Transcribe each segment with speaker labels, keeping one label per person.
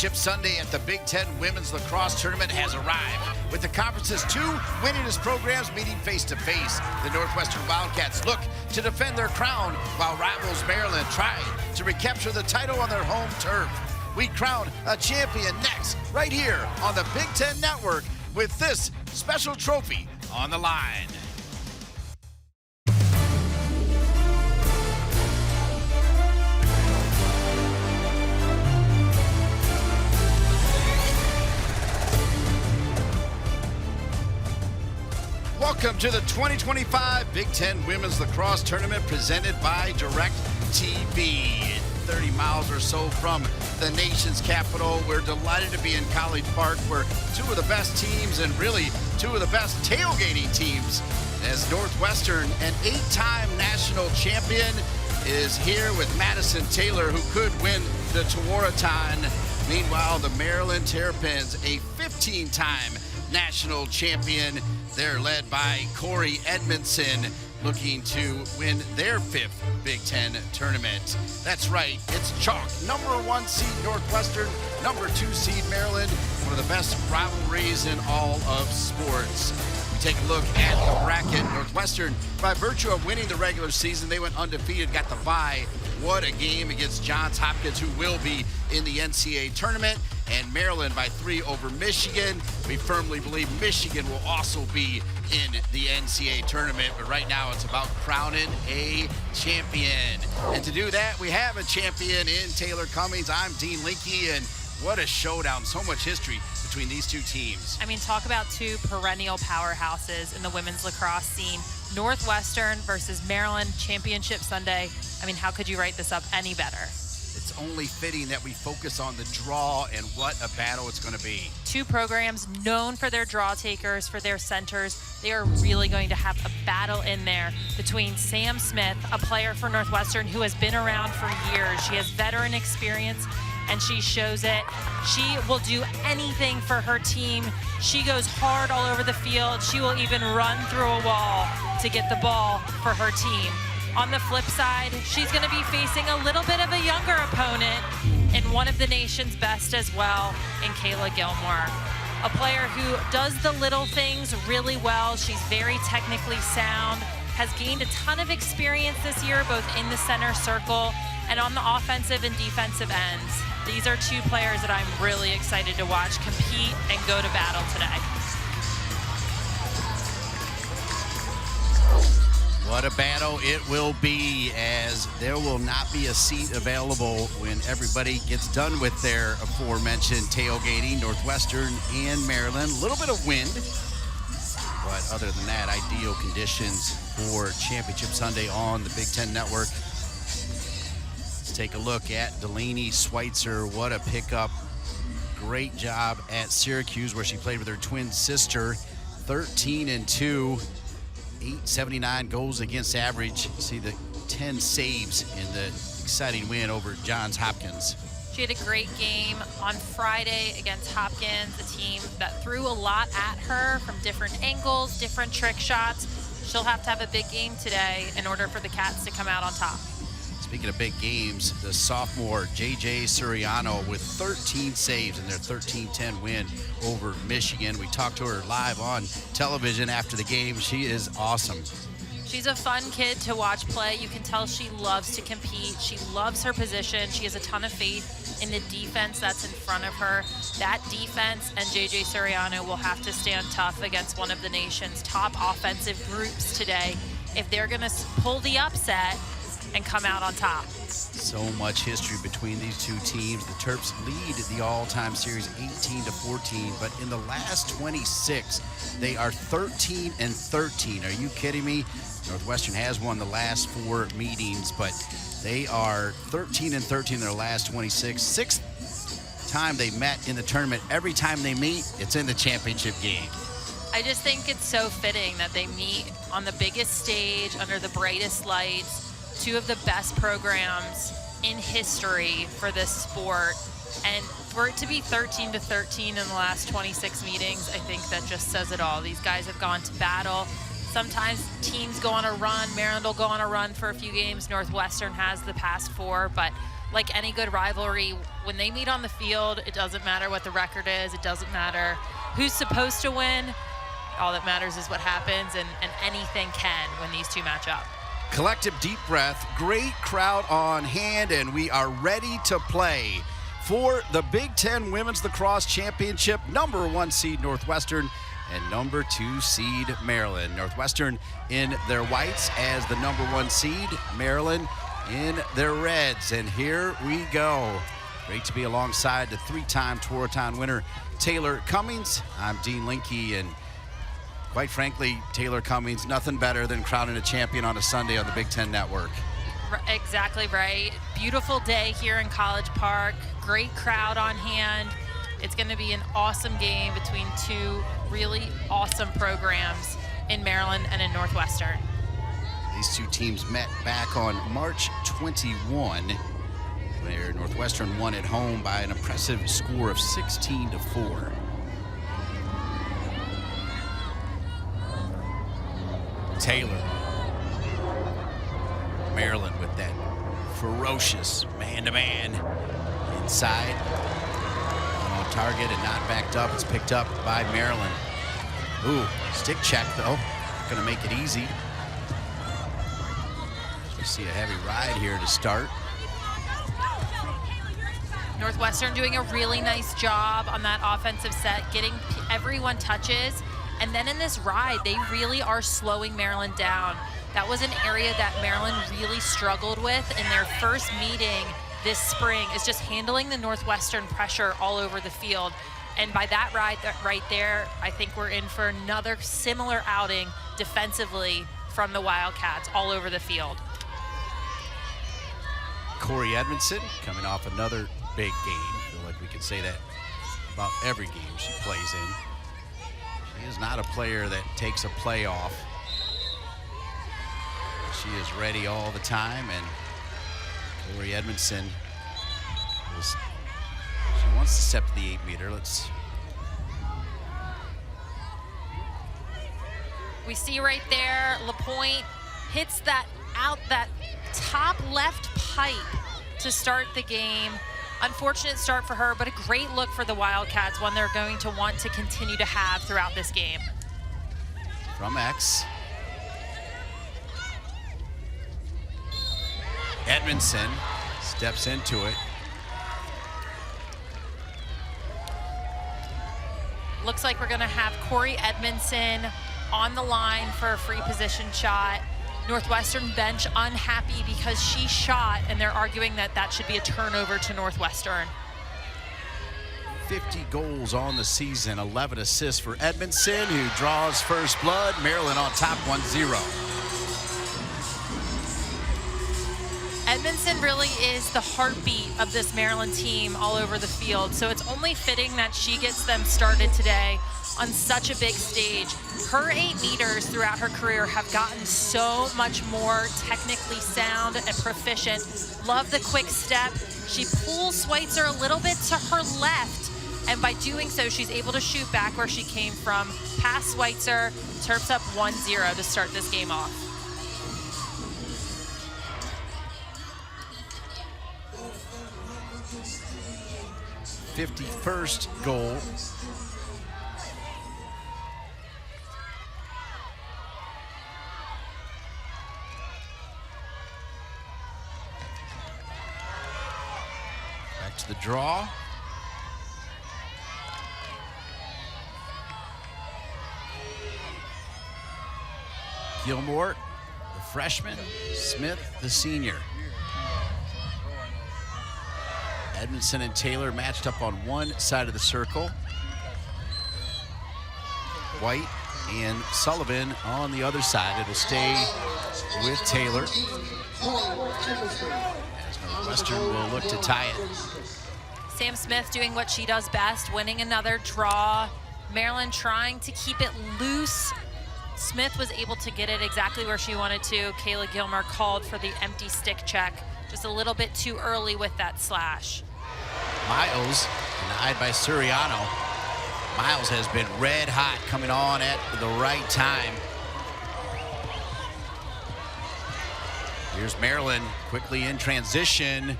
Speaker 1: Championship Sunday at the Big 10 Women's Lacrosse Tournament has arrived, with the conference's two winningest programs meeting face-to-face. The Northwestern Wildcats look to defend their crown, while rivals Maryland try to recapture the title on their home turf. We crown a champion next, right here on the Big 10 Network, with this special trophy on the line. Welcome to the 2025 Big 10 Women's Lacrosse Tournament presented by DirecTV. 30 miles or so from the nation's capital, we're delighted to be in College Park, where two of the best teams and really two of the best tailgating teams, as Northwestern, an 8-time national champion, is here with Madison Taylor, who could win the Tewaaraton. Meanwhile, the Maryland Terrapins, a 15-time national champion. They're led by Corey Edmondson, looking to win their 5th Big 10 tournament. That's right, it's chalk. Number 1 seed Northwestern, number 2 seed Maryland, one of the best rivalries in all of sports. We take a look at the bracket. Northwestern, by virtue of winning the regular season, they went undefeated, got the bye. What a game against Johns Hopkins, who will be in the NCAA tournament. And Maryland by 3 over Michigan. We firmly believe Michigan will also be in the NCAA tournament, but right now it's about crowning a champion. And to do that, we have a champion in Taylor Cummings. I'm Dean Linke, and what a showdown. So much history between these two teams.
Speaker 2: I mean, talk about two perennial powerhouses in the women's lacrosse scene. Northwestern versus Maryland Championship Sunday. I mean, how could you write this up any better?
Speaker 1: It's only fitting that we focus on the draw and what a battle it's going to be.
Speaker 2: Two programs known for their draw takers, for their centers. They are really going to have a battle in there between Sam Smith, a player for Northwestern who has been around for years. She has veteran experience, and she shows it. She will do anything for her team. She goes hard all over the field. She will even run through a wall to get the ball for her team. On the flip side, she's going to be facing a little bit of a younger opponent and one of the nation's best as well in Kayla Gilmore. A player who does the little things really well. She's very technically sound, has gained a ton of experience this year, both in the center circle and on the offensive and defensive ends. These are two players that I'm really excited to watch compete and go to battle today.
Speaker 1: What a battle it will be, as there will not be a seat available when everybody gets done with their aforementioned tailgating. Northwestern and Maryland, a little bit of wind, but other than that, ideal conditions for Championship Sunday on the Big 10 Network. Let's take a look at Delaney Schweitzer. What a pickup. Great job at Syracuse, where she played with her twin sister. 13-2. 879 goals against average. See the 10 saves in the exciting win over Johns Hopkins.
Speaker 2: She had a great game on Friday against Hopkins, a team that threw a lot at her from different angles, different trick shots. She'll have to have a big game today in order for the Cats to come out on top.
Speaker 1: Speaking of big games, the sophomore J.J. Suriano with 13 saves in their 13-10 win over Michigan. We talked to her live on television after the game. She is awesome.
Speaker 2: She's a fun kid to watch play. You can tell she loves to compete. She loves her position. She has a ton of faith in the defense that's in front of her. That defense and J.J. Suriano will have to stand tough against one of the nation's top offensive groups today if they're going to pull the upset and come out on top.
Speaker 1: So much history between these two teams. The Terps lead the all-time series 18-14, but in the last 26, they are 13-13. Are you kidding me? Northwestern has won the last 4 meetings, but they are 13-13 in their last 26. 6th time they met in the tournament. Every time they meet, it's in the championship game.
Speaker 2: I just think it's so fitting that they meet on the biggest stage under the brightest lights. Two of the best programs in history for this sport, and for it to be 13-13 in the last 26 meetings, I think that just says it all. These guys have gone to battle. Sometimes teams go on a run. Maryland will go on a run for a few games. Northwestern has the past 4, but like any good rivalry, when they meet on the field, it doesn't matter what the record is. It doesn't matter who's supposed to win. All that matters is what happens, and anything can when these two match up.
Speaker 1: Collective deep breath, great crowd on hand, and we are ready to play for the Big Ten Women's Lacrosse Championship. #1 seed Northwestern and #2 seed Maryland. Northwestern in their whites as the #1 seed, Maryland in their reds. And here we go. Great to be alongside the 3-time Tewaaraton winner, Taylor Cummings. I'm Dean Linke, and quite frankly, Taylor Cummings, nothing better than crowning a champion on a Sunday on the Big Ten Network.
Speaker 2: Exactly right. Beautiful day here in College Park. Great crowd on hand. It's going to be an awesome game between two really awesome programs in Maryland and in Northwestern.
Speaker 1: These two teams met back on March 21, where Northwestern won at home by an impressive score of 16-4. Taylor. Maryland with that ferocious man-to-man inside. On target and not backed up. It's picked up by Maryland. Ooh, stick check though. Not gonna make it easy. We see a heavy ride here to start.
Speaker 2: Northwestern doing a really nice job on that offensive set, getting everyone touches. And then in this ride, they really are slowing Maryland down. That was an area that Maryland really struggled with in their first meeting this spring, is just handling the Northwestern pressure all over the field. And by that ride right there, I think we're in for another similar outing defensively from the Wildcats all over the field.
Speaker 1: Corey Edmondson coming off another big game. I feel like we can say that about every game she plays in. She is not a player that takes a play off. She is ready all the time, and Corey Edmondson, she wants to step to the 8-meter.
Speaker 2: We see right there, LaPointe hits that top left pipe to start the game. Unfortunate start for her, but a great look for the Wildcats, one they're going to want to continue to have throughout this game.
Speaker 1: From X. Edmondson steps into it.
Speaker 2: Looks like we're gonna have Corey Edmondson on the line for a free position shot. Northwestern bench unhappy because she shot, and they're arguing that that should be a turnover to Northwestern.
Speaker 1: 50 goals on the season, 11 assists for Edmondson, who draws first blood. Maryland on top 1-0.
Speaker 2: Edmondson really is the heartbeat of this Maryland team all over the field, so it's only fitting that she gets them started today on such a big stage. Her 8 meters throughout her career have gotten so much more technically sound and proficient. Love the quick step. She pulls Schweitzer a little bit to her left, and by doing so, she's able to shoot back where she came from. Past Schweitzer, Terps up 1-0 to start this game off.
Speaker 1: 51st goal. Back to the draw. Gilmore, the freshman. Smith, the senior. Edmondson and Taylor matched up on one side of the circle. White and Sullivan on the other side. It'll stay with Taylor, as Northwestern will look to tie it.
Speaker 2: Sam Smith doing what she does best, winning another draw. Maryland trying to keep it loose. Smith was able to get it exactly where she wanted to. Kayla Gilmer called for the empty stick check, just a little bit too early with that slash.
Speaker 1: Miles denied by Suriano. Miles has been red hot, coming on at the right time. Here's Maryland quickly in transition.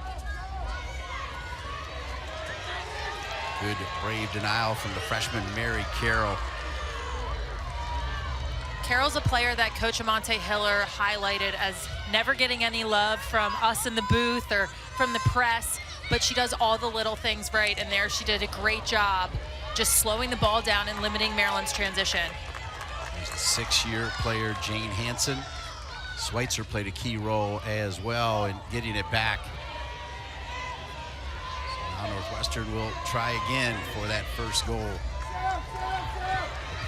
Speaker 1: Good brave denial from the freshman Mary Carroll.
Speaker 2: Carroll's a player that Coach Amante Hiller highlighted as never getting any love from us in the booth or from the press, but she does all the little things right, and there she did a great job just slowing the ball down and limiting Maryland's transition.
Speaker 1: There's the six-year player, Jane Hansen. Schweitzer played a key role as well in getting it back. So now Northwestern will try again for that first goal.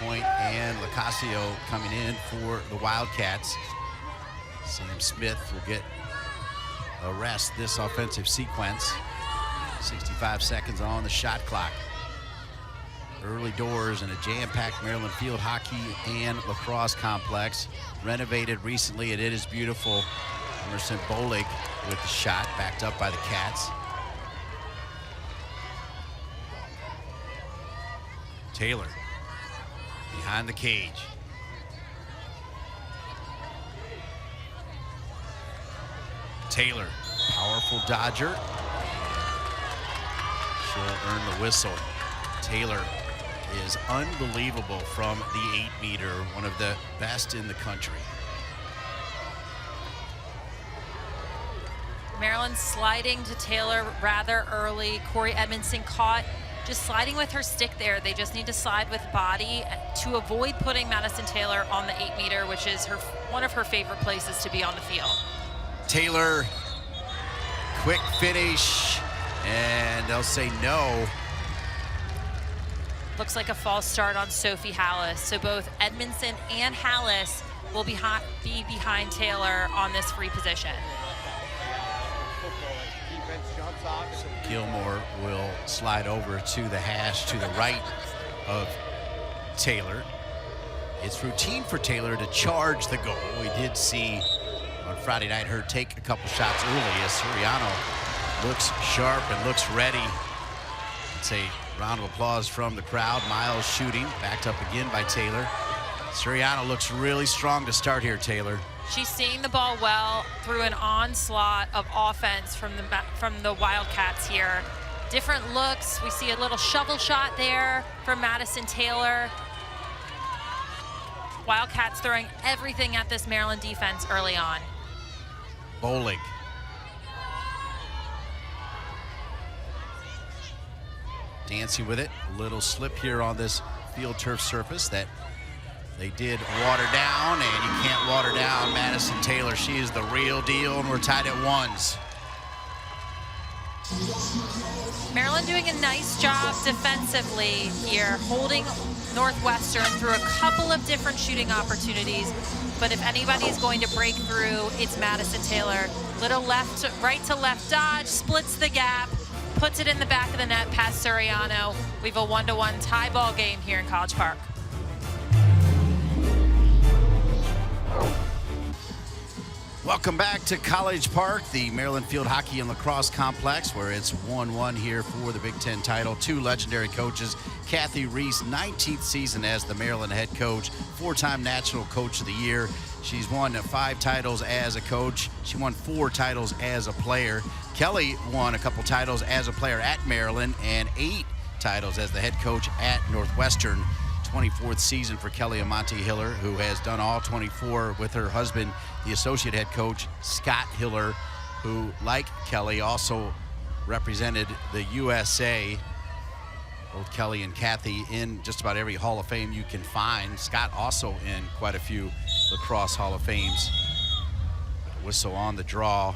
Speaker 1: Point and Lacasio coming in for the Wildcats. Sam Smith will get a rest this offensive sequence. 65 seconds on the shot clock. Early doors in a jam-packed Maryland field hockey and lacrosse complex. Renovated recently, and it is beautiful. Emerson Bolig with the shot, backed up by the Cats. Taylor behind the cage. Taylor, powerful dodger. She'll earn the whistle. Taylor is unbelievable from the 8-meter, one of the best in the country.
Speaker 2: Maryland sliding to Taylor rather early. Corey Edmondson caught just sliding with her stick there. They just need to slide with body to avoid putting Madison Taylor on the 8-meter, which is one of her favorite places to be on the field.
Speaker 1: Taylor, quick finish, and they'll say no.
Speaker 2: Looks like a false start on Sophie Hallis. So both Edmondson and Hallis will be behind Taylor on this free position.
Speaker 1: Gilmore will slide over to the hash to the right of Taylor. It's routine for Taylor to charge the goal. We did see on Friday night her take a couple shots early as Suriano looks sharp and looks ready. It's a round of applause from the crowd. Miles shooting, backed up again by Taylor. Suriano looks really strong to start here, Taylor.
Speaker 2: She's seeing the ball well through an onslaught of offense from the Wildcats here. Different looks. We see a little shovel shot there from Madison Taylor. Wildcats throwing everything at this Maryland defense early on.
Speaker 1: Bolig. Dancing with it. A little slip here on this field turf surface that they did water down, and you can't water down Madison Taylor. She is the real deal, and we're tied at 1s.
Speaker 2: Maryland doing a nice job defensively here, holding Northwestern through a couple of different shooting opportunities. But if anybody is going to break through, it's Madison Taylor. Little right to left dodge, splits the gap, puts it in the back of the net past Suriano. We have a 1-1 tie ball game here in College Park.
Speaker 1: Welcome back to College Park, the Maryland Field Hockey and Lacrosse Complex, where it's 1-1 here for the Big Ten title. Two legendary coaches, Kathy Reese, 19th season as the Maryland head coach, 4-time National Coach of the Year. She's won 5 titles as a coach. She won 4 titles as a player. Kelly won a couple titles as a player at Maryland and 8 titles as the head coach at Northwestern. 24th season for Kelly Amante Hiller, who has done all 24 with her husband, the associate head coach, Scott Hiller, who, like Kelly, also represented the USA. Both Kelly and Kathy in just about every Hall of Fame you can find. Scott also in quite a few lacrosse Hall of Fames. Whistle on the draw.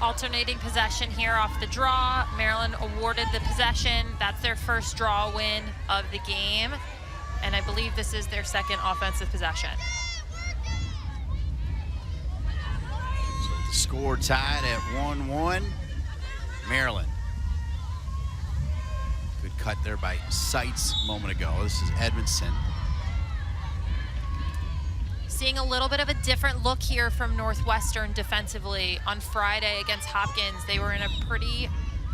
Speaker 2: Alternating possession here off the draw. Maryland awarded the possession. That's their first draw win of the game. And I believe this is their second offensive possession.
Speaker 1: So the score tied at 1-1. Maryland. Good cut there by Seitz a moment ago. This is Edmondson.
Speaker 2: Seeing a little bit of a different look here from Northwestern defensively. On Friday against Hopkins, they were in a pretty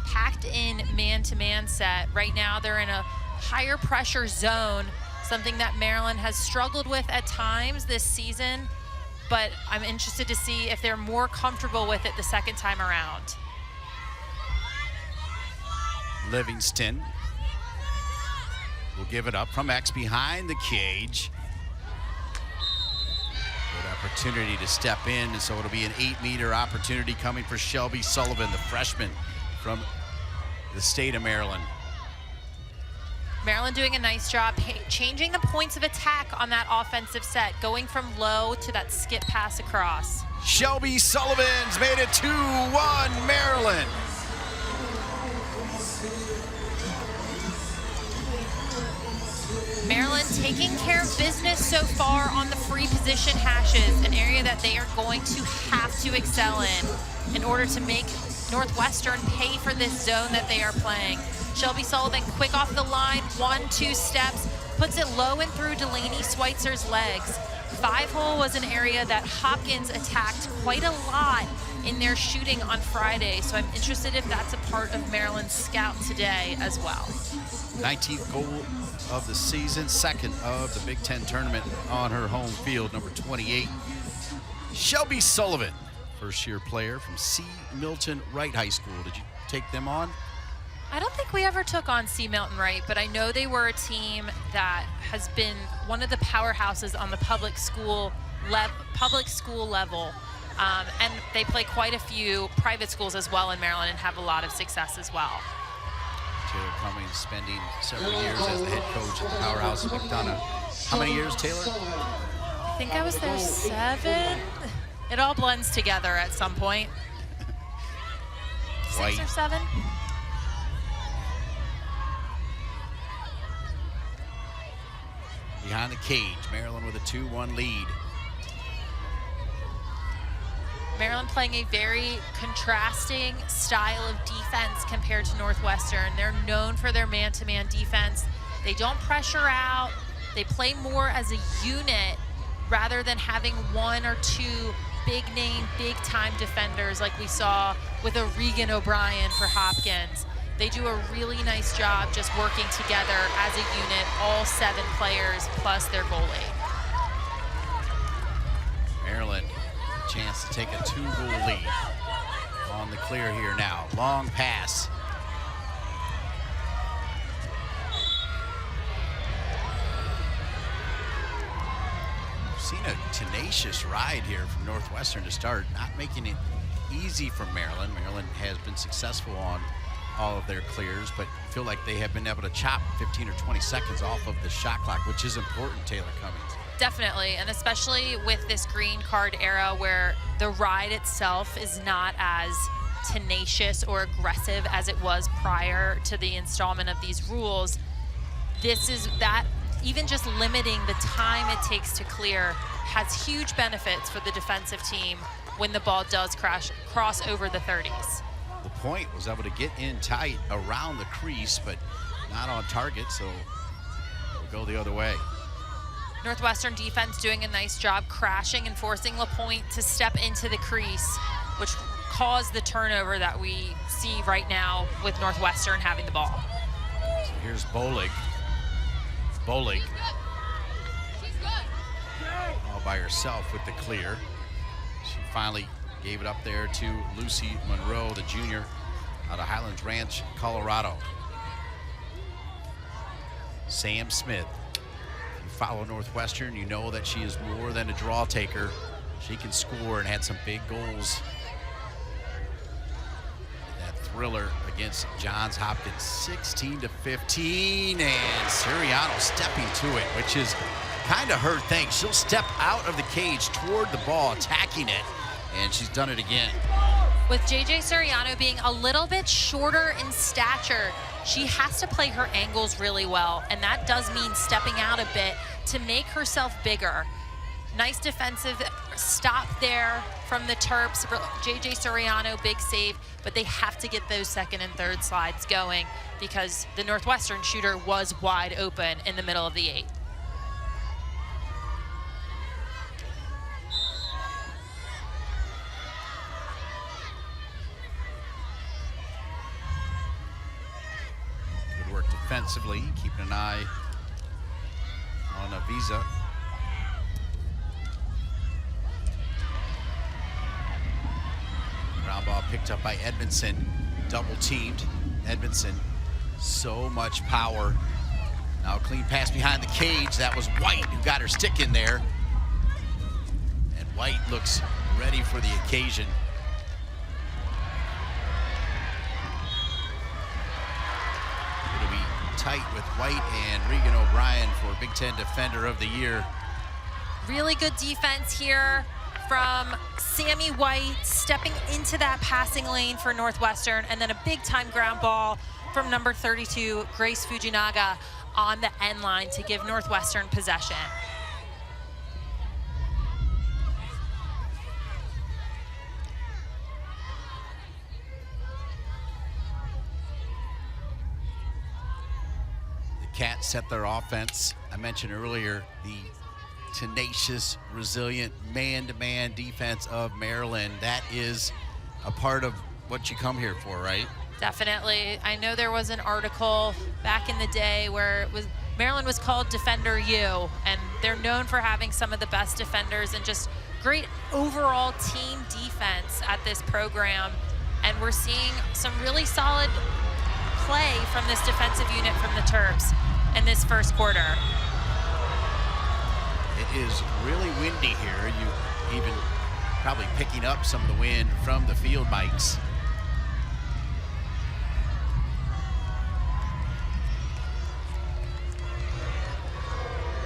Speaker 2: packed-in man-to-man set. Right now, they're in a higher pressure zone, something that Maryland has struggled with at times this season, but I'm interested to see if they're more comfortable with it the second time around.
Speaker 1: Livingston will give it up from X behind the cage. Good opportunity to step in, and so it'll be an 8-meter opportunity coming for Shelby Sullivan, the freshman from the state of Maryland.
Speaker 2: Maryland doing a nice job changing the points of attack on that offensive set, going from low to that skip pass across.
Speaker 1: Shelby Sullivan's made it 2-1 Maryland.
Speaker 2: Maryland taking care of business so far on the free position hashes, an area that they are going to have to excel in order to make Northwestern pay for this zone that they are playing. Shelby Sullivan quick off the line, 1-2 steps, puts it low and through Delaney Schweitzer's legs. 5-hole was an area that Hopkins attacked quite a lot in their shooting on Friday, so I'm interested if that's a part of Maryland's scout today as well.
Speaker 1: 19th goal of the season, second of the Big Ten tournament on her home field, number 28. Shelby Sullivan, first-year player from C. Milton Wright High School. Did you take them on?
Speaker 2: I don't think we ever took on C. Milton Wright, but I know they were a team that has been one of the powerhouses on the public school level. And they play quite a few private schools as well in Maryland and have a lot of success as well.
Speaker 1: Taylor Cummings spending several years as the head coach at the powerhouse of McDonough. How many years, Taylor?
Speaker 2: I think I was there 7. It all blends together at some point.
Speaker 1: White.
Speaker 2: 6 or 7?
Speaker 1: Behind the cage, Maryland with a 2-1 lead.
Speaker 2: Maryland playing a very contrasting style of defense compared to Northwestern. They're known for their man-to-man defense. They don't pressure out. They play more as a unit rather than having 1 or 2 big-name, big-time defenders like we saw with a Regan O'Brien for Hopkins. They do a really nice job just working together as a unit, all 7 players plus their goalie.
Speaker 1: Maryland, a chance to take a 2-goal lead. On the clear here now, long pass. We've seen a tenacious ride here from Northwestern to start, not making it easy for Maryland. Maryland has been successful on all of their clears, but feel like they have been able to chop 15 or 20 seconds off of the shot clock, which is important, Taylor Cummings.
Speaker 2: Definitely, and especially with this green card era where the ride itself is not as tenacious or aggressive as it was prior to the installment of these rules. This is that, even just limiting the time it takes to clear has huge benefits for the defensive team when the ball does cross over the 30s.
Speaker 1: The point was able to get in tight around the crease, but not on target, so we'll go the other way.
Speaker 2: Northwestern defense doing a nice job crashing and forcing LaPointe to step into the crease, which caused the turnover that we see right now with Northwestern having the ball.
Speaker 1: So here's Bolig. Bolig all by herself with the clear. She finally gave it up there to Lucy Monroe, the junior out of Highlands Ranch, Colorado. Sam Smith. If you follow Northwestern, you know that she is more than a draw taker. She can score and had some big goals. That thriller against Johns Hopkins, 16-15, and Siriano stepping to it, which is kind of her thing. She'll step out of the cage toward the ball, attacking it, and she's done it again.
Speaker 2: With JJ Siriano being a little bit shorter in stature, she has to play her angles really well, and that does mean stepping out a bit to make herself bigger. Nice defensive stop there from the Terps. JJ Siriano, big save, but they have to get those second and third slides going because the Northwestern shooter was wide open in the middle of the 8.
Speaker 1: Defensively, keeping an eye on Avisa. Ground ball picked up by Edmondson, double teamed. Edmondson So much power. Now a clean pass behind the cage. That was White who got her stick in there. And White looks ready for the occasion. It'll be tight with White and Regan O'Brien for Big Ten Defender of the Year.
Speaker 2: Really good defense here from Sammy White, stepping into that passing lane for Northwestern, and then a big time ground ball from number 32, Grace Fujinaga, on the end line to give Northwestern possession.
Speaker 1: The Cats set their offense. I mentioned earlier the tenacious, resilient, man-to-man defense of Maryland. That is a part of what you come here for, right?
Speaker 2: Definitely. I know there was an article back in the day where it was Maryland was called Defender U, and they're known for having some of the best defenders and just great overall team defense at this program. And we're seeing some really solid play from this defensive unit from the Terps in this first quarter.
Speaker 1: It is really windy here. You even probably picking up some of the wind from the field mics.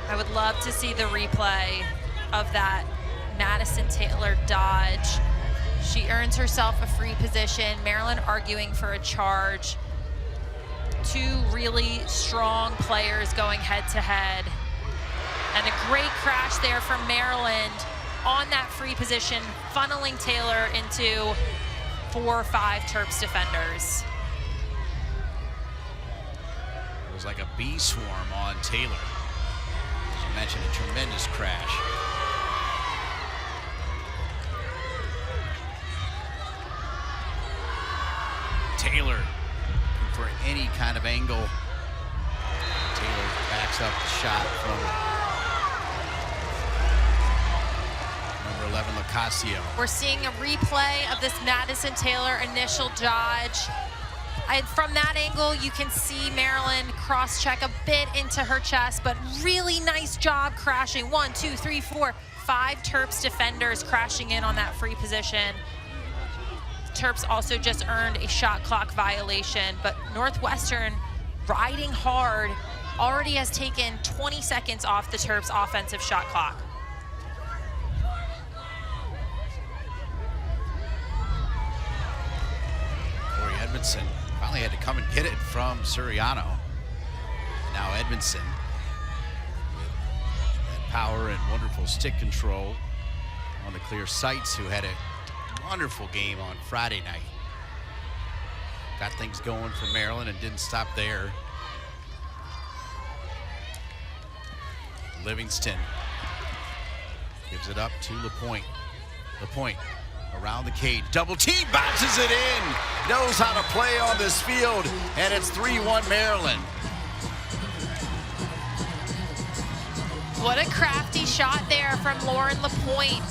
Speaker 2: I would love to see the replay of that Madison Taylor dodge. She earns herself a free position. Maryland arguing for a charge. Two really strong players going head to head. And a great crash there from Maryland on that free position, funneling Taylor into 4 or 5 Terps defenders.
Speaker 1: It was like a bee swarm on Taylor. As you mentioned, a tremendous crash. Taylor looking for any kind of angle. Taylor backs up the shot from number 11, Lacasio.
Speaker 2: We're seeing a replay of this Madison Taylor initial dodge. And from that angle, you can see Maryland cross-check a bit into her chest, but really nice job crashing. 1, 2, 3, 4, 5 Terps defenders crashing in on that free position. Terps also just earned a shot clock violation, but Northwestern, riding hard, already has taken 20 seconds off the Terps' offensive shot clock.
Speaker 1: Corey Edmondson finally had to come and get it from Suriano. Now Edmondson with that power and wonderful stick control on the clear sights, who had a wonderful game on Friday night. Got things going for Maryland and didn't stop there. Livingston gives it up to LaPointe. LaPointe around the cage, double team, bounces it in. Knows how to play on this field, and it's 3-1 Maryland.
Speaker 2: What a crafty shot there from Lauren LaPointe.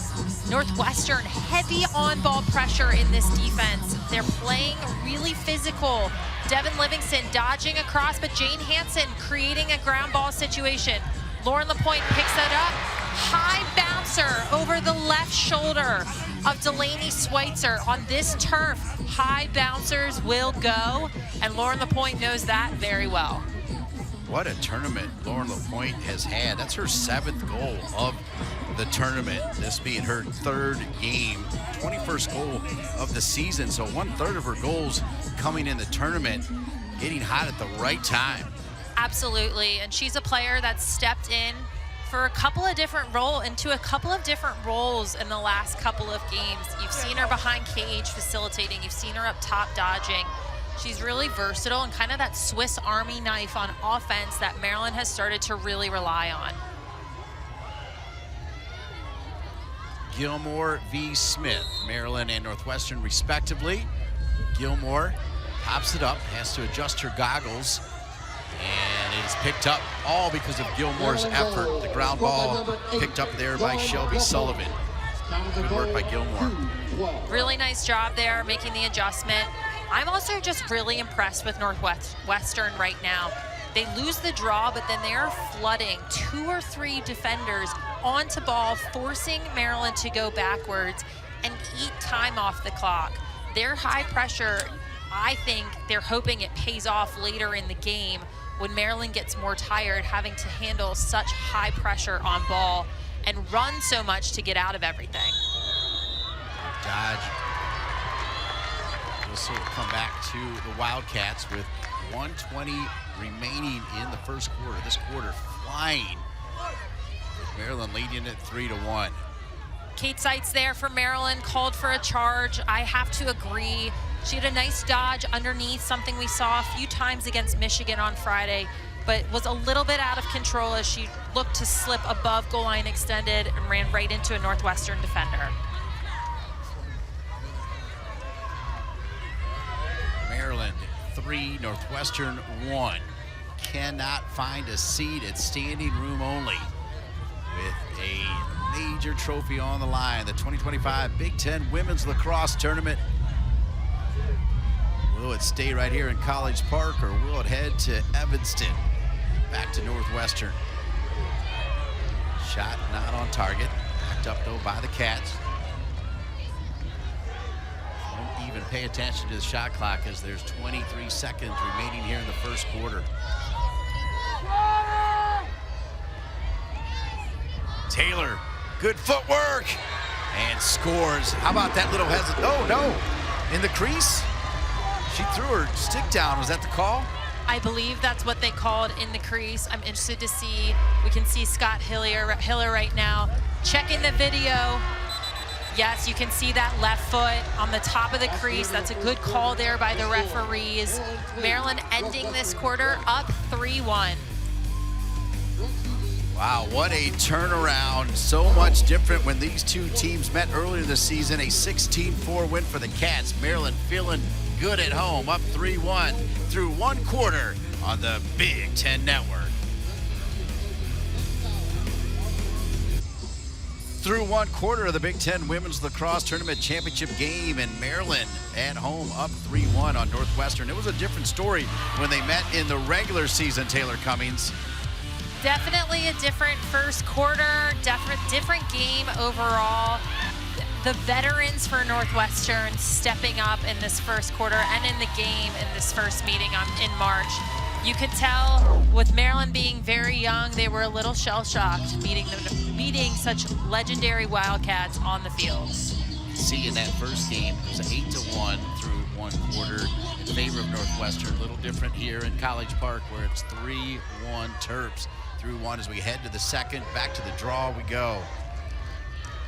Speaker 2: Northwestern, heavy on-ball pressure in this defense. They're playing really physical. Devin Livingston dodging across, but Jane Hansen creating a ground ball situation. Lauren LaPointe picks that up. High bouncer over the left shoulder of Delaney Schweitzer. On this turf, high bouncers will go, and Lauren LaPointe knows that very well.
Speaker 1: What a tournament Lauren LaPointe has had. That's her 7th goal of the tournament, this being her 3rd game, 21st goal of the season. So 1/3 of her goals coming in the tournament, getting hot at the right time.
Speaker 2: Absolutely, and she's a player that's stepped in for a couple of different roles in the last couple of games. You've seen her behind cage facilitating, you've seen her up top dodging. She's really versatile and kind of that Swiss Army knife on offense that Maryland has started to really rely on.
Speaker 1: Gilmore v. Smith, Maryland and Northwestern respectively. Gilmore pops it up, has to adjust her goggles, and it is picked up all because of Gilmore's effort. The ground ball picked up there by Shelby Sullivan. Good work by Gilmore.
Speaker 2: Really nice job there, making the adjustment. I'm also just really impressed with Northwestern right now. They lose the draw, but then they're flooding 2 or 3 defenders onto ball, forcing Maryland to go backwards and eat time off the clock. Their high pressure, I think they're hoping it pays off later in the game when Maryland gets more tired, having to handle such high pressure on ball and run so much to get out of everything.
Speaker 1: Dodge. This will come back to the Wildcats with 1:20 remaining in the first quarter. This quarter flying, with Maryland leading it 3-1.
Speaker 2: Kate Seitz there for Maryland, called for a charge. I have to agree. She had a nice dodge underneath, something we saw a few times against Michigan on Friday, but was a little bit out of control as she looked to slip above goal line extended and ran right into a Northwestern defender.
Speaker 1: Maryland 3, Northwestern 1. Cannot find a seat at standing room only with a major trophy on the line. The 2025 Big Ten Women's Lacrosse Tournament. Will it stay right here in College Park, or will it head to Evanston? Back to Northwestern. Shot not on target. Backed up though by the Cats. Don't even pay attention to the shot clock as there's 23 seconds remaining here in the first quarter. Taylor, good footwork, and scores. How about that little hesitation? Oh no, in the crease. She threw her stick down. Was that the call?
Speaker 2: I believe that's what they called in the crease. I'm interested to see. We can see Scott Hiller right now checking the video. Yes, you can see that left foot on the top of the crease. That's a good call there by the referees. Maryland ending this quarter up 3-1.
Speaker 1: Wow, what a turnaround. So much different when these two teams met earlier this season. A 16-4 win for the Cats. Maryland feeling good at home, up 3-1 through one quarter on the Big Ten Network. Through one quarter of the Big Ten Women's Lacrosse Tournament Championship game, and Maryland at home up 3-1 on Northwestern. It was a different story when they met in the regular season, Taylor Cummings.
Speaker 2: Definitely a different first quarter, different game overall. The veterans for Northwestern stepping up in this first quarter and in the game in this first meeting in March. You could tell with Maryland being very young, they were a little shell-shocked meeting such legendary Wildcats on the field.
Speaker 1: See, in that first game, it was 8-1 through one quarter in favor of Northwestern. A little different here in College Park where it's 3-1 Terps through one. As we head to the second, back to the draw we go.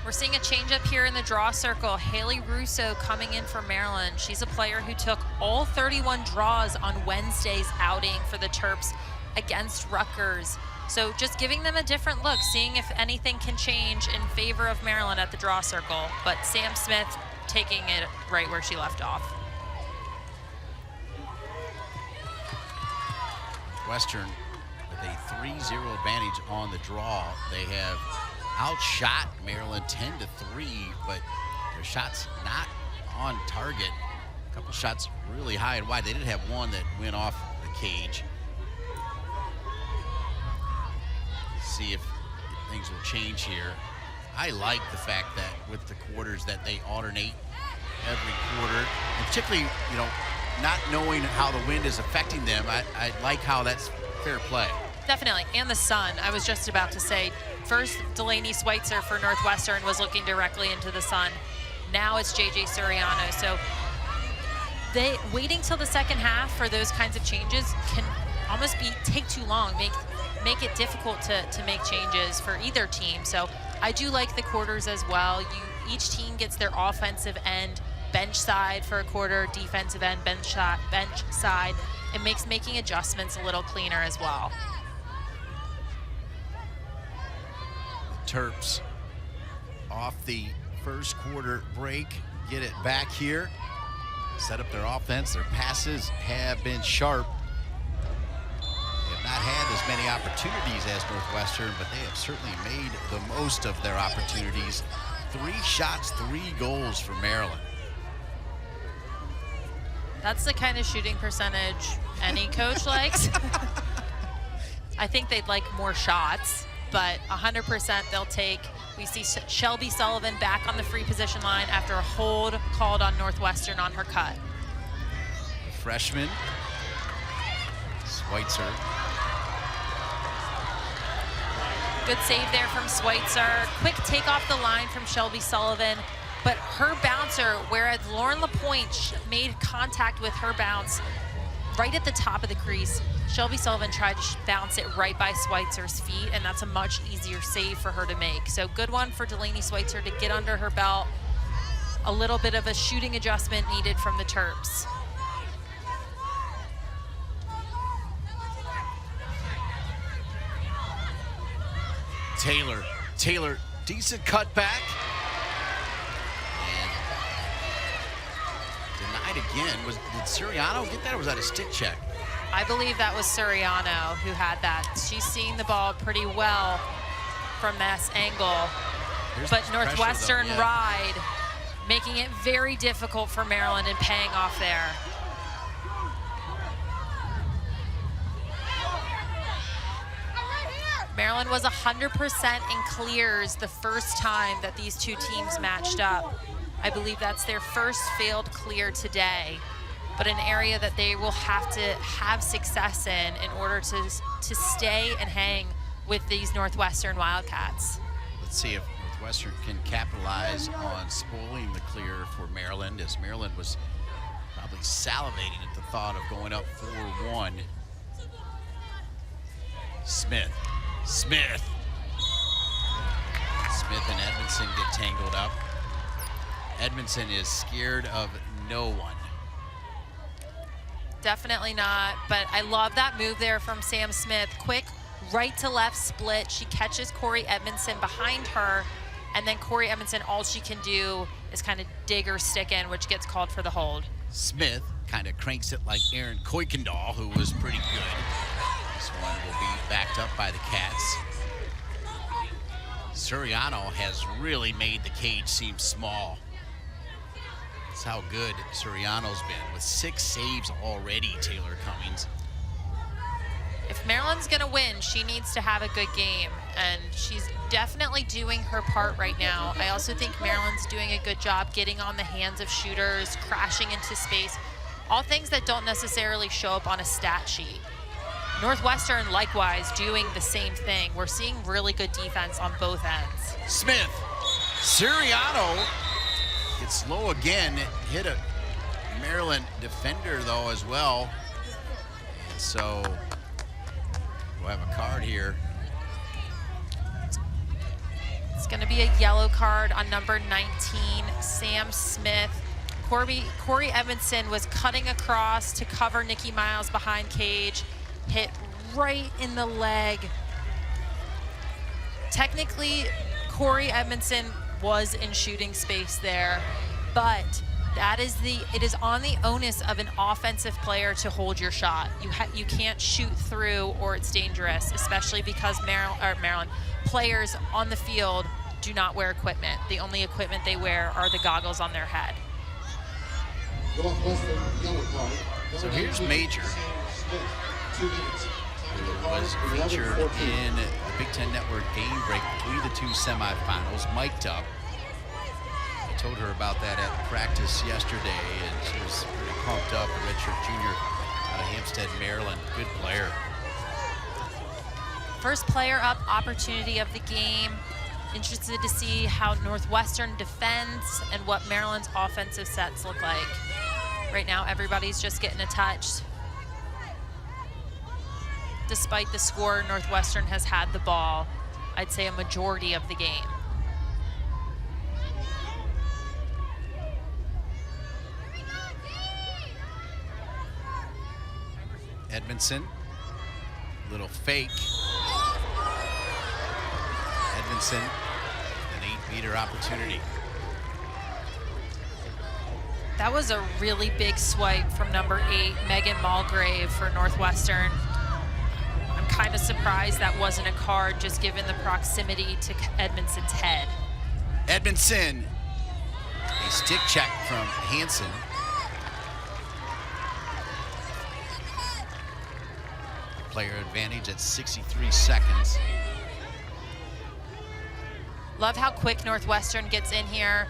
Speaker 2: We're seeing a change up here in the draw circle. Haley Russo coming in for Maryland. She's a player who took all 31 draws on Wednesday's outing for the Terps against Rutgers. So just giving them a different look, seeing if anything can change in favor of Maryland at the draw circle. But Sam Smith taking it right where she left off.
Speaker 1: Western with a 3-0 advantage on the draw. They have outshot Maryland 10-3, but their shots not on target. A couple shots really high and wide. They did have one that went off the cage. See if things will change here. I like the fact that with the quarters that they alternate every quarter, and particularly, you know, not knowing how the wind is affecting them. I like how that's fair play.
Speaker 2: Definitely, and the sun. I was just about to say, first Delaney Schweitzer for Northwestern was looking directly into the sun. Now it's JJ Suriano. So they waiting till the second half for those kinds of changes can almost take too long, make it difficult to make changes for either team. So I do like the quarters as well. Each team gets their offensive end bench side for a quarter, defensive end bench side. It makes making adjustments a little cleaner as well.
Speaker 1: Terps off the first quarter break, get it back here, set up their offense. Their passes have been sharp. They have not had as many opportunities as Northwestern, but they have certainly made the most of their opportunities. 3 shots, 3 goals for Maryland.
Speaker 2: That's the kind of shooting percentage any coach likes. I think they'd like more shots, but 100% they'll take. We see Shelby Sullivan back on the free position line after a hold called on Northwestern on her cut.
Speaker 1: Freshman, Schweitzer.
Speaker 2: Good save there from Schweitzer. Quick take off the line from Shelby Sullivan, but her bouncer, whereas Lauren LaPointe made contact with her bounce right at the top of the crease, Shelby Sullivan tried to bounce it right by Schweitzer's feet, and that's a much easier save for her to make. So good one for Delaney Schweitzer to get under her belt. A little bit of a shooting adjustment needed from the Terps.
Speaker 1: Taylor, decent cutback. And denied again. Did Suriano get that, or was that a stick check?
Speaker 2: I believe that was Suriano who had that. She's seeing the ball pretty well from this angle. But Northwestern ride, making it very difficult for Maryland and paying off there. Maryland was 100% in clears the first time that these two teams matched up. I believe that's their first failed clear today, but an area that they will have to have success in order to stay and hang with these Northwestern Wildcats.
Speaker 1: Let's see if Northwestern can capitalize on spoiling the clear for Maryland, as Maryland was probably salivating at the thought of going up 4-1. Smith and Edmondson get tangled up. Edmondson is scared of no one.
Speaker 2: Definitely not, but I love that move there from Sam Smith. Quick right to left split. She catches Corey Edmondson behind her, and then Corey Edmondson, all she can do is kind of dig her stick in, which gets called for the hold.
Speaker 1: Smith kind of cranks it like Aaron Kuykendall, who was pretty good. This one will be backed up by the Cats. Suriano has really made the cage seem small. That's how good Suriano's been, with 6 saves already, Taylor Cummings.
Speaker 2: If Maryland's gonna win, she needs to have a good game, and she's definitely doing her part right now. I also think Maryland's doing a good job getting on the hands of shooters, crashing into space, all things that don't necessarily show up on a stat sheet. Northwestern, likewise, doing the same thing. We're seeing really good defense on both ends.
Speaker 1: Smith, Suriano gets low again, hit a Maryland defender though as well. And so we'll have a card here.
Speaker 2: It's gonna be a yellow card on number 19, Sam Smith. Corey Edmondson was cutting across to cover Nikki Miles behind cage, hit right in the leg. Technically, Corey Edmondson was in shooting space there, but it is on the onus of an offensive player to hold your shot. You can't shoot through, or it's dangerous, especially because Maryland players on the field do not wear equipment. The only equipment they wear are the goggles on their head.
Speaker 1: So here's Major, who was featured in the Big Ten Network game break between the two semifinals, mic'd up. I told her about that at practice yesterday, and she was pretty pumped up. A redshirt junior out of Hampstead, Maryland. Good player.
Speaker 2: First player up opportunity of the game. Interested to see how Northwestern defends and what Maryland's offensive sets look like. Right now, everybody's just getting a touch. Despite the score, Northwestern has had the ball, I'd say, a majority of the game.
Speaker 1: Edmondson, little fake. Edmondson, an 8-meter opportunity.
Speaker 2: That was a really big swipe from number 8, Megan Mulgrave, for Northwestern. I'm kind of surprised that wasn't a card, just given the proximity to Edmondson's head.
Speaker 1: Edmondson, a stick check from Hansen. player advantage at 63 seconds.
Speaker 2: Love how quick Northwestern gets in here.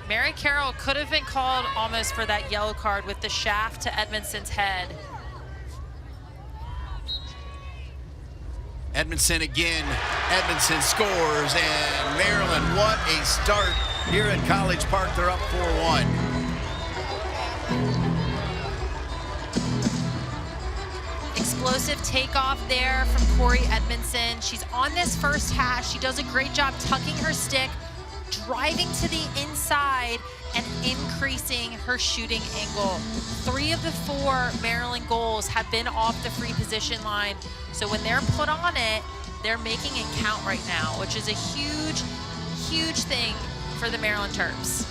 Speaker 2: Mary Carroll could have been called almost for that yellow card with the shaft to Edmondson's head.
Speaker 1: Edmondson again. Edmondson scores, and Maryland, what a start here at College Park. They're up 4-1.
Speaker 2: Explosive takeoff there from Corey Edmondson. She's on this first hash. She does a great job tucking her stick, driving to the inside, and increasing her shooting angle. 3 of the 4 Maryland goals have been off the free position line. So when they're put on it, they're making it count right now, which is a huge, huge thing for the Maryland Terps.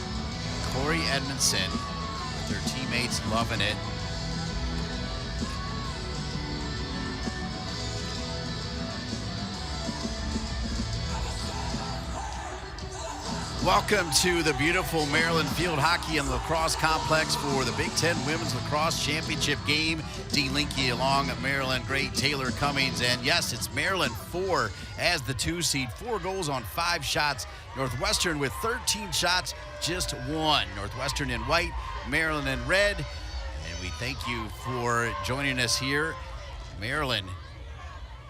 Speaker 1: Corey Edmondson with their teammates loving it. Welcome to the beautiful Maryland Field Hockey and Lacrosse Complex for the Big Ten Women's Lacrosse Championship game. Dean Linke along Maryland great Taylor Cummings. And yes, it's Maryland 4 as the 2 seed, 4 goals on 5 shots. Northwestern with 13 shots, just 1. Northwestern in white, Maryland in red. And we thank you for joining us here. Maryland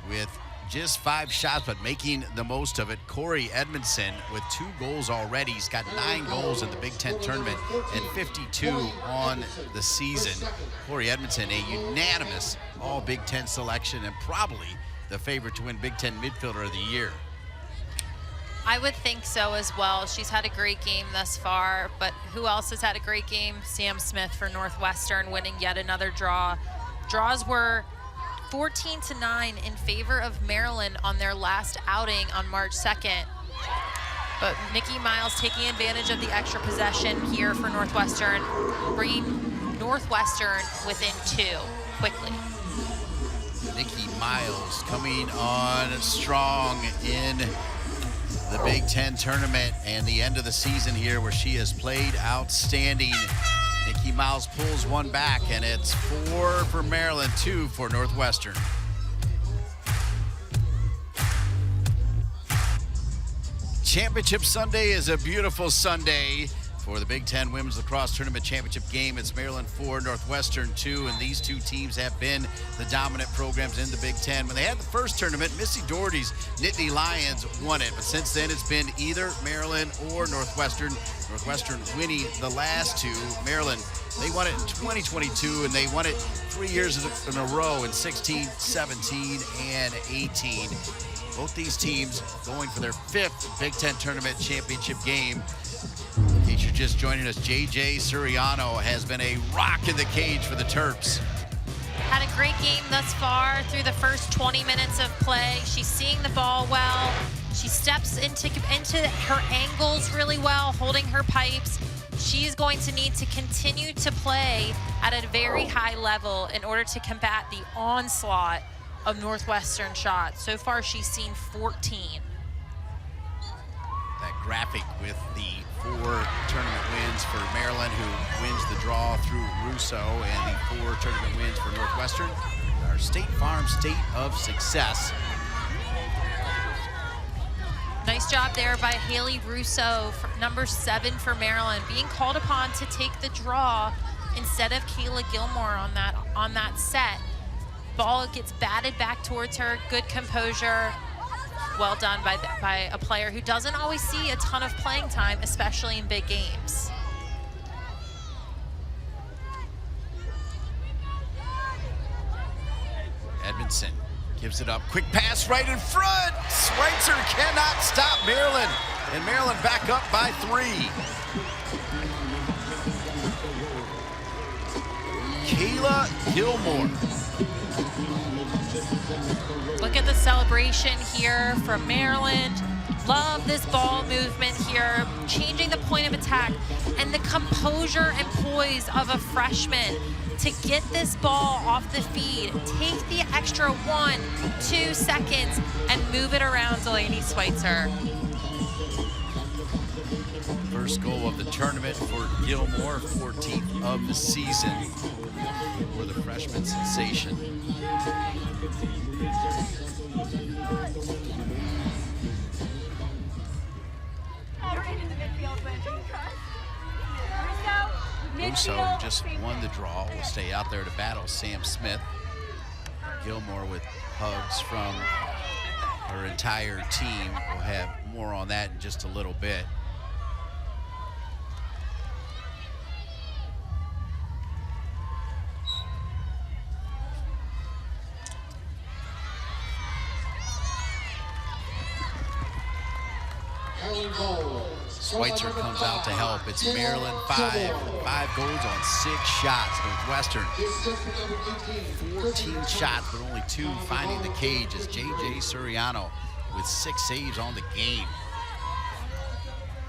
Speaker 1: with just 5 shots, but making the most of it. Corey Edmondson with 2 goals already. He's got 9 goals in the Big Ten tournament and 52 on the season. Corey Edmondson, a unanimous all Big Ten selection and probably the favorite to win Big Ten Midfielder of the Year.
Speaker 2: I would think so as well. She's had a great game thus far, but who else has had a great game? Sam Smith for Northwestern, winning yet another draw. Draws were 14-9 in favor of Maryland on their last outing on March 2nd. But Nikki Miles taking advantage of the extra possession here for Northwestern, bringing Northwestern within 2 quickly.
Speaker 1: Nikki Miles coming on strong in the Big Ten tournament and the end of the season here, where she has played outstanding. Nikki Miles pulls one back, and it's 4 for Maryland, 2 for Northwestern. Championship Sunday is a beautiful Sunday for the Big Ten Women's Lacrosse Tournament Championship game. It's Maryland 4, Northwestern 2, and these 2 teams have been the dominant programs in the Big Ten. When they had the first tournament, Missy Doherty's Nittany Lions won it, but since then it's been either Maryland or Northwestern. Northwestern winning the last 2. Maryland, they won it in 2022, and they won it 3 years in a row in 16, 17, and 18. Both these teams going for their 5th Big Ten Tournament Championship game. In case you're just joining us, JJ Suriano has been a rock in the cage for the Terps.
Speaker 2: Had a great game thus far through the first 20 minutes of play. She's seeing the ball well. She steps into her angles really well, holding her pipes. She's going to need to continue to play at a very high level in order to combat the onslaught of Northwestern shots. So far, she's seen 14.
Speaker 1: That graphic with the 4 tournament wins for Maryland, who wins the draw through Russo, and the 4 tournament wins for Northwestern. Our State Farm State of Success.
Speaker 2: Nice job there by Haley Russo, number 7 for Maryland, being called upon to take the draw instead of Kayla Gilmore on that set. Ball gets batted back towards her, good composure. Well done by a player who doesn't always see a ton of playing time, especially in big games.
Speaker 1: Edmondson gives it up. Quick pass right in front. Schweitzer cannot stop Maryland. And Maryland back up by 3. Kayla Gilmore.
Speaker 2: Look at the celebration here from Maryland. Love this ball movement here, changing the point of attack, and the composure and poise of a freshman to get this ball off the feed, take the extra 1-2 seconds, and move it around Delaney Schweitzer.
Speaker 1: First goal of the tournament for Gilmore, 14th of the season for the freshman sensation. Russo, who just won the draw, will stay out there to battle Sam Smith. Gilmore with hugs from her entire team. We'll have more on that in just a little bit. Schweitzer comes out to help. It's Maryland 5 goals on 6 shots. Northwestern 14 shots, but only 2 finding the cage as J.J. Suriano with 6 saves on the game.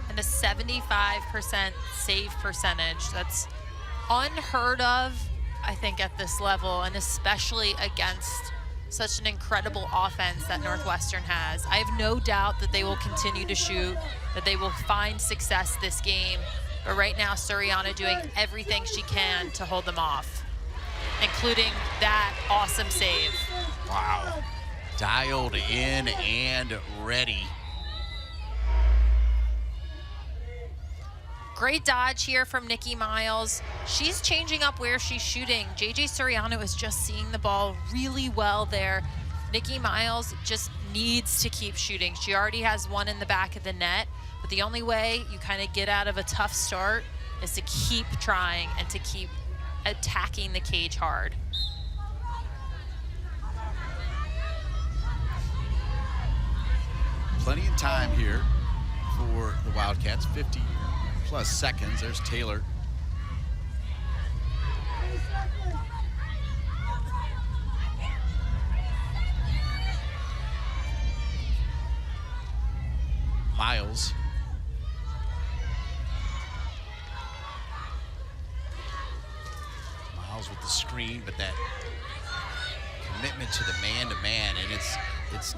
Speaker 2: And a 75% save percentage. That's unheard of, I think, at this level, and especially against such an incredible offense that Northwestern has. I have no doubt that they will continue to shoot, that they will find success this game. But right now, Suriano doing everything she can to hold them off, including that awesome save.
Speaker 1: Wow. Dialed in and ready.
Speaker 2: Great dodge here from Nikki Miles. She's changing up where she's shooting. J.J. Suriano is just seeing the ball really well there. Nikki Miles just needs to keep shooting. She already has one in the back of the net, but the only way you kind of get out of a tough start is to keep trying and to keep attacking the cage hard.
Speaker 1: Plenty of time here for the Wildcats, 50+ seconds. There's Taylor. Miles. Miles with the screen, but that commitment to the man-to-man, and it's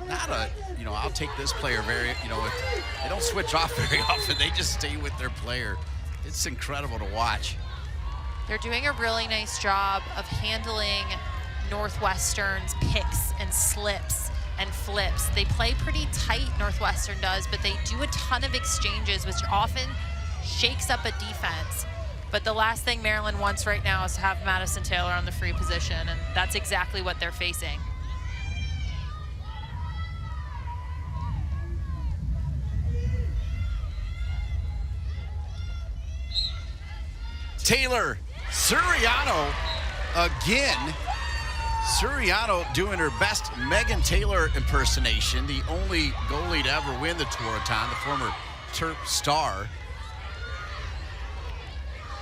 Speaker 1: not a, you know, I'll take this player very, you know, if they don't switch off very often, they just stay with their player. It's incredible to watch.
Speaker 2: They're doing a really nice job of handling Northwestern's picks and slips and flips. They play pretty tight, Northwestern does, but they do a ton of exchanges, which often shakes up a defense. But the last thing Maryland wants right now is to have Madison Taylor on the free position, and that's exactly what they're facing.
Speaker 1: Taylor, Suriano again. Suriano doing her best Megan Taylor impersonation, the only goalie to ever win the Tour-a-thon, the former Terp star.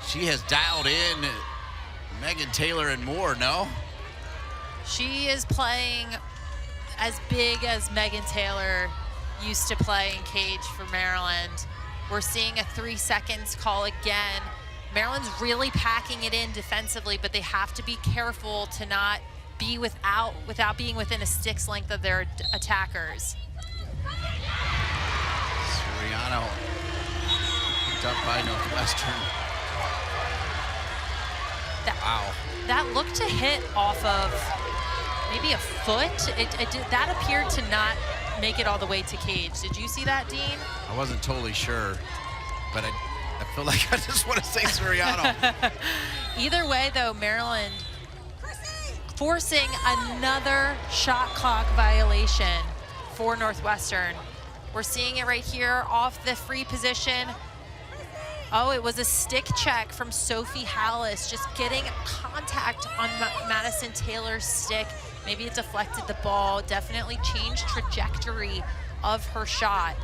Speaker 1: She has dialed in Megan Taylor and more, no?
Speaker 2: She is playing as big as Megan Taylor used to play in cage for Maryland. We're seeing a 3 seconds call again. Maryland's really packing it in defensively, but they have to be careful to not be without being within a stick's length of their attackers.
Speaker 1: Suriano picked up by Northwestern. Wow.
Speaker 2: That looked to hit off of maybe a foot. That appeared to not make it all the way to cage. Did you see that, Dean?
Speaker 1: I wasn't totally sure, but I feel like I just want to say Suriano.
Speaker 2: Either way, though, Maryland forcing another shot clock violation for Northwestern. We're seeing it right here off the free position. Oh, it was a stick check from Sophie Hallis, just getting contact on Madison Taylor's stick. Maybe it deflected the ball, definitely changed trajectory of her shot.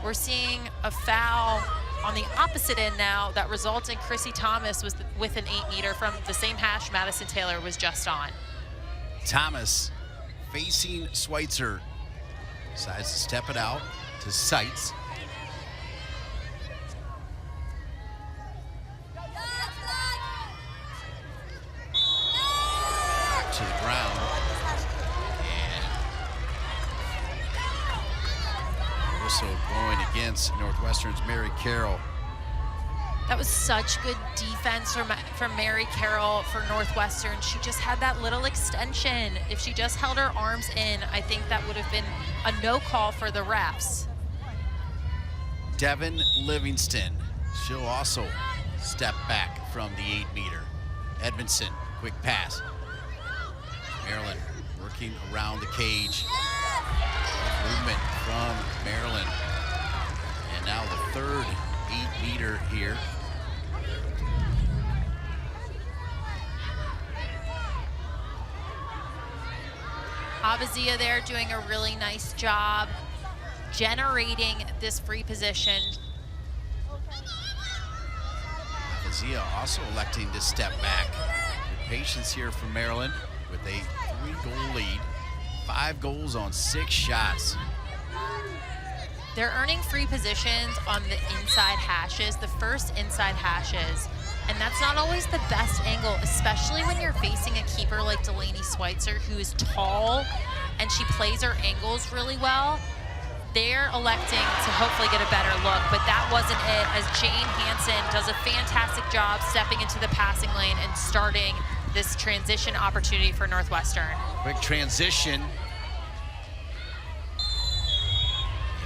Speaker 2: We're seeing a foul on the opposite end now that results in Chrissy Thomas with an 8-meter from the same hash Madison Taylor was just on.
Speaker 1: Thomas facing Schweitzer. Decides to step it out to Seitz. Back to the ground. And whistle going against Northwestern's Mary Carroll.
Speaker 2: That was such good defense from Mary Carroll for Northwestern. She just had that little extension. If she just held her arms in, I think that would have been a no call for the refs.
Speaker 1: Devin Livingston, she'll also step back from the 8-meter. Edmondson, quick pass. Maryland working around the cage. Movement from Maryland. And now the third 8-meter here.
Speaker 2: Abazia there doing a really nice job generating this free position.
Speaker 1: Abazia also electing to step back. Good patience here from Maryland with a 3-goal lead. 5 goals on 6 shots.
Speaker 2: They're earning free positions on the inside hashes, the first inside hashes. And that's not always the best angle, especially when you're facing a keeper like Delaney Schweitzer, who is tall and she plays her angles really well. They're electing to hopefully get a better look, but that wasn't it, as Jane Hansen does a fantastic job stepping into the passing lane and starting this transition opportunity for Northwestern.
Speaker 1: Quick transition.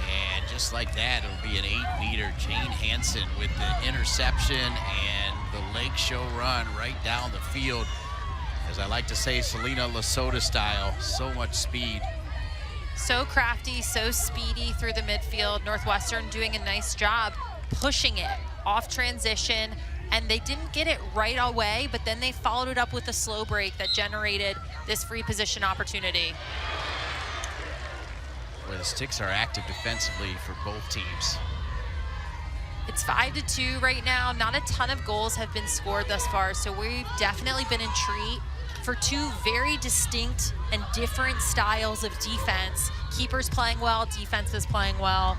Speaker 1: And just like that, it'll be an 8-meter. Jane Hansen with the interception and the leg show run right down the field. As I like to say, Selena Lasota style, so much speed.
Speaker 2: So crafty, so speedy through the midfield. Northwestern doing a nice job pushing it off transition, and they didn't get it right away, but then they followed it up with a slow break that generated this free position opportunity.
Speaker 1: Where the Sticks are active defensively for both teams.
Speaker 2: It's 5-2 right now. Not a ton of goals have been scored thus far, so we've definitely been in treat for 2 very distinct and different styles of defense. Keepers playing well, defense is playing well.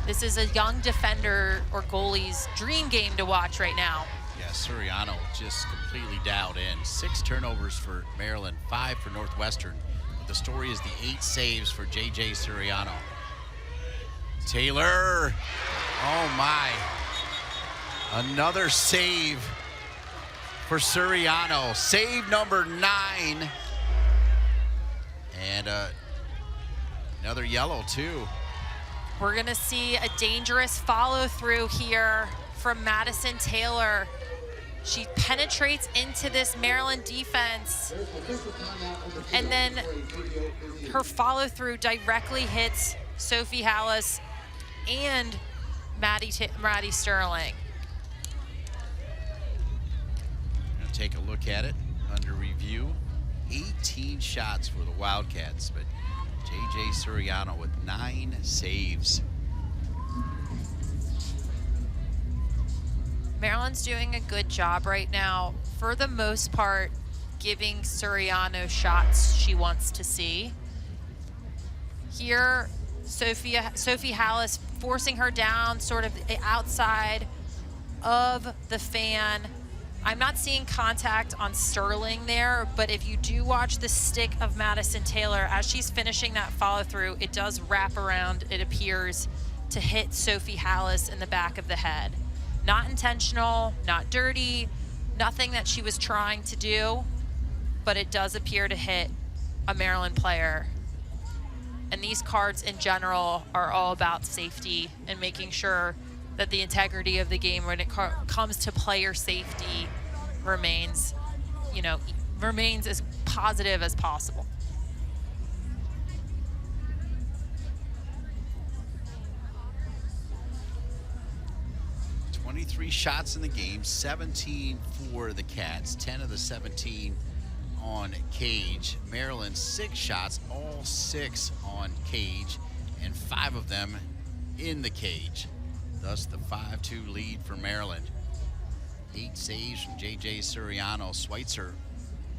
Speaker 2: This is a young defender or goalie's dream game to watch right now.
Speaker 1: Yeah, Suriano just completely dialed in. 6 turnovers for Maryland, 5 for Northwestern. But the story is the 8 saves for J.J. Suriano. Taylor, oh my. Another save for Suriano. Save number 9. And another yellow too.
Speaker 2: We're gonna see a dangerous follow through here from Madison Taylor. She penetrates into this Maryland defense, and then her follow through directly hits Sophie Hallis and Maddie Sterling.
Speaker 1: Gonna take a look at it under review. 18 shots for the Wildcats, but J.J. Suriano with 9 saves.
Speaker 2: Maryland's doing a good job right now, for the most part, giving Suriano shots she wants to see. Here, Sophie Hallis forcing her down sort of outside of the fan. I'm not seeing contact on Sterling there, but if you do watch the stick of Madison Taylor, as she's finishing that follow through, it does wrap around, it appears, to hit Sophie Hallis in the back of the head. Not intentional, not dirty, nothing that she was trying to do, but it does appear to hit a Maryland player. And these cards in general are all about safety and making sure that the integrity of the game when it comes to player safety remains, remains as positive as possible.
Speaker 1: Three shots in the game, 17 for the Cats, 10 of the 17 on cage. Maryland 6 shots, all 6 on cage, and 5 of them in the cage. Thus the 5-2 lead for Maryland. 8 saves from J.J. Suriano. Schweitzer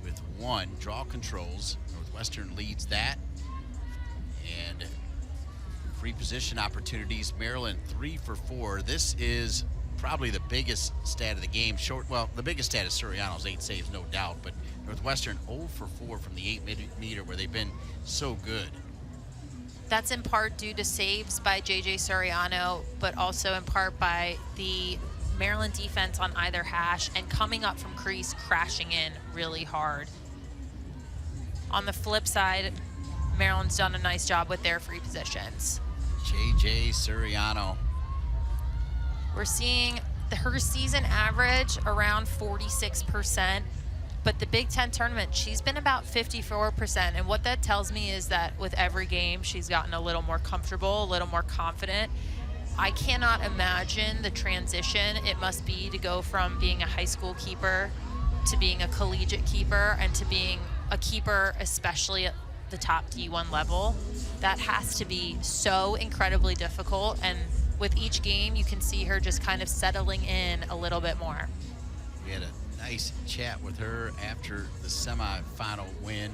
Speaker 1: with 1. Draw controls. Northwestern leads that. And free position opportunities. Maryland 3 for 4. This is probably the biggest stat of the game. The biggest stat is Suriano's 8 saves, no doubt, but Northwestern 0 for 4 from the 8-meter where they've been so good.
Speaker 2: That's in part due to saves by J.J. Suriano, but also in part by the Maryland defense on either hash and coming up from crease, crashing in really hard. On the flip side, Maryland's done a nice job with their free positions.
Speaker 1: JJ Suriano.
Speaker 2: We're seeing her season average around 46%, but the Big Ten tournament, she's been about 54%. And what that tells me is that with every game, she's gotten a little more comfortable, a little more confident. I cannot imagine the transition it must be to go from being a high school keeper to being a collegiate keeper and to being a keeper, especially at the top D1 level. That has to be so incredibly difficult, and with each game you can see her just kind of settling in a little bit more.
Speaker 1: We had a nice chat with her after the semifinal win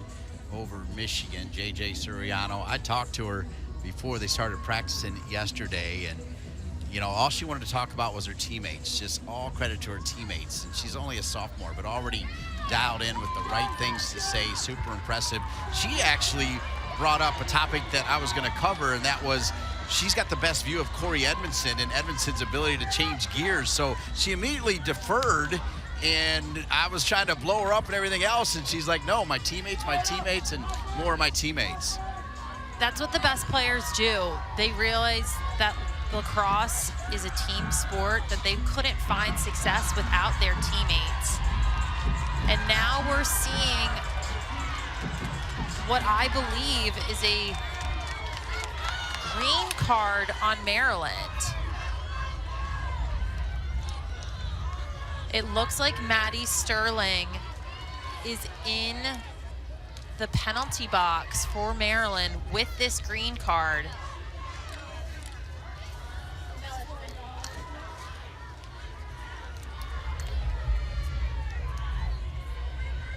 Speaker 1: over Michigan, JJ Suriano. I talked to her before they started practicing yesterday, and you know, all she wanted to talk about was her teammates. Just all credit to her teammates. And she's only a sophomore, but already dialed in with the right things to say. Super impressive. She actually brought up a topic that I was going to cover, and that was she's got the best view of Corey Edmondson and Edmondson's ability to change gears. So she immediately deferred, and I was trying to blow her up and everything else, and she's like, no, my teammates, and more of my teammates.
Speaker 2: That's what the best players do. They realize that lacrosse is a team sport, that they couldn't find success without their teammates. And now we're seeing what I believe is a green card on Maryland. It looks like Maddie Sterling is in the penalty box for Maryland with this green card.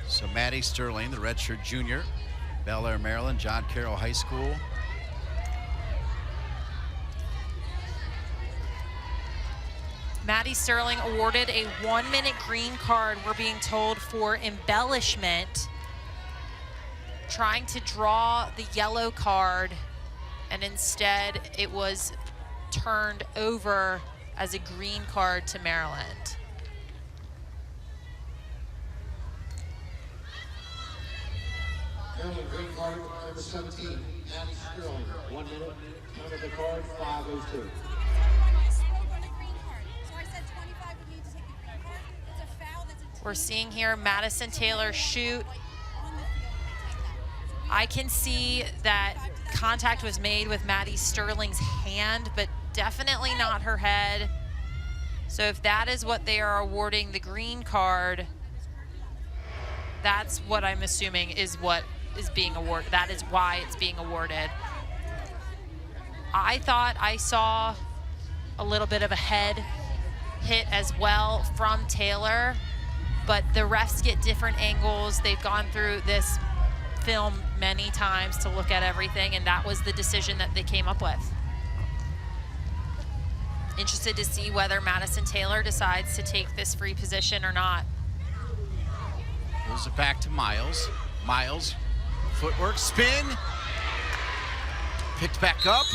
Speaker 1: So Maddie Sterling, the redshirt junior, Bel Air, Maryland, John Carroll High School.
Speaker 2: Maddie Sterling awarded a 1-minute green card, we're being told, for embellishment, trying to draw the yellow card, and instead it was turned over as a green card to Maryland.
Speaker 3: Maryland green card, number 17, Maddie Sterling. 1 minute, count of the card, 5:02.
Speaker 2: We're seeing here Madison Taylor shoot. I can see that contact was made with Maddie Sterling's hand, but definitely not her head. So if that is what they are awarding the green card, that's what I'm assuming is what is being awarded. That is why it's being awarded. I thought I saw a little bit of a head hit as well from Taylor, but the refs get different angles. They've gone through this film many times to look at everything, and that was the decision that they came up with. Interested to see whether Madison Taylor decides to take this free position or not.
Speaker 1: Pulls it back to Miles. Miles, footwork, spin. Picked back up.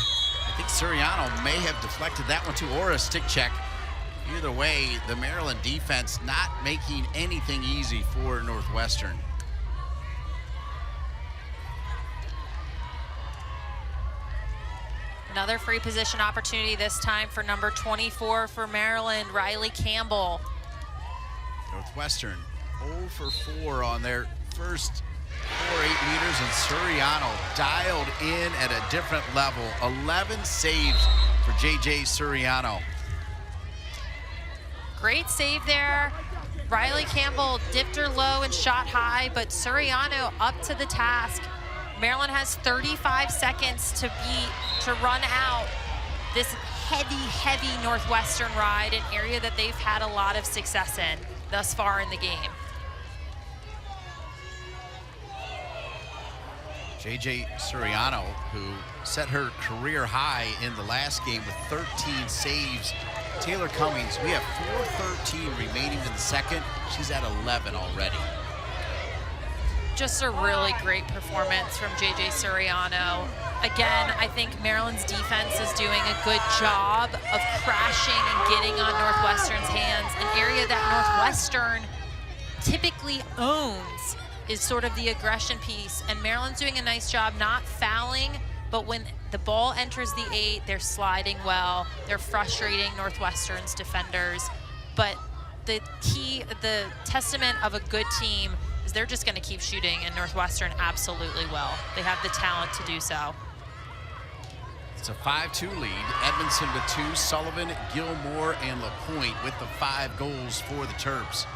Speaker 1: I think Suriano may have deflected that one to, or a stick check. Either way, the Maryland defense not making anything easy for Northwestern.
Speaker 2: Another free position opportunity, this time for number 24 for Maryland, Riley Campbell.
Speaker 1: Northwestern 0 for 4 on their first 4 8 meters, and Suriano dialed in at a different level. 11 saves for JJ Suriano.
Speaker 2: Great save there. Riley Campbell dipped her low and shot high, but Suriano up to the task. Maryland has 35 seconds to run out this heavy Northwestern ride, an area that they've had a lot of success in thus far in the game.
Speaker 1: JJ Suriano, who set her career high in the last game with 13 saves. Taylor Cummings, we have 4:13 remaining in the second. She's at 11 already.
Speaker 2: Just a really great performance from JJ Suriano. Again, I think Maryland's defense is doing a good job of crashing and getting on Northwestern's hands, an area that Northwestern typically owns is sort of the aggression piece, and Maryland's doing a nice job not fouling, but when the ball enters the 8, they're sliding well. They're frustrating Northwestern's defenders, but the testament of a good team is they're just going to keep shooting, and Northwestern absolutely will. They have the talent to do so.
Speaker 1: It's a 5-2 lead. Edmondson with 2, Sullivan, Gilmore, and LaPointe with the 5 goals for the Terps.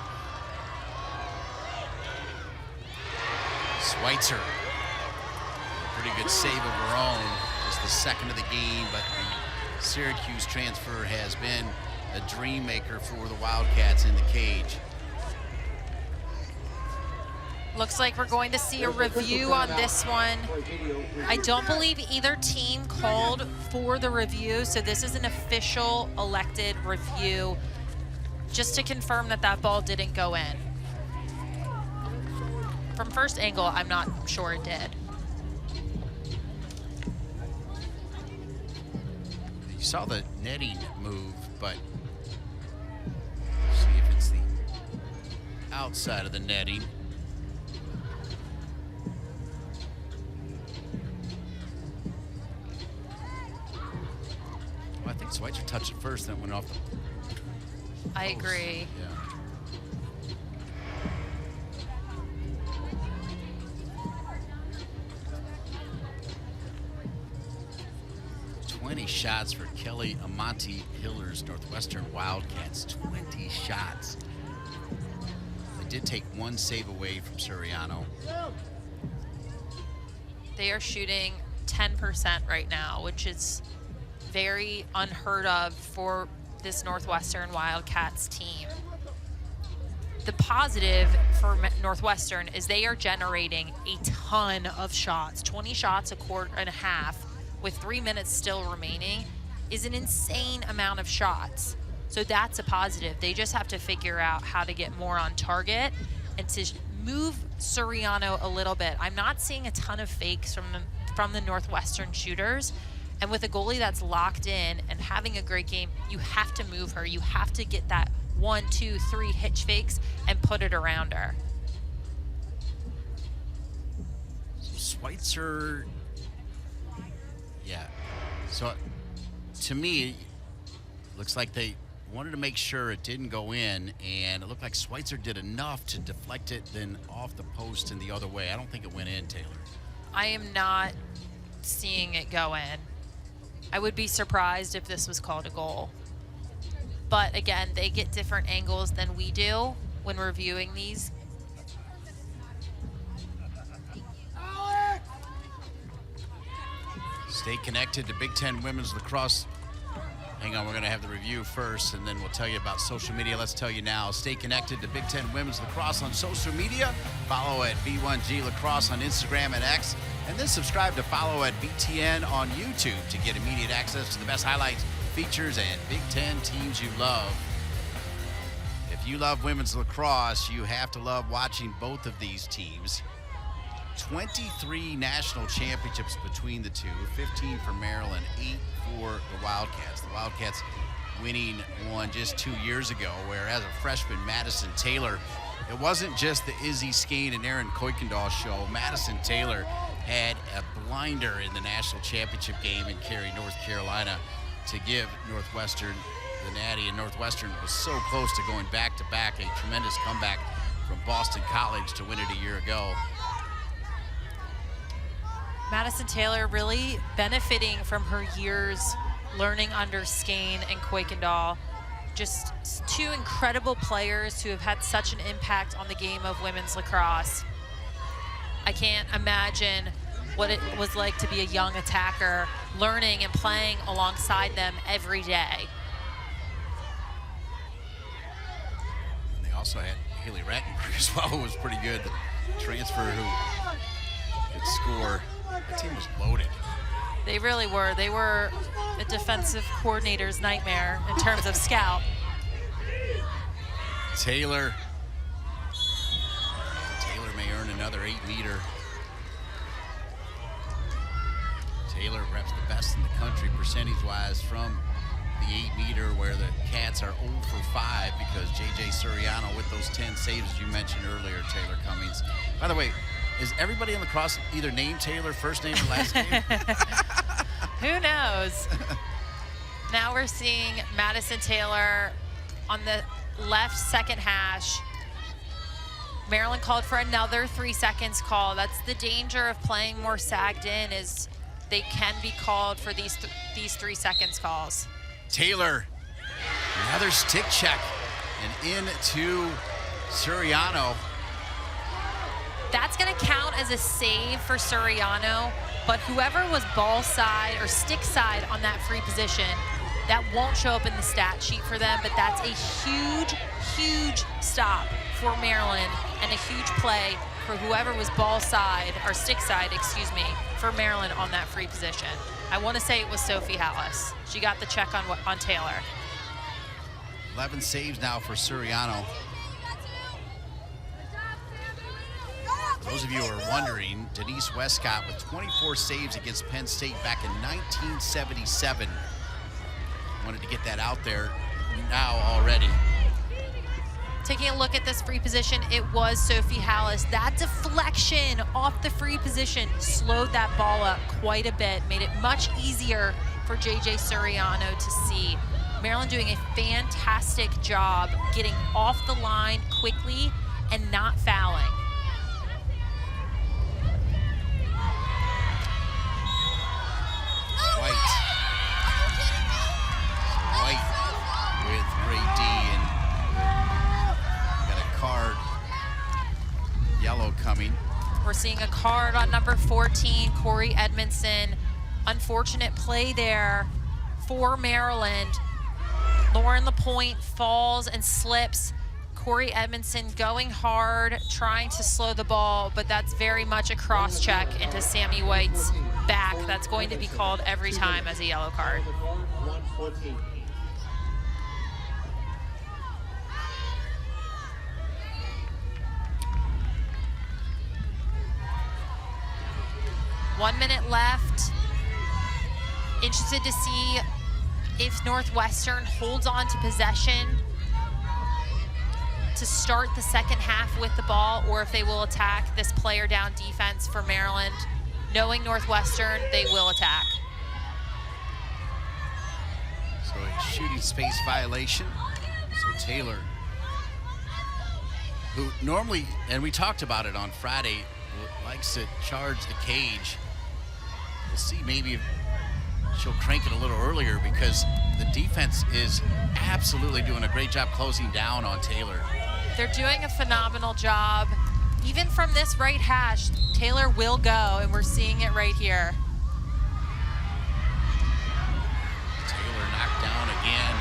Speaker 1: Schweitzer, a pretty good save of her own, just the second of the game, but the Syracuse transfer has been a dream maker for the Wildcats in the cage.
Speaker 2: Looks like we're going to see a review on this one. I don't believe either team called for the review, so this is an official elected review, just to confirm that that ball didn't go in. From first angle, I'm not sure it did.
Speaker 1: You saw the netting move, but see if it's the outside of the netting. Well, I think Schweitzer touched it first, then it went off the post.
Speaker 2: I agree.
Speaker 1: Yeah. 20 shots for Kelly Amante Hiller's Northwestern Wildcats. 20 shots. They did take 1 save away from Suriano.
Speaker 2: They are shooting 10% right now, which is very unheard of for this Northwestern Wildcats team. The positive for Northwestern is they are generating a ton of shots. 20 shots a quarter and a half with 3 minutes still remaining is an insane amount of shots. So that's a positive. They just have to figure out how to get more on target and to move Suriano a little bit. I'm not seeing a ton of fakes from the Northwestern shooters. And with a goalie that's locked in and having a great game, you have to move her. You have to get that 1, 2, 3 hitch fakes and put it around her.
Speaker 1: So Schweitzer, yeah. So to me, looks like they wanted to make sure it didn't go in, and it looked like Schweitzer did enough to deflect it then off the post and the other way. I don't think it went in, Taylor.
Speaker 2: I am not seeing it go in. I would be surprised if this was called a goal. But again, they get different angles than we do when reviewing these.
Speaker 1: Stay connected to Big Ten Women's Lacrosse. Hang on, we're going to have the review first, and then we'll tell you about social media. Let's tell you now. Stay connected to Big Ten Women's Lacrosse on social media. Follow at B1G Lacrosse on Instagram and X. And then subscribe to follow at BTN on YouTube to get immediate access to the best highlights, features, and Big Ten teams you love. If you love women's lacrosse, you have to love watching both of these teams. 23 national championships between the two, 15 for Maryland, 8 for the Wildcats. The Wildcats winning one just 2 years ago, where as a freshman, Madison Taylor, it wasn't just the Izzy Skane and Aaron Kuykendall show. Madison Taylor had a blinder in the national championship game in Cary, North Carolina, to give Northwestern the natty, and Northwestern was so close to going back-to-back, a tremendous comeback from Boston College to win it a year ago.
Speaker 2: Madison Taylor really benefiting from her years learning under Skane and Kuykendall. Just 2 incredible players who have had such an impact on the game of women's lacrosse. I can't imagine what it was like to be a young attacker, learning and playing alongside them every day.
Speaker 1: And they also had Haley Rattenberg as well, who was pretty good. The transfer who could score. That team was loaded.
Speaker 2: They really were. They were a defensive coordinator's nightmare in terms of scout.
Speaker 1: Taylor may earn another 8-meter. Taylor, perhaps the best in the country percentage-wise from the 8-meter, where the Cats are 0 for 5 because J.J. Suriano with those 10 saves, as you mentioned earlier, Taylor Cummings. By the way, is everybody in lacrosse either named Taylor, first name or last name?
Speaker 2: Who knows? Now we're seeing Madison Taylor on the left second hash. Maryland called for another 3 seconds call. That's the danger of playing more sagged in, is they can be called for these 3 seconds calls.
Speaker 1: Taylor, another stick check, and into Suriano.
Speaker 2: That's going to count as a save for Suriano, but whoever was ball side or stick side on that free position, that won't show up in the stat sheet for them, but that's a huge, huge stop for Maryland and a huge play for whoever was ball side, or stick side, excuse me, for Maryland on that free position. I want to say it was Sophie Hallis. She got the check on Taylor.
Speaker 1: 11 saves now for Suriano. For those of you who are wondering, Denise Westcott with 24 saves against Penn State back in 1977. Wanted to get that out there now already.
Speaker 2: Taking a look at this free position, it was Sophie Hallis. That deflection off the free position slowed that ball up quite a bit, made it much easier for J.J. Suriano to see. Maryland doing a fantastic job getting off the line quickly and not fouling.
Speaker 1: White with great D, and got a card, yellow coming.
Speaker 2: We're seeing a card on number 14, Corey Edmondson. Unfortunate play there for Maryland. Lauren LaPointe falls and slips. Corey Edmondson going hard, trying to slow the ball, but that's very much a cross check into Sammy White's back. That's going to be called every time as a yellow card.
Speaker 3: 114.
Speaker 2: One minute left. Interested to see if Northwestern holds on to possession to start the second half with the ball, or if they will attack this player down defense for Maryland. Knowing Northwestern, they will attack.
Speaker 1: So a shooting space violation. So Taylor, who normally, and we talked about it on Friday, likes to charge the cage. We'll see maybe if she'll crank it a little earlier, because the defense is absolutely doing a great job closing down on Taylor.
Speaker 2: They're doing a phenomenal job. Even from this right hash, Taylor will go, and we're seeing it right here.
Speaker 1: Taylor knocked down again.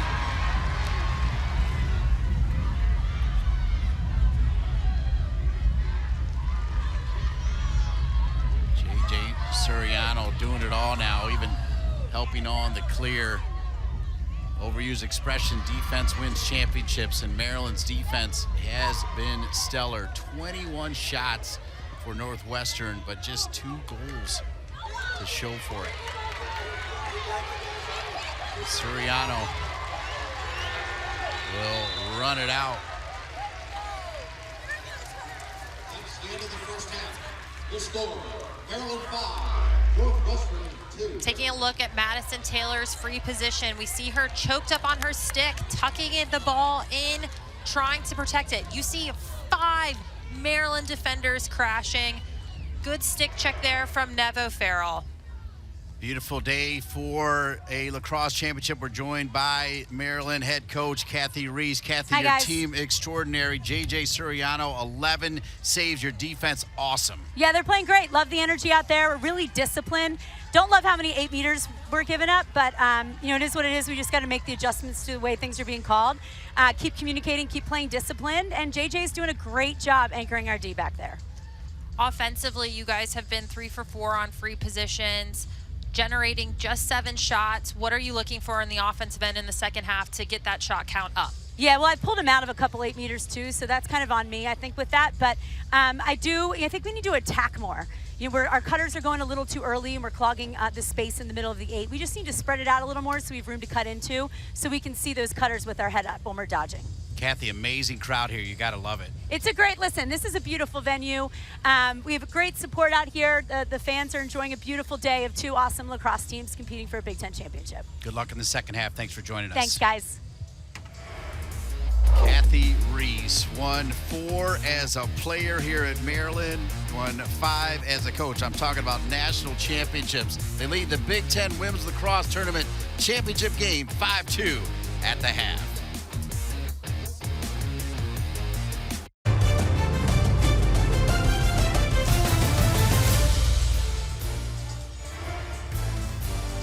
Speaker 1: J.J. Suriano doing it all now, even helping on the clear. Overused expression, defense wins championships, and Maryland's defense has been stellar. 21 shots for Northwestern, but just 2 goals to show for it. Suriano will run it out.
Speaker 3: That's the end of the first half. The score, Maryland 5, Northwestern 2.
Speaker 2: Taking a look at Madison Taylor's free position, we see her choked up on her stick, tucking in the ball in, trying to protect it. You see 5 Maryland defenders crashing. Good stick check there from Nevo Farrell.
Speaker 1: Beautiful day for a lacrosse championship. We're joined by Maryland head coach Kathy Reese. Kathy,
Speaker 4: Hi,
Speaker 1: your
Speaker 4: guys.
Speaker 1: team extraordinary. J.J. Suriano, 11 saves. Your defense, awesome.
Speaker 4: Yeah, they're playing great. Love the energy out there. We're really disciplined. Don't love how many 8 meters we're giving up, but you know, it is what it is. We just got to make the adjustments to the way things are being called. Keep communicating, keep playing disciplined, and JJ's doing a great job anchoring our D back there.
Speaker 2: Offensively, you guys have been 3 for 4 on free positions, generating just 7 shots. What are you looking for in the offensive end in the second half to get that shot count up?
Speaker 4: Yeah, well, I pulled him out of a couple 8 meters too, so that's kind of on me, I think, with that. But I think we need to attack more. Our cutters are going a little too early, and we're clogging the space in the middle of the 8. We just need to spread it out a little more so we have room to cut into, so we can see those cutters with our head up when we're dodging.
Speaker 1: Kathy, amazing crowd here. You got to love it.
Speaker 4: It's a great, listen, this is a beautiful venue. We have great support out here. The fans are enjoying a beautiful day of 2 awesome lacrosse teams competing for a Big Ten championship.
Speaker 1: Good luck in the second half. Thanks for joining us.
Speaker 4: Thanks, guys.
Speaker 1: Kathy Reese won 4 as a player here at Maryland, won 5 as a coach. I'm talking about national championships. They lead the Big Ten Women's Lacrosse Tournament Championship game 5-2 at the half.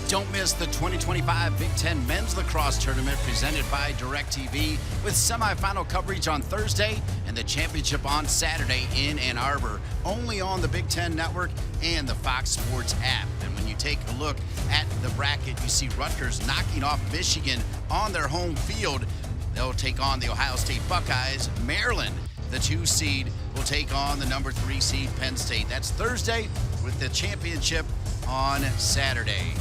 Speaker 1: Don't miss the 2025 Big Ten Men's Lacrosse Tournament presented by DirecTV with semifinal coverage on Thursday and the championship on Saturday in Ann Arbor, only on the Big Ten Network and the Fox Sports app. And when you take a look at the bracket, you see Rutgers knocking off Michigan on their home field. They'll take on the Ohio State Buckeyes. Maryland, the 2 seed, will take on the number 3 seed Penn State. That's Thursday with the championship on Saturday.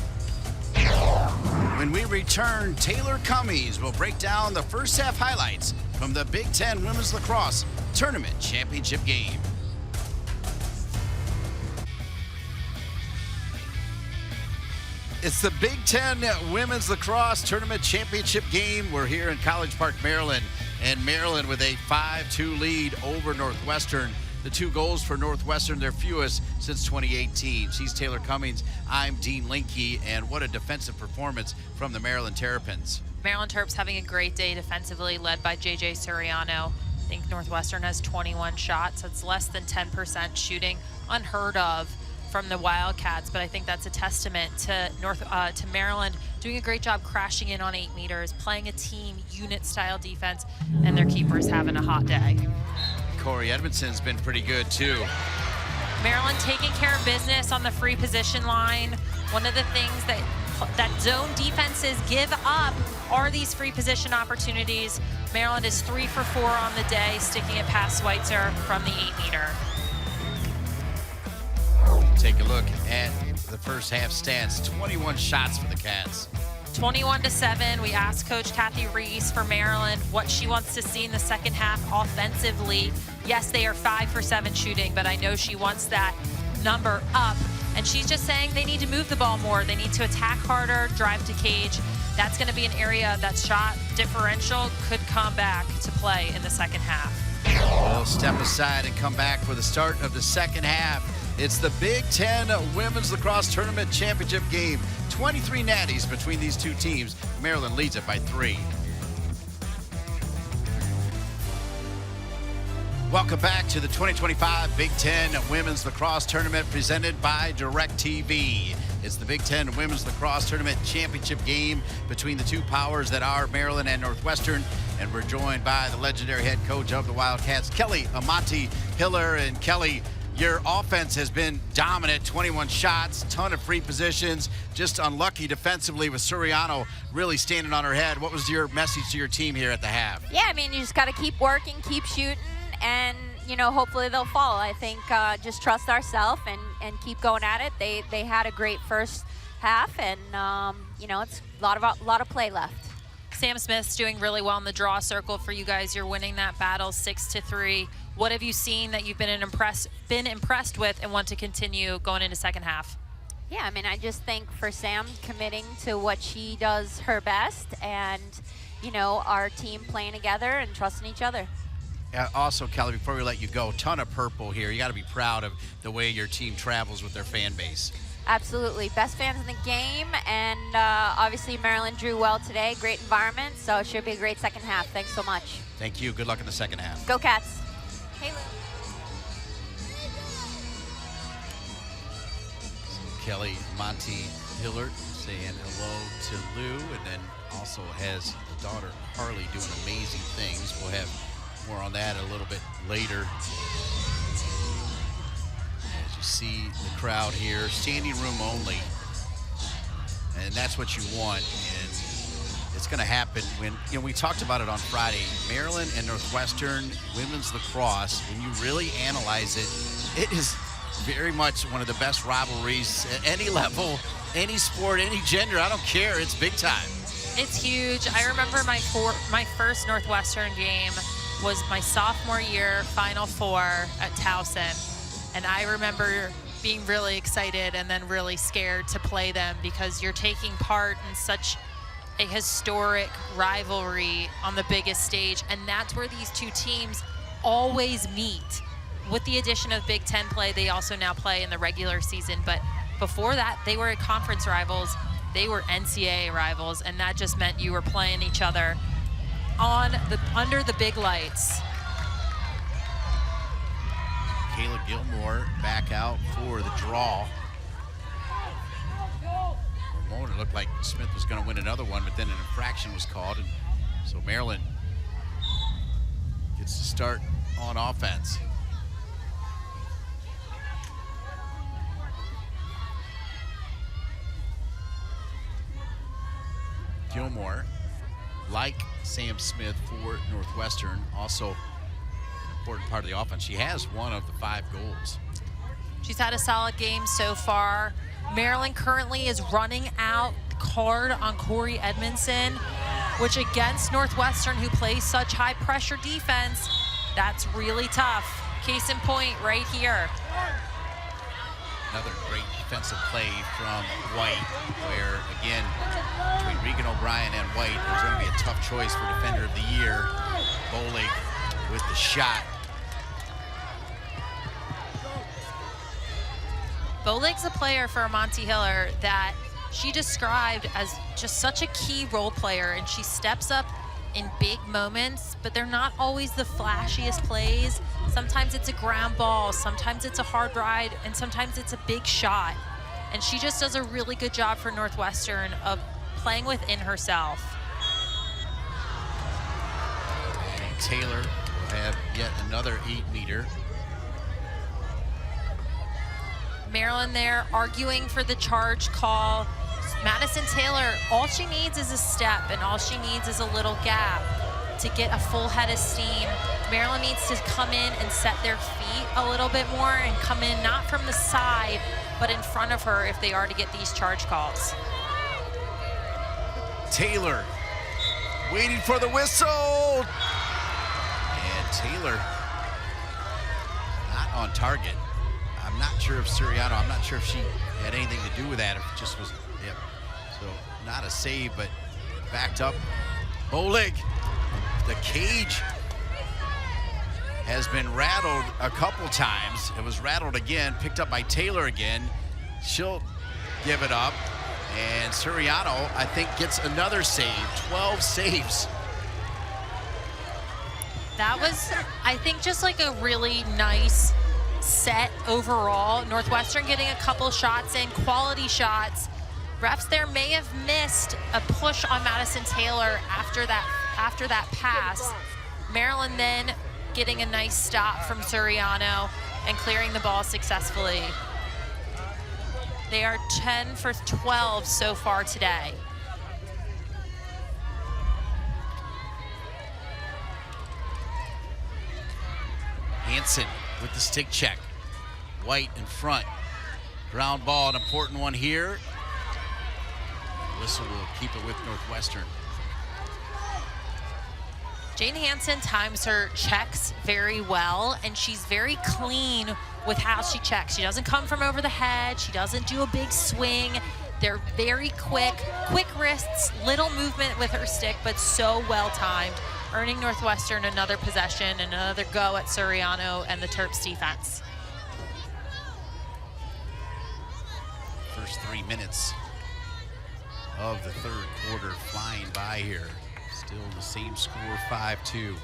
Speaker 1: When we return, Taylor Cummings will break down the first half highlights from the Big Ten Women's Lacrosse Tournament Championship game. It's the Big Ten Women's Lacrosse Tournament Championship game. We're here in College Park, Maryland, and Maryland with a 5-2 lead over Northwestern. The 2 goals for Northwestern, their fewest since 2018. She's Taylor Cummings. I'm Dean Linke, and what a defensive performance from the Maryland Terrapins.
Speaker 2: Maryland Terps having a great day defensively, led by JJ Suriano. I think Northwestern has 21 shots. That's less than 10% shooting, unheard of from the Wildcats, but I think that's a testament to Maryland doing a great job crashing in on 8 meters, playing a team unit-style defense, and their keeper's having a hot day.
Speaker 1: Corey Edmondson's been pretty good too.
Speaker 2: Maryland taking care of business on the free position line. One of the things that zone defenses give up are these free position opportunities. Maryland is 3 for 4 on the day, sticking it past Schweitzer from the 8 meter.
Speaker 1: Take a look at the first half stats. 21 shots for the Cats.
Speaker 2: 21-7. We asked Coach Kathy Reese for Maryland what she wants to see in the second half offensively. Yes, they are 5 for 7 shooting, but I know she wants that number up. And she's just saying they need to move the ball more. They need to attack harder, drive to cage. That's going to be an area that shot differential could come back to play in the second half.
Speaker 1: We'll step aside and come back for the start of the second half. It's the Big Ten Women's Lacrosse Tournament Championship game. 23 natties between these 2 teams. Maryland leads it by 3. Welcome back to the 2025 Big Ten Women's Lacrosse Tournament presented by DirecTV. It's the Big Ten Women's Lacrosse Tournament Championship game between the 2 powers that are Maryland and Northwestern. And we're joined by the legendary head coach of the Wildcats, Kelly Amonte Hiller. And Kelly, your offense has been dominant, 21 shots, ton of free positions, just unlucky defensively with Suriano really standing on her head. What was your message to your team here at the half?
Speaker 5: Yeah, I mean, you just got to keep working, keep shooting, and, hopefully they'll fall. I think just trust ourselves and keep going at it. They had a great first half, and, it's a lot of play left.
Speaker 2: Sam Smith's doing really well in the draw circle for you guys. You're winning that battle 6-3. What have you seen that you've been impressed with and want to continue going into second half?
Speaker 5: Yeah, I mean, I just think for Sam committing to what she does her best, and, our team playing together and trusting each other.
Speaker 1: Also, Kelly, before we let you go, ton of purple here. You got to be proud of the way your team travels with their fan base.
Speaker 5: Absolutely. Best fans in the game, and obviously Maryland drew well today. Great environment, so it should be a great second half. Thanks so much.
Speaker 1: Thank you. Good luck in the second half.
Speaker 5: Go Cats. Hey, Lou.
Speaker 1: Kelly Monty Hillard saying hello to Lou, and then also has the daughter Harley doing amazing things. We'll have more on that a little bit later. As you see the crowd here, standing room only, and that's what you want. And it's going to happen when, we talked about it on Friday. Maryland and Northwestern women's lacrosse, when you really analyze it, it is very much one of the best rivalries at any level, any sport, any gender. I don't care. It's big time.
Speaker 2: It's huge. I remember my first Northwestern game was my sophomore year, Final Four at Towson. And I remember being really excited and then really scared to play them because you're taking part in such a historic rivalry on the biggest stage. And that's where these two teams always meet. With the addition of Big Ten play, they also now play in the regular season. But before that, they were conference rivals. They were NCAA rivals, and that just meant you were playing each other under the big lights.
Speaker 1: Kayla Gilmore back out for the draw. For a moment, it looked like Smith was going to win another one, but then an infraction was called, and so Maryland gets to start on offense. Gilmore, like Sam Smith for Northwestern, also an important part of the offense. She has one of the 5 goals.
Speaker 2: She's had a solid game so far. Maryland currently is running out card on Corey Edmondson, which against Northwestern, who plays such high pressure defense, that's really tough. Case in point right here.
Speaker 1: Another great defensive play from White, where, again, between Regan O'Brien and White, there's going to be a tough choice for Defender of the Year. Bolig with the shot.
Speaker 2: Bolig's a player for Monty Hiller that she described as just such a key role player, and she steps up in big moments, but they're not always the flashiest plays. Sometimes it's a ground ball, sometimes it's a hard ride, and sometimes it's a big shot. And she just does a really good job for Northwestern of playing within herself.
Speaker 1: And Taylor will have yet another 8-meter.
Speaker 2: Maryland there arguing for the charge call. Madison Taylor, all she needs is a step, and all she needs is a little gap to get a full head of steam. Maryland needs to come in and set their feet a little bit more and come in not from the side, but in front of her if they are to get these charge calls.
Speaker 1: Taylor waiting for the whistle. And Taylor not on target. I'm not sure if Suriano, I'm not sure if she had anything to do with that, if it just was, yep. So not a save, but backed up. Bolig, the cage has been rattled a couple times. It was rattled again, picked up by Taylor again. She'll give it up. And Suriano, I think, gets another save, 12 saves.
Speaker 2: That was, I think, just like a really nice set overall. Northwestern getting a couple shots in, quality shots. Refs there may have missed a push on Madison Taylor after that pass. Maryland then getting a nice stop from Suriano and clearing the ball successfully. They are 10 for 12 so far today.
Speaker 1: Hansen with the stick check. White in front. Ground ball, an important one here. Whistle will keep it with Northwestern.
Speaker 2: Jane Hansen times her checks very well, and she's very clean with how she checks. She doesn't come from over the head. She doesn't do a big swing. They're very quick wrists, little movement with her stick, but so well timed, earning Northwestern another possession and another go at Suriano and the Terps defense.
Speaker 1: First 3 minutes of the third quarter flying by here. Still the same score, 5-2.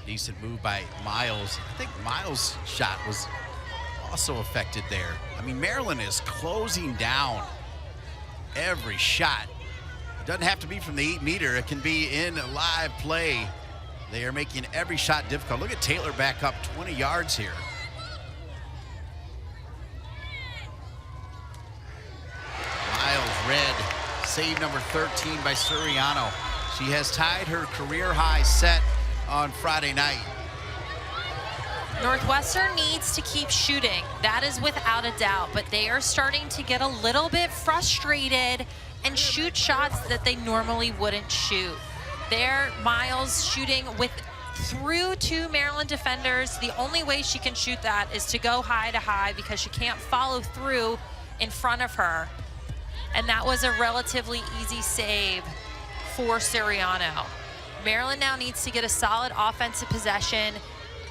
Speaker 1: Decent move by Miles. I think Miles' shot was also affected there. I mean, Maryland is closing down every shot. It doesn't have to be from the 8-meter. It can be in live play. They are making every shot difficult. Look at Taylor back up 20 yards here. Miles Red save number 13 by Suriano. She has tied her career high set on Friday night.
Speaker 2: Northwestern needs to keep shooting. That is without a doubt, but they are starting to get a little bit frustrated and shoot shots that they normally wouldn't shoot. There, Miles shooting through 2 Maryland defenders. The only way she can shoot that is to go high to high because she can't follow through in front of her. And that was a relatively easy save for Suriano. Maryland now needs to get a solid offensive possession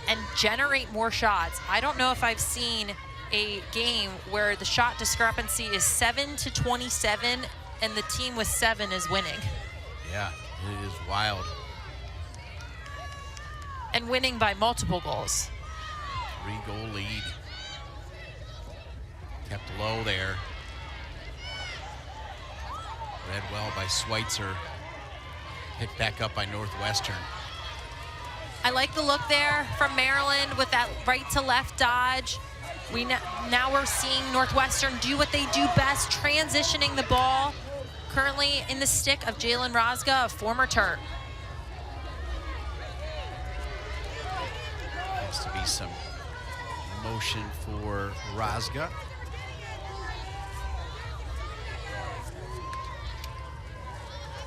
Speaker 2: and generate more shots. I don't know if I've seen a game where the shot discrepancy is 7-27 and the team with 7 is winning.
Speaker 1: Yeah, it is wild.
Speaker 2: And winning by multiple goals.
Speaker 1: 3-goal lead. Kept low there. Read well by Schweitzer. Picked back up by Northwestern.
Speaker 2: I like the look there from Maryland with that right to left dodge. Now we're seeing Northwestern do what they do best, transitioning the ball. Currently in the stick of Jalen Rosga, a former Terp.
Speaker 1: Has to be some motion for Rosga.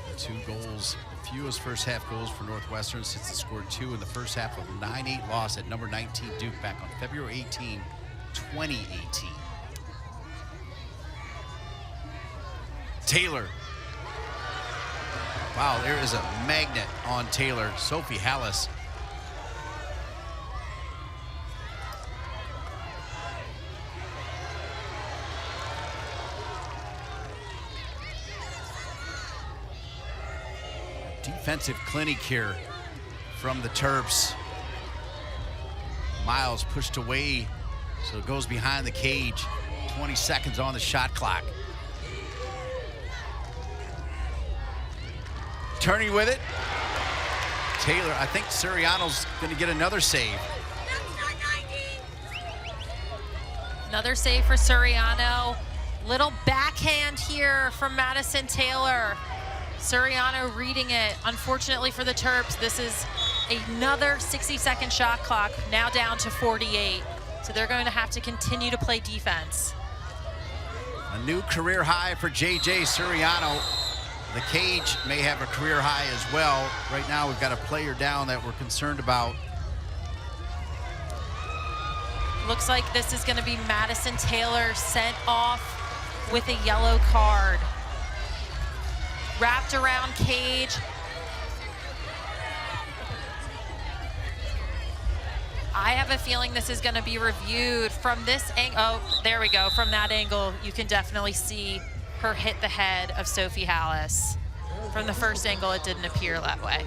Speaker 1: The 2 goals, the fewest first half goals for Northwestern since it scored 2 in the first half of a 9-8 loss at number 19 Duke back on February 18, 2018. Taylor. Wow, there is a magnet on Taylor. Sophie Hallis. Defensive clinic here from the Terps. Miles pushed away, so it goes behind the cage. 20 seconds on the shot clock. Turning with it. Taylor, I think Suriano's gonna get another save.
Speaker 2: Another save for Suriano. Little backhand here from Madison Taylor. Suriano reading it. Unfortunately for the Terps, this is another 60-second shot clock, now down to 48. So they're going to have to continue to play defense.
Speaker 1: A new career high for JJ Suriano. The cage may have a career high as well. Right now we've got a player down that we're concerned about.
Speaker 2: Looks like this is going to be Madison Taylor sent off with a yellow card. Wrapped around cage. I have a feeling this is going to be reviewed from this angle. Oh, there we go. From that angle, you can definitely see her hit the head of Sophie Hallis. From the first angle, it didn't appear that way.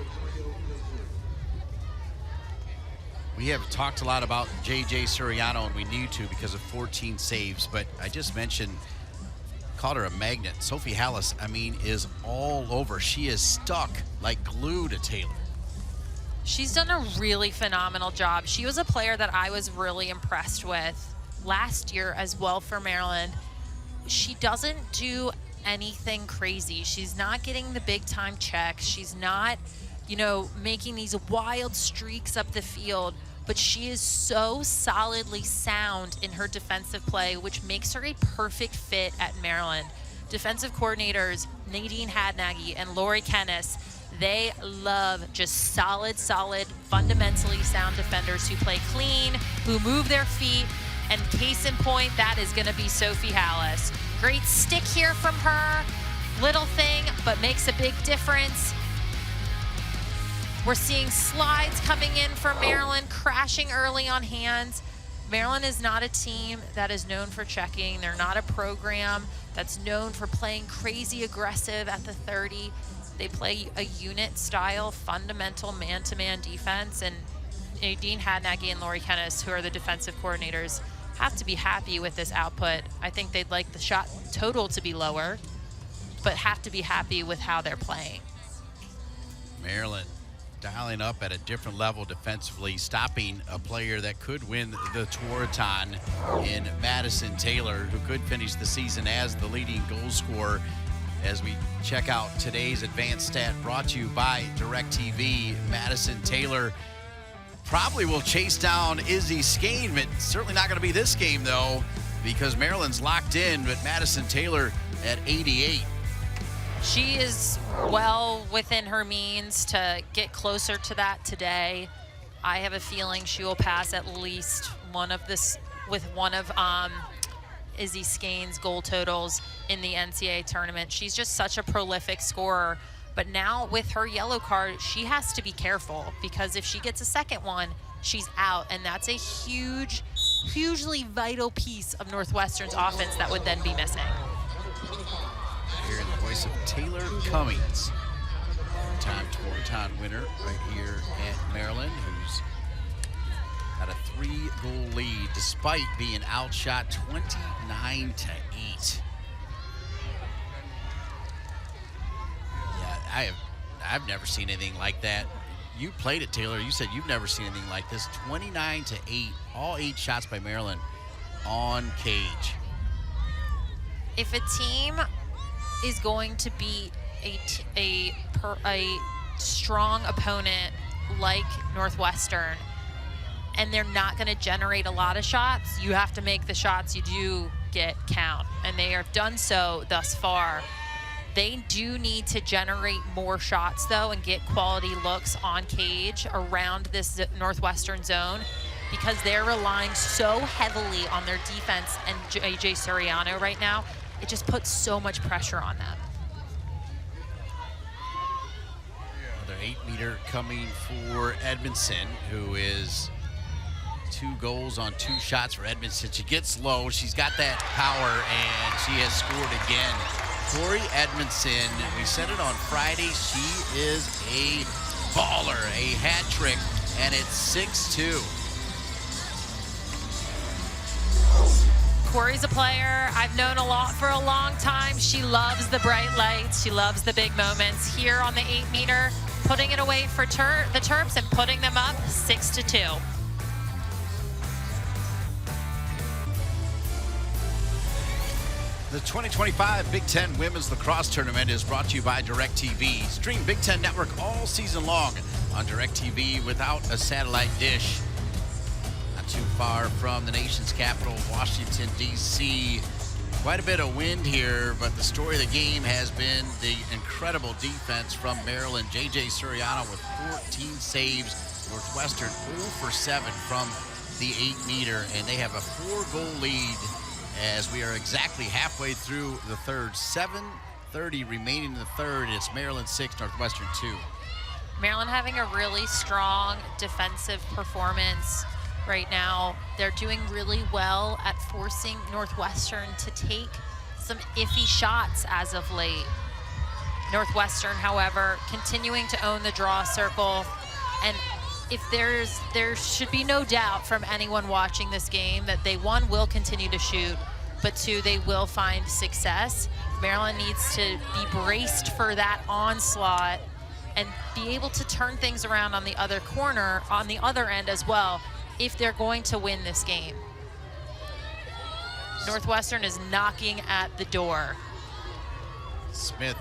Speaker 1: We have talked a lot about JJ Suriano, and we need to because of 14 saves, but I just mentioned, called her a magnet. Sophie Hallis, I mean, is all over. She is stuck like glue to Taylor.
Speaker 2: She's done a really phenomenal job. She was a player that I was really impressed with last year as well for Maryland. She doesn't do anything crazy. She's not getting the big time checks. She's not, you know, making these wild streaks up the field, but she is so solidly sound in her defensive play, which makes her a perfect fit at Maryland. Defensive coordinators Nadine Hadnagy and Lori Kennis, they love just solid, fundamentally sound defenders who play clean, who move their feet, and case in point, that is gonna be Sophie Hallis. Great stick here from her, little thing, but makes a big difference. We're seeing slides coming in for Maryland, crashing early on hands. Maryland is not a team that is known for checking. They're not a program that's known for playing crazy aggressive at the 30. They play a unit style, fundamental man-to-man defense, and Nadine Hadnagy and Lori Kennis, who are the defensive coordinators, have to be happy with this output. I think they'd like the shot total to be lower, but have to be happy with how they're playing.
Speaker 1: Maryland dialing up at a different level defensively, stopping a player that could win the Tewaaraton in Madison Taylor, who could finish the season as the leading goal scorer. as we check out today's advanced stat brought to you by DirecTV. Madison Taylor probably will chase down Izzy Skane, but certainly not going to be this game, though, because Maryland's locked in, but Madison Taylor at 88.
Speaker 2: She is well within her means to get closer to that today. I have a feeling she will pass at least one of Izzy Skane's goal totals in the NCAA tournament. She's just such a prolific scorer. But now with her yellow card, she has to be careful, because if she gets a second one, she's out. And that's a hugely vital piece of Northwestern's offense that would then be missing.
Speaker 1: Hearing the voice of Taylor Cummings, two-time Tewaaraton winner right here at Maryland, who's got a 3-goal lead despite being outshot 29-8. Yeah, I've never seen anything like that. You played it, Taylor. You said you've never seen anything like this. 29-8, all 8 shots by Maryland on cage.
Speaker 2: If a team is going to beat a strong opponent like Northwestern, and they're not going to generate a lot of shots, you have to make the shots you do get count, and they have done so thus far. They do need to generate more shots, though, and get quality looks on cage around this Northwestern zone, because they're relying so heavily on their defense and J.J. Suriano right now. It just puts so much pressure on them.
Speaker 1: Another 8-meter coming for Edmondson, who is 2 goals on 2 shots for Edmondson. She gets low, she's got that power, and she has scored again. Corey Edmondson, we said it on Friday, she is a baller, a hat trick, and it's 6-2.
Speaker 2: Corey's a player I've known a lot for a long time. She loves the bright lights. She loves the big moments. Here on the 8-meter, putting it away for the Terps and putting them up 6-2.
Speaker 1: The 2025 Big Ten Women's Lacrosse Tournament is brought to you by DirecTV. Stream Big Ten Network all season long on DirecTV without a satellite dish. Not too far from the nation's capital, Washington, D.C. Quite a bit of wind here, but the story of the game has been the incredible defense from Maryland. J.J. Suriano with 14 saves. Northwestern 0 for 7 from the 8-meter, and they have a 4-goal lead as we are exactly halfway through the third. 7:30 remaining in the third. It's Maryland 6, Northwestern 2.
Speaker 2: Maryland having a really strong defensive performance right now. They're doing really well at forcing Northwestern to take some iffy shots as of late. Northwestern, however, continuing to own the draw circle, and if there should be no doubt from anyone watching this game that they, 1, will continue to shoot, but 2, they will find success. Maryland needs to be braced for that onslaught and be able to turn things around on the other corner, on the other end as well, if they're going to win this game. Northwestern is knocking at the door.
Speaker 1: Smith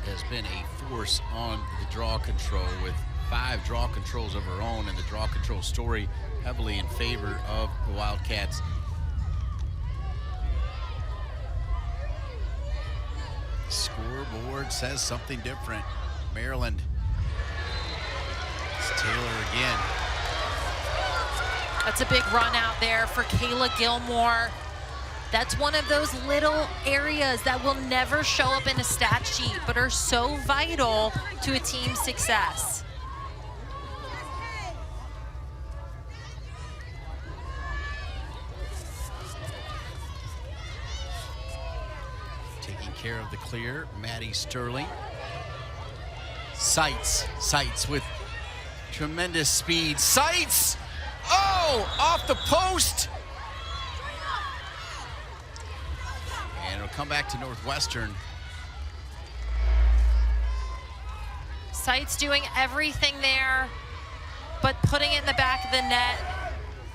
Speaker 1: has been a force on the draw control with 5 draw controls of her own, and the draw control story heavily in favor of the Wildcats. Scoreboard says something different. Maryland. It's Taylor again.
Speaker 2: That's a big run out there for Kayla Gilmore. That's one of those little areas that will never show up in a stat sheet, but are so vital to a team's success.
Speaker 1: Taking care of the clear, Maddie Sterling. Seitz with tremendous speed. Seitz! Oh, off the post! And it'll come back to Northwestern.
Speaker 2: Seitz doing everything there, but putting it in the back of the net.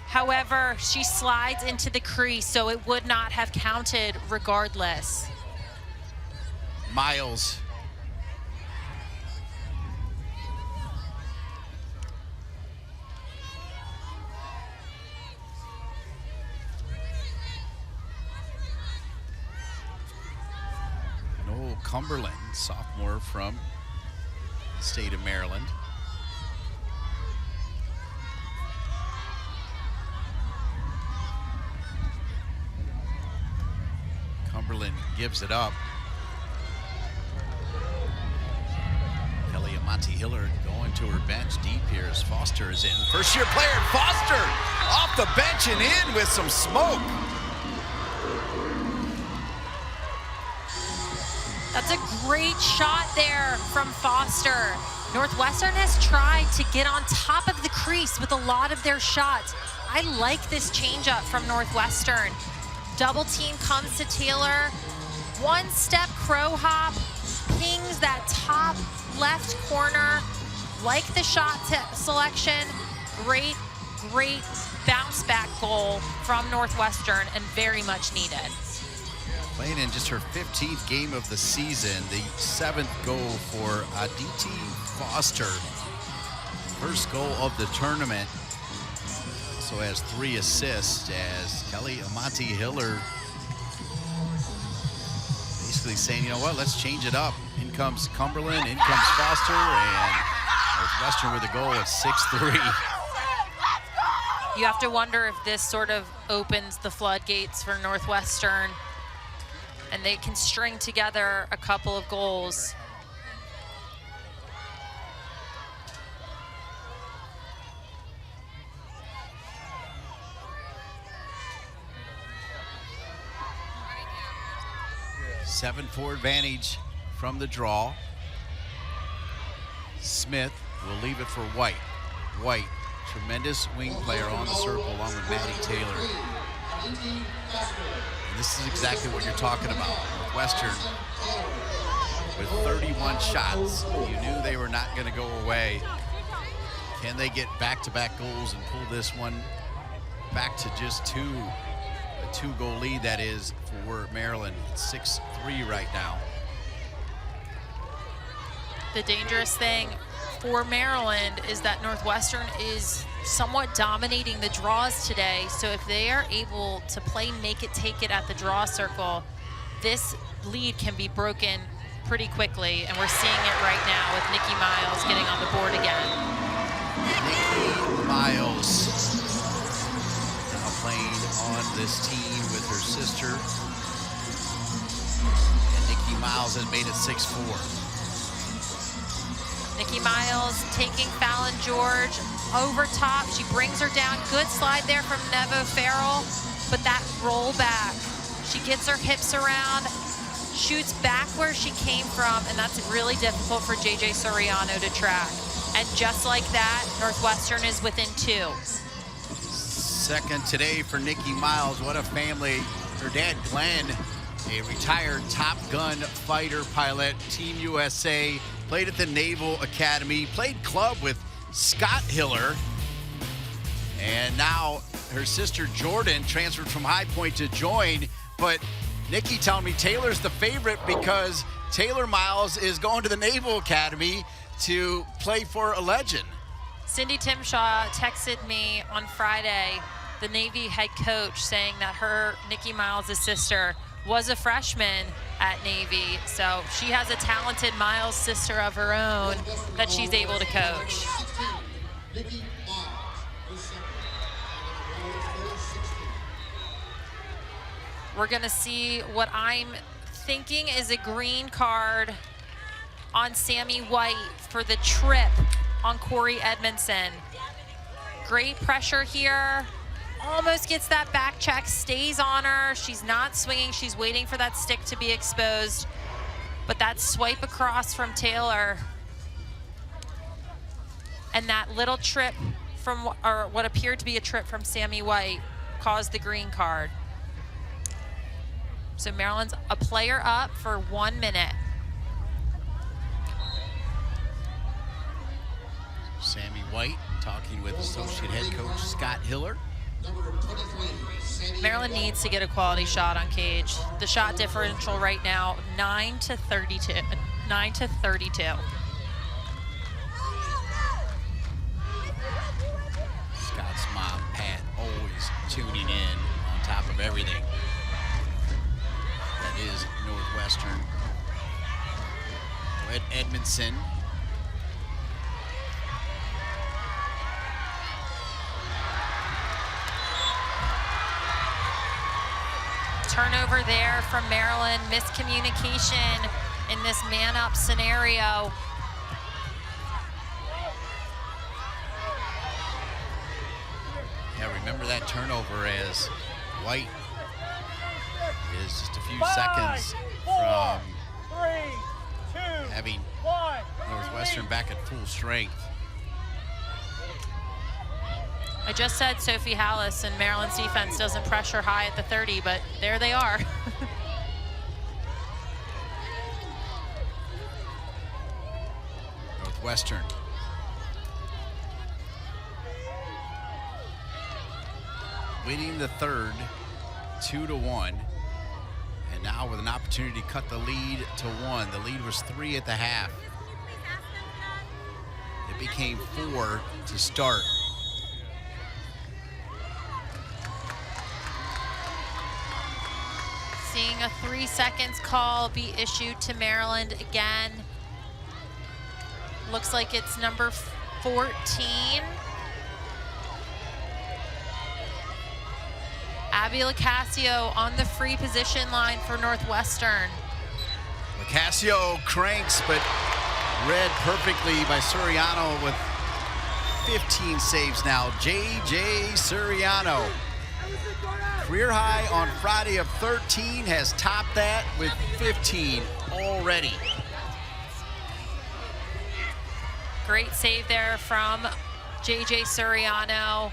Speaker 2: However, she slides into the crease, so it would not have counted regardless.
Speaker 1: Miles. Noel Cumberland, sophomore from the state of Maryland. Cumberland gives it up. Kelly Amante-Hillard going to her bench deep here as Foster is in. First year player Foster off the bench and in with some smoke.
Speaker 2: That's a great shot there from Foster. Northwestern has tried to get on top of the crease with a lot of their shots. I like this changeup from Northwestern. Double team comes to Taylor. One step crow hop, pings that top left corner. Like the shot selection. Great, great bounce back goal from Northwestern and very much needed.
Speaker 1: Playing in just her 15th game of the season, the 7th goal for Aditi Foster. First goal of the tournament. Also has 3 assists as Kelly Amante-Hillard basically saying, you know what, let's change it up. In comes Cumberland, in comes Foster, and Northwestern with a goal at 6-3.
Speaker 2: You have to wonder if this sort of opens the floodgates for Northwestern and they can string together a couple of goals.
Speaker 1: Seven 4 advantage from the draw. Smith will leave it for White. White, tremendous wing player on the circle along with Maddie Taylor. And this is exactly what you're talking about. Northwestern with 31 shots. You knew they were not going to go away. Can they get back-to-back goals and pull this one back to just 2? A 2-goal lead, that is, for Maryland. It's 6-3 right now.
Speaker 2: The dangerous thing for Maryland is that Northwestern is somewhat dominating the draws today. So if they are able to play make it, take it at the draw circle, this lead can be broken pretty quickly. And we're seeing it right now with Nikki Miles getting on the board again.
Speaker 1: Nikki Miles now playing on this team with her sister. And Nikki Miles has made it 6-4.
Speaker 2: Nikki Miles taking Fallon George over top. She brings her down. Good slide there from Nevo Farrell, but that roll back. She gets her hips around, shoots back where she came from, and that's really difficult for JJ Soriano to track. And just like that, Northwestern is within 2.
Speaker 1: Second today for Nikki Miles. What a family. Her dad, Glenn, a retired Top Gun fighter pilot, Team USA, played at the Naval Academy, played club with Scott Hiller, and now her sister Jordan transferred from High Point to join. But Nikki telling me Taylor's the favorite because Taylor Miles is going to the Naval Academy to play for a legend.
Speaker 2: Cindy Timshaw texted me on Friday, the Navy head coach, saying that her, Nikki Miles' sister, was a freshman at Navy, so she has a talented Miles sister of her own that she's able to coach. We're gonna see what I'm thinking is a green card on Sammy White for the trip on Corey Edmondson. Great pressure here. Almost gets that back check, stays on her. She's not swinging, she's waiting for that stick to be exposed. But that swipe across from Taylor and that little trip from, or what appeared to be a trip from Sammy White, caused the green card. So Maryland's a player up for 1 minute.
Speaker 1: Sammy White talking with associate head coach Scott Hiller.
Speaker 3: Number 23, Sandy.
Speaker 2: Maryland needs to get a quality shot on cage. The shot differential right now, 9-32. 9-32.
Speaker 1: Scott's mom, Pat, always tuning in on top of everything. That is Northwestern. Ed Edmondson.
Speaker 2: Turnover there from Maryland. Miscommunication in this man-up scenario.
Speaker 1: Yeah, remember that turnover as White is just a few seconds from having Northwestern back at full strength.
Speaker 2: I just said Sophie Hallis and Maryland's defense doesn't pressure high at the 30, but there they are.
Speaker 1: Northwestern. Winning the third, 2-1. And now with an opportunity to cut the lead to 1. The lead was 3 at the half. It became 4 to start.
Speaker 2: Seeing a 3 seconds call be issued to Maryland again. Looks like it's number 14. Abby Lacasio on the free position line for Northwestern.
Speaker 1: Lacasio cranks, but read perfectly by Suriano with 15 saves now. J.J. Suriano. Career high on Friday of 13, has topped that with 15 already.
Speaker 2: Great save there from J.J. Suriano.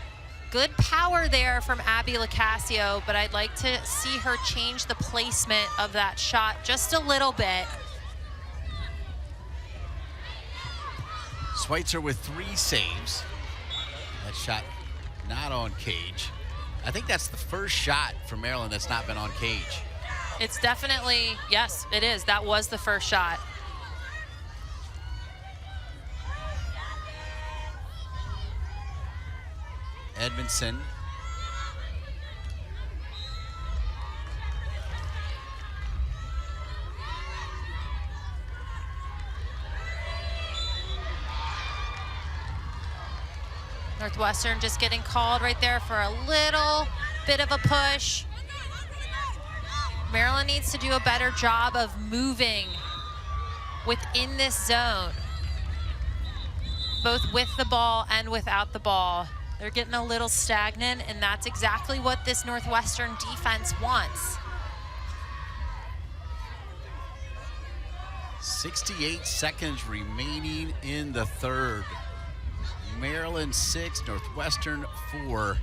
Speaker 2: Good power there from Abby Lacasio, but I'd like to see her change the placement of that shot just a little bit.
Speaker 1: Schweitzer with 3 saves. That shot not on cage. I think that's the first shot for Maryland that's not been on cage.
Speaker 2: It's definitely, yes, it is. That was the first shot.
Speaker 1: Edmondson.
Speaker 2: Northwestern just getting called right there for a little bit of a push. Maryland needs to do a better job of moving within this zone, both with the ball and without the ball. They're getting a little stagnant, and that's exactly what this Northwestern defense wants.
Speaker 1: 68 seconds remaining in the third. Maryland 6, Northwestern 4.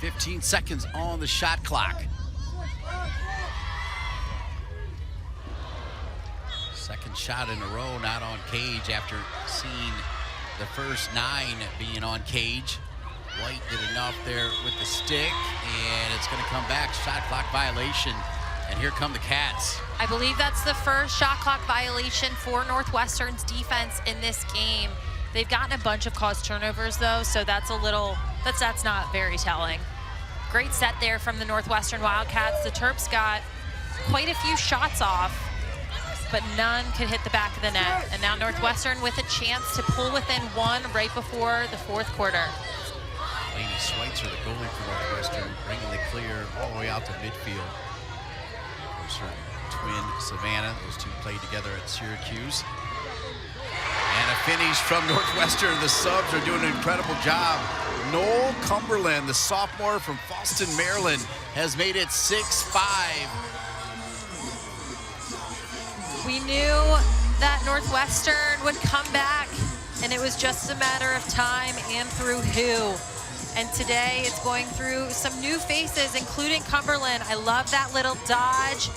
Speaker 1: 15 seconds on the shot clock. Second shot in a row, not on cage after seeing the first 9 being on cage. White did enough there with the stick, and it's going to come back. Shot clock violation, and here come the Cats.
Speaker 2: I believe that's the first shot clock violation for Northwestern's defense in this game. They've gotten a bunch of caused turnovers though, so that's a little, that's not very telling. Great set there from the Northwestern Wildcats. The Terps got quite a few shots off, but none could hit the back of the net. And now Northwestern with a chance to pull within 1 right before the 4th quarter.
Speaker 1: Lainey Schweitzer, the goalie for Northwestern, bringing the clear all the way out to midfield. Of course, her twin Savannah, those two played together at Syracuse. And a finish from Northwestern. The subs are doing an incredible job. Noel Cumberland, the sophomore from Fallston, Maryland, has made it 6-5.
Speaker 2: We knew that Northwestern would come back, and it was just a matter of time and through who. And today it's going through some new faces, including Cumberland. I love that little dodge,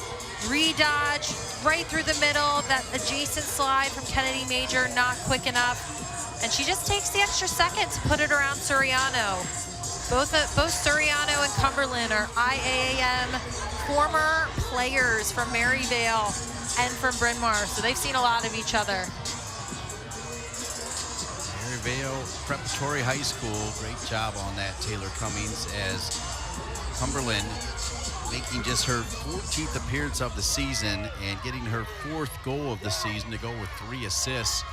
Speaker 2: re-dodge, right through the middle. That adjacent slide from Kennedy Major, not quick enough. And she just takes the extra second to put it around Suriano. Both Suriano and Cumberland are IAAM former players from Maryvale and from Bryn Mawr, so they've seen a lot of each other.
Speaker 1: Maryvale Preparatory High School, great job on that, Taylor Cummings, as Cumberland making just her 14th appearance of the season and getting her 4th goal of the season to go with 3 assists.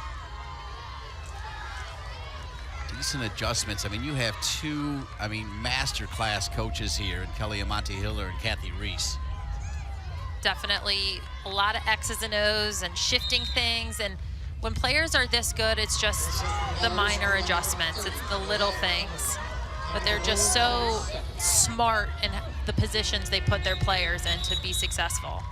Speaker 1: Decent adjustments. I mean, you have 2, masterclass coaches here in Kelly Amante Hiller and Kathy Reese.
Speaker 2: Definitely a lot of X's and O's and shifting things. And when players are this good, it's just the minor adjustments. It's the little things. But they're just so smart in the positions they put their players in to be successful.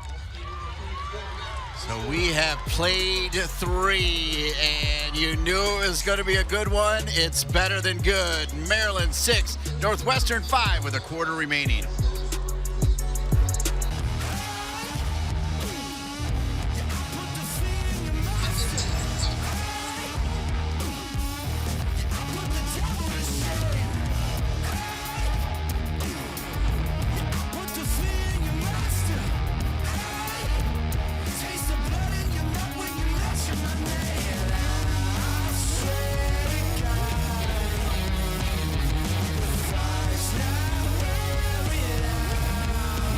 Speaker 1: So we have played 3, and you knew it was going to be a good one. It's better than good. Maryland 6, Northwestern 5 with a quarter remaining.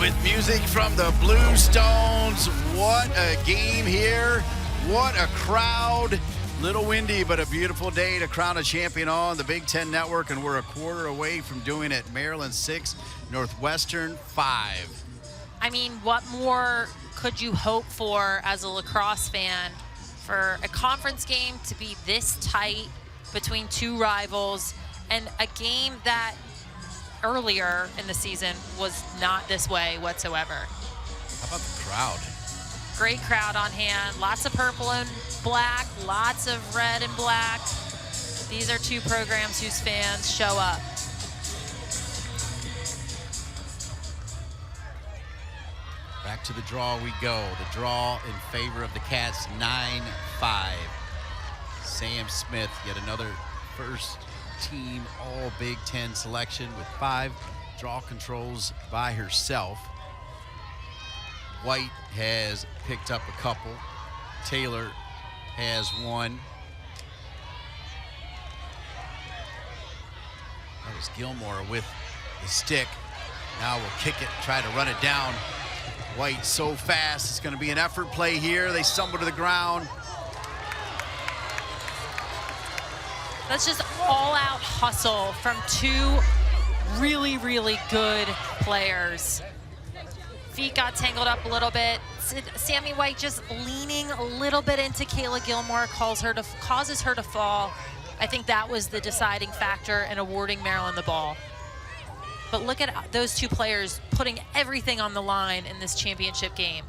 Speaker 1: With music from the Blue Stones. What a game here. What a crowd. Little windy, but a beautiful day to crown a champion on the Big Ten Network, and we're a quarter away from doing it. Maryland 6, Northwestern 5.
Speaker 2: I mean, what more could you hope for as a lacrosse fan for a conference game to be this tight between 2 rivals, and a game that earlier in the season was not this way whatsoever.
Speaker 1: How about the crowd?
Speaker 2: Great crowd on hand, lots of purple and black, lots of red and black. These are 2 programs whose fans show up.
Speaker 1: Back to the draw we go. The draw in favor of the Cats, 9-5. Sam Smith, yet another first team all Big Ten selection with 5 draw controls by herself. White has picked up a couple. Taylor has 1. That was Gilmore with the stick. Now we'll kick it, try to run it down. White so fast, it's going to be an effort play here. They stumble to the ground.
Speaker 2: That's just all-out hustle from 2 really, really good players. Feet got tangled up a little bit. Sammy White just leaning a little bit into Kayla Gilmore causes her to fall. I think that was the deciding factor in awarding Maryland the ball. But look at those 2 players putting everything on the line in this championship game.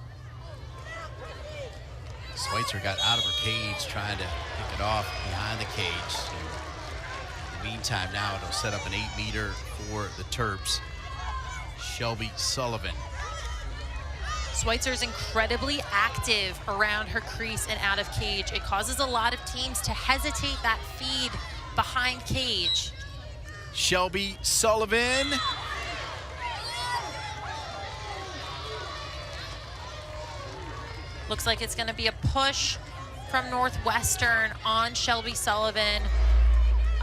Speaker 1: Schweitzer got out of her cage trying to pick it off behind the cage. In the meantime, now it'll set up an 8-meter for the Terps. Shelby Sullivan.
Speaker 2: Schweitzer's incredibly active around her crease and out of cage. It causes a lot of teams to hesitate that feed behind cage.
Speaker 1: Shelby Sullivan.
Speaker 2: Looks like it's going to be a push from Northwestern on Shelby Sullivan.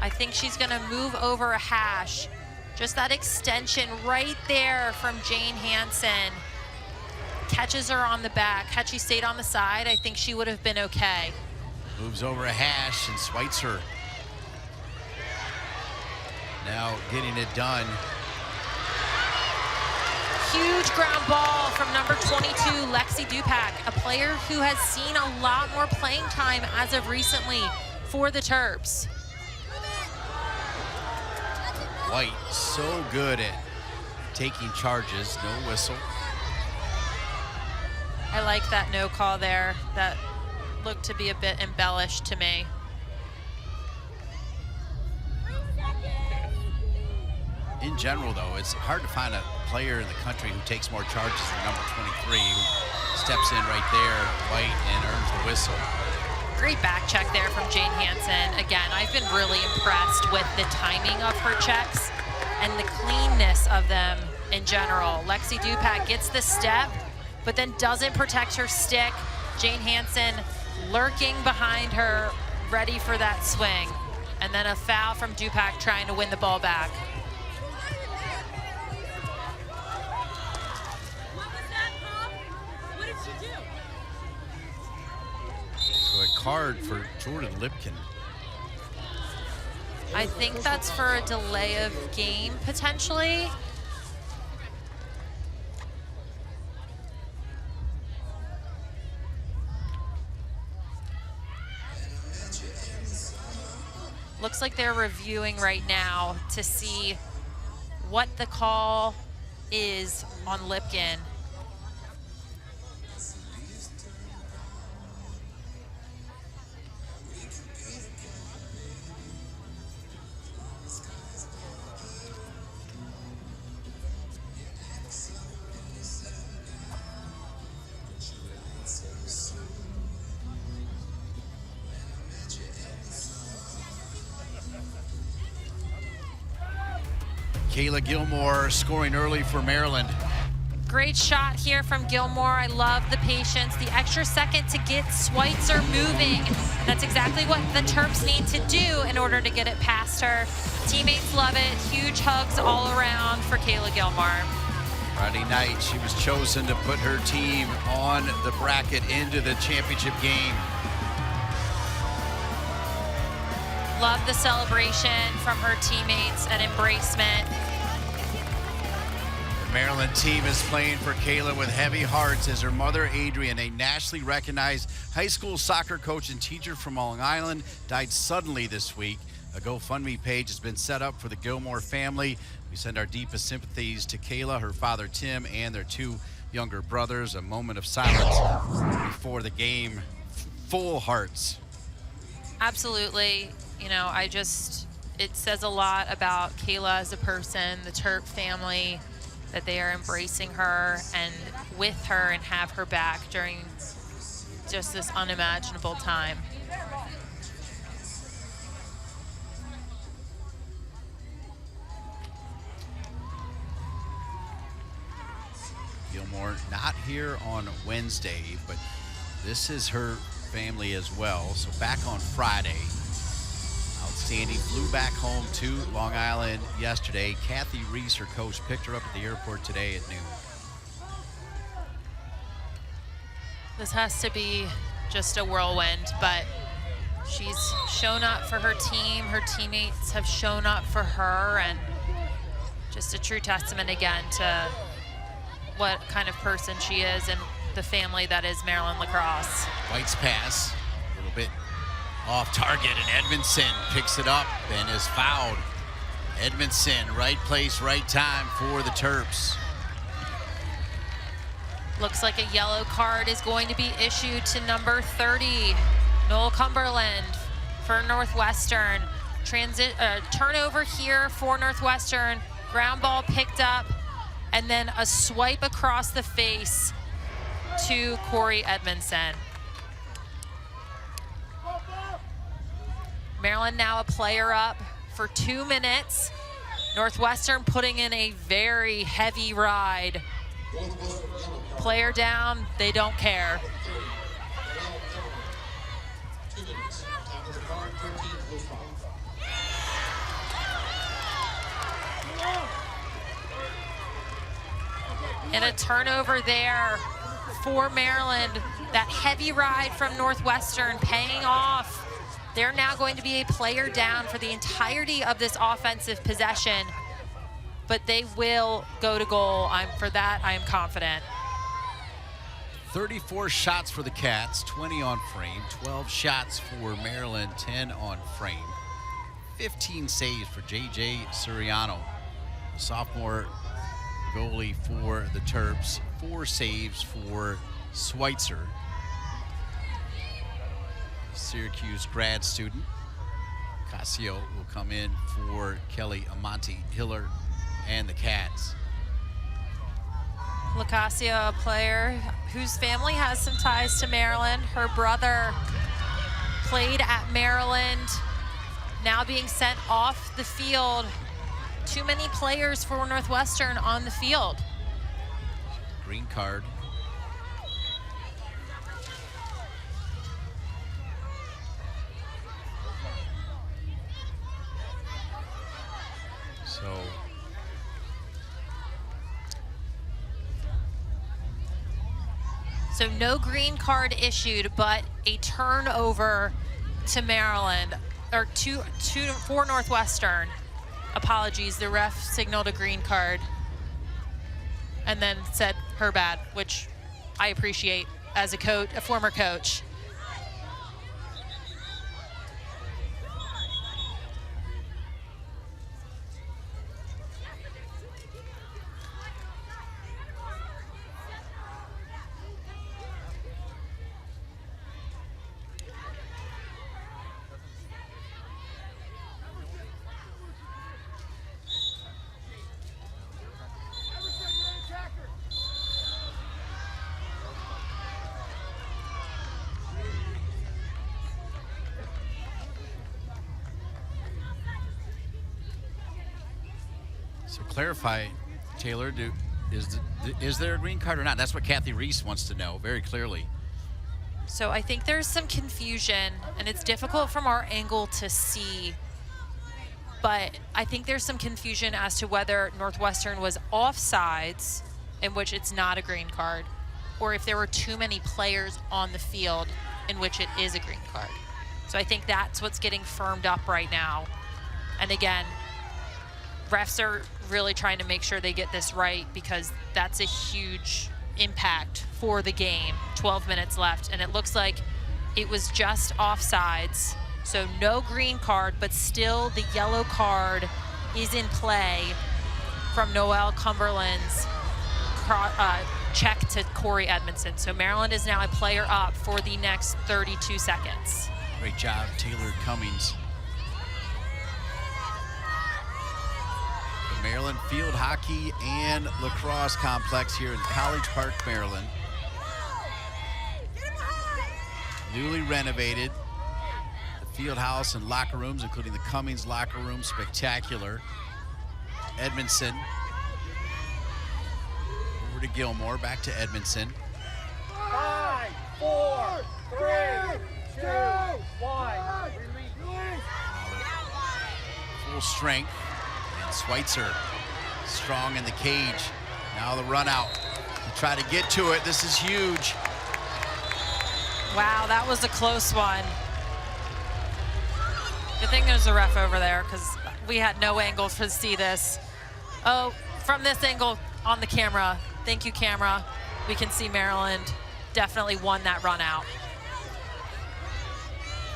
Speaker 2: I think she's going to move over a hash. Just that extension right there from Jane Hansen. Catches her on the back. Had she stayed on the side, I think she would have been okay.
Speaker 1: Moves over a hash, and Schweitzer now getting it done.
Speaker 2: Huge ground ball from number 22, Lexi Dupac, a player who has seen a lot more playing time as of recently for the Terps.
Speaker 1: White, so good at taking charges, no whistle.
Speaker 2: I like that no call there. That looked to be a bit embellished to me.
Speaker 1: In general, though, it's hard to find a player in the country who takes more charges than number 23, who steps in right there, White, and earns the whistle.
Speaker 2: Great back check there from Jane Hansen. Again, I've been really impressed with the timing of her checks and the cleanness of them in general. Lexi Dupac gets the step, but then doesn't protect her stick. Jane Hansen lurking behind her, ready for that swing. And then a foul from Dupac trying to win the ball back.
Speaker 1: So a card for Jordan Lipkin.
Speaker 2: I think that's for a delay of game, potentially. Looks like they're reviewing right now to see what the call is on Lipkin.
Speaker 1: Kayla Gilmore scoring early for Maryland.
Speaker 2: Great shot here from Gilmore. I love the patience, the extra second to get Schweitzer moving. That's exactly what the Terps need to do in order to get it past her. Teammates love it. Huge hugs all around for Kayla Gilmore.
Speaker 1: Friday night, she was chosen to put her team on the bracket into the championship game.
Speaker 2: Love the celebration from her teammates at Embracement.
Speaker 1: The Maryland team is playing for Kayla with heavy hearts as her mother, Adrian, a nationally recognized high school soccer coach and teacher from Long Island, died suddenly this week. A GoFundMe page has been set up for the Gilmore family. We send our deepest sympathies to Kayla, her father, Tim, and their two younger brothers. A moment of silence before the game. Full hearts.
Speaker 2: Absolutely. You know, it says a lot about Kayla as a person, the Terp family, that they are embracing her and with her and have her back during just this unimaginable time.
Speaker 1: Gilmore not here on Wednesday, but this is her family as well. So back on Friday. Outstanding. Flew back home to Long Island yesterday. Kathy Reese, her coach, picked her up at the airport today at noon.
Speaker 2: This has to be just a whirlwind, but she's shown up for her team. Her teammates have shown up for her, and just a true testament again to what kind of person she is and the family that is Maryland lacrosse.
Speaker 1: White's pass, a little bit off target, and Edmondson picks it up and is fouled. Edmondson, right place, right time for the Terps.
Speaker 2: Looks like a yellow card is going to be issued to number 30, Noel Cumberland for Northwestern. Turnover here for Northwestern. Ground ball picked up, and then a swipe across the face to Corey Edmondson. Maryland now a player up for 2 minutes. Northwestern putting in a very heavy ride. Player down, they don't care.
Speaker 3: 2 minutes. Top of the card, 13 goes foul.
Speaker 2: And a turnover there for Maryland. That heavy ride from Northwestern paying off. They're now going to be a player down for the entirety of this offensive possession, but they will go to goal. For that, I am confident.
Speaker 1: 34 shots for the Cats, 20 on frame, 12 shots for Maryland, 10 on frame. 15 saves for J.J. Suriano, the sophomore goalie for the Terps. 4 saves for Schweitzer, Syracuse grad student. Casio will come in for Kelly Amante Hiller and the Cats.
Speaker 2: Lacasio, a player whose family has some ties to Maryland. Her brother played at Maryland, now being sent off the field. Too many players for Northwestern on the field.
Speaker 1: Green card.
Speaker 2: So no green card issued, but a turnover to Maryland, or for Northwestern. Apologies, the ref signaled a green card and then said her bad, which I appreciate as a coach, a former coach.
Speaker 1: So clarify, Taylor, is there a green card or not? That's what Kathy Reese wants to know very clearly.
Speaker 2: So I think there's some confusion, and it's difficult from our angle to see, but I think there's some confusion as to whether Northwestern was offsides, in which it's not a green card, or if there were too many players on the field, in which it is a green card. So I think that's what's getting firmed up right now. And again, refs are really trying to make sure they get this right, because that's a huge impact for the game. 12 minutes left, and it looks like it was just offsides. So no green card, but still the yellow card is in play from Noelle Cumberland's check to Corey Edmondson. So Maryland is now a player up for the next 32 seconds.
Speaker 1: Great job, Taylor Cummings. Maryland Field Hockey and Lacrosse Complex here in College Park, Maryland. Newly renovated. The field house and locker rooms, including the Cummings locker room, spectacular. Edmondson. Over to Gilmore, back to Edmondson.
Speaker 6: 5, 4, 3, 2, 1.
Speaker 1: Full strength. Schweitzer strong in the cage. Now the run out to try to get to it. This is huge.
Speaker 2: Wow, that was a close one. Good thing there's a ref over there, because we had no angle to see this. Oh, from this angle on the camera, thank you, camera, we can see Maryland definitely won that run out.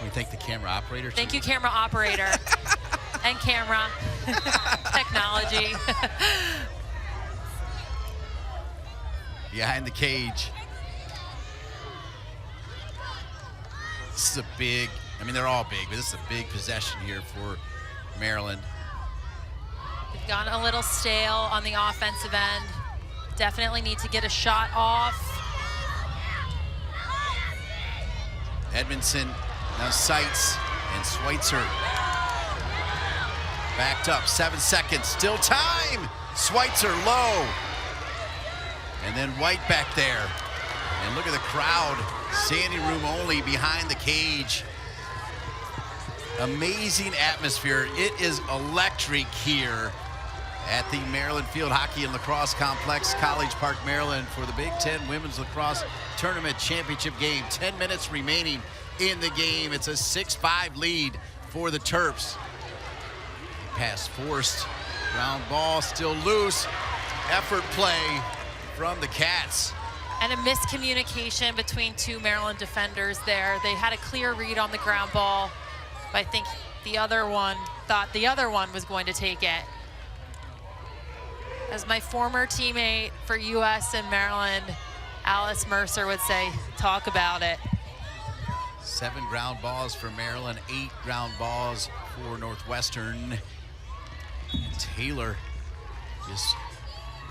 Speaker 1: We thank the camera operator.
Speaker 2: Thank you, camera operator. And camera technology.
Speaker 1: Behind the cage. This is a big, I mean, they're all big, but this is a big possession here for Maryland.
Speaker 2: We've gone a little stale on the offensive end. Definitely need to get a shot off.
Speaker 1: Edmondson now Seitz and Schweitzer. Backed up, 7 seconds, still time. Schweitzer low. And then White back there. And look at the crowd, standing room only behind the cage. Amazing atmosphere. It is electric here at the Maryland Field Hockey and Lacrosse Complex, College Park, Maryland, for the Big Ten Women's Lacrosse Tournament Championship game. 10 minutes remaining in the game. It's a 6-5 lead for the Terps. Pass forced, ground ball still loose. Effort play from the Cats.
Speaker 2: And a miscommunication between two Maryland defenders there. They had a clear read on the ground ball, but I think the other one thought the other one was going to take it. As my former teammate for US and Maryland, Alice Mercer, would say, talk about it.
Speaker 1: 7 ground balls for Maryland, 8 ground balls for Northwestern. And Taylor just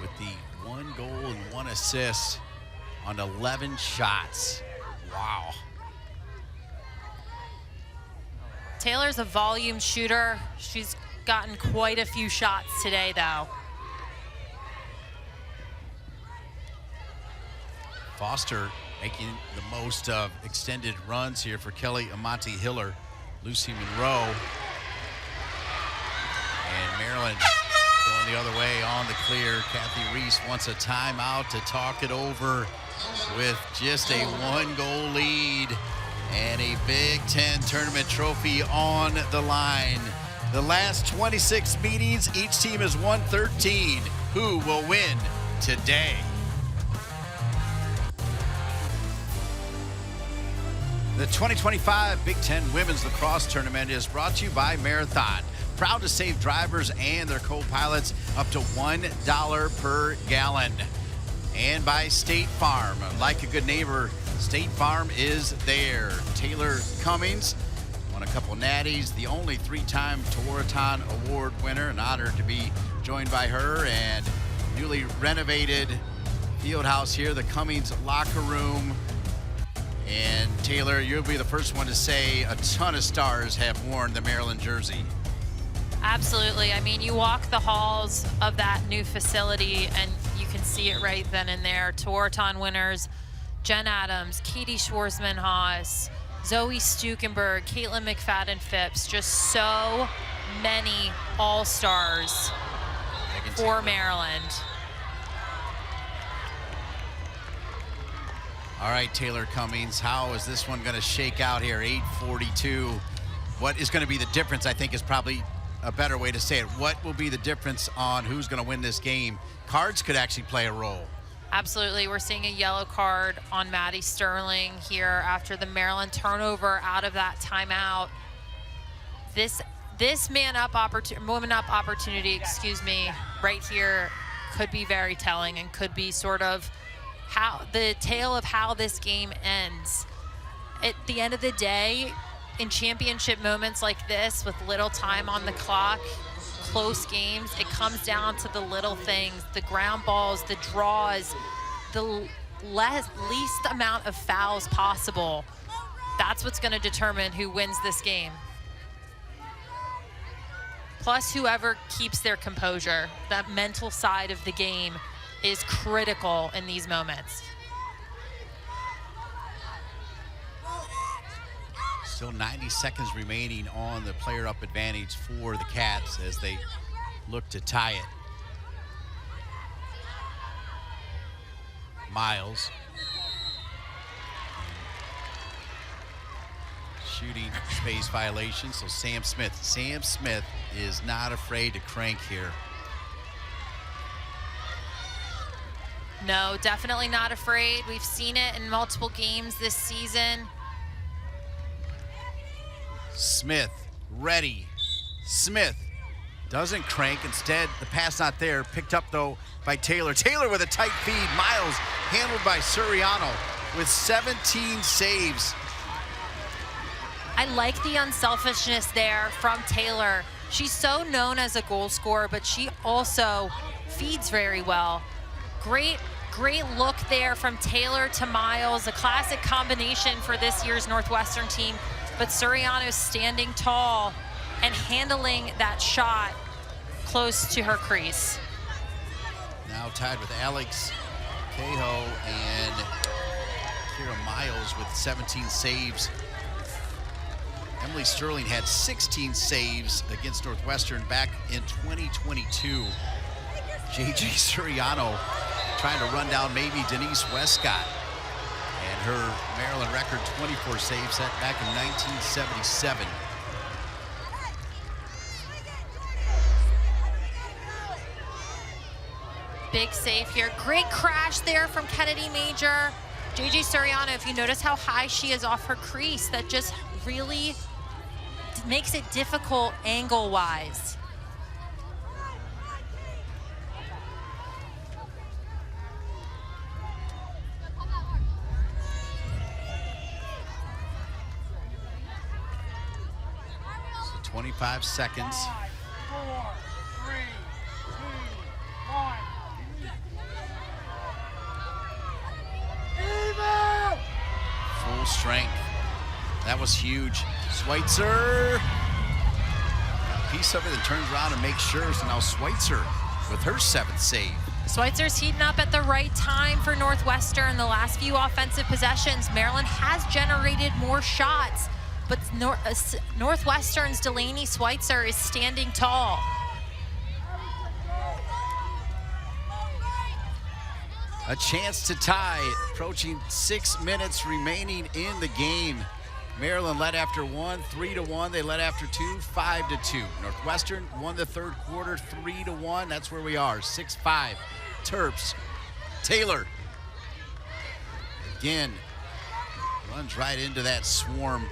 Speaker 1: with the 1 goal and 1 assist on 11 shots. Wow.
Speaker 2: Taylor's a volume shooter. She's gotten quite a few shots today, though.
Speaker 1: Foster making the most of extended runs here for Kelly Amante Hiller. Lucy Monroe. And Maryland going the other way on the clear. Kathy Reese wants a timeout to talk it over with just a 1-goal lead and a Big Ten tournament trophy on the line. The last 26 meetings, each team has won 13. Who will win today? The 2025 Big Ten Women's Lacrosse Tournament is brought to you by Marathon. Proud to save drivers and their co-pilots up to $1 per gallon. And by State Farm. Like a good neighbor, State Farm is there. Taylor Cummings won a couple natties, the only 3-time Tewaaraton Award winner. An honor to be joined by her, and newly renovated field house here, the Cummings locker room. And Taylor, you'll be the first one to say a ton of stars have worn the Maryland jersey.
Speaker 2: Absolutely. I mean, you walk the halls of that new facility and you can see it right then and there. Tewaaraton winners, Jen Adams, Katie Schwarzman-Haas, Zoe Stukenberg, Caitlin McFadden-Phipps, just so many all-stars for Maryland.
Speaker 1: All right, Taylor Cummings, how is this one going to shake out here? 8:42. What is going to be the difference, I think, is probably a better way to say it. What will be the difference on who's going to win this game? Cards could actually play a role.
Speaker 2: Absolutely. We're seeing a yellow card on Maddie Sterling here after the Maryland turnover out of that timeout. This woman up opportunity, right here could be very telling and could be sort of how the tale of how this game ends. At the end of the day, in championship moments like this, with little time on the clock, close games, it comes down to the little things, the ground balls, the draws, the least amount of fouls possible. That's what's going to determine who wins this game. Plus, whoever keeps their composure. That mental side of the game is critical in these moments.
Speaker 1: Still 90 seconds remaining on the player up advantage for the Cats as they look to tie it. Miles. Shooting space violation, so Sam Smith. Sam Smith is not afraid to crank here.
Speaker 2: No, definitely not afraid. We've seen it in multiple games this season.
Speaker 1: Smith, ready. Smith doesn't crank. Instead, the pass not there. Picked up, though, by Taylor. Taylor with a tight feed. Miles handled by Suriano with 17 saves.
Speaker 2: I like the unselfishness there from Taylor. She's so known as a goal scorer, but she also feeds very well. Great look there from Taylor to Miles, a classic combination for this year's Northwestern team. But Suriano's standing tall and handling that shot close to her crease.
Speaker 1: Now tied with Alex Cahill and Kira Miles with 17 saves. Emily Sterling had 16 saves against Northwestern back in 2022. JJ Suriano trying to run down maybe Denise Westcott. And her Maryland record, 24 saves set back in 1977.
Speaker 2: Big save here. Great crash there from Kennedy Major. JJ Suriano, if you notice how high she is off her crease, that just really makes it difficult angle-wise.
Speaker 1: So 25 seconds.
Speaker 6: 5, 4, 3, 2, 1.
Speaker 1: Full strength. That was huge. Schweitzer. Piece of it and turns around and makes sure. So now Schweitzer with her 7th save.
Speaker 2: Schweitzer's heating up at the right time for Northwestern. The last few offensive possessions, Maryland has generated more shots, but Northwestern's Delaney Schweitzer is standing tall.
Speaker 1: A chance to tie, approaching 6 minutes remaining in the game. Maryland led after 1, 3-1. They led after 2, 5-2. Northwestern won the 3rd quarter, 3-1. That's where we are, 6-5. Terps. Taylor. Again, runs right into that swarm.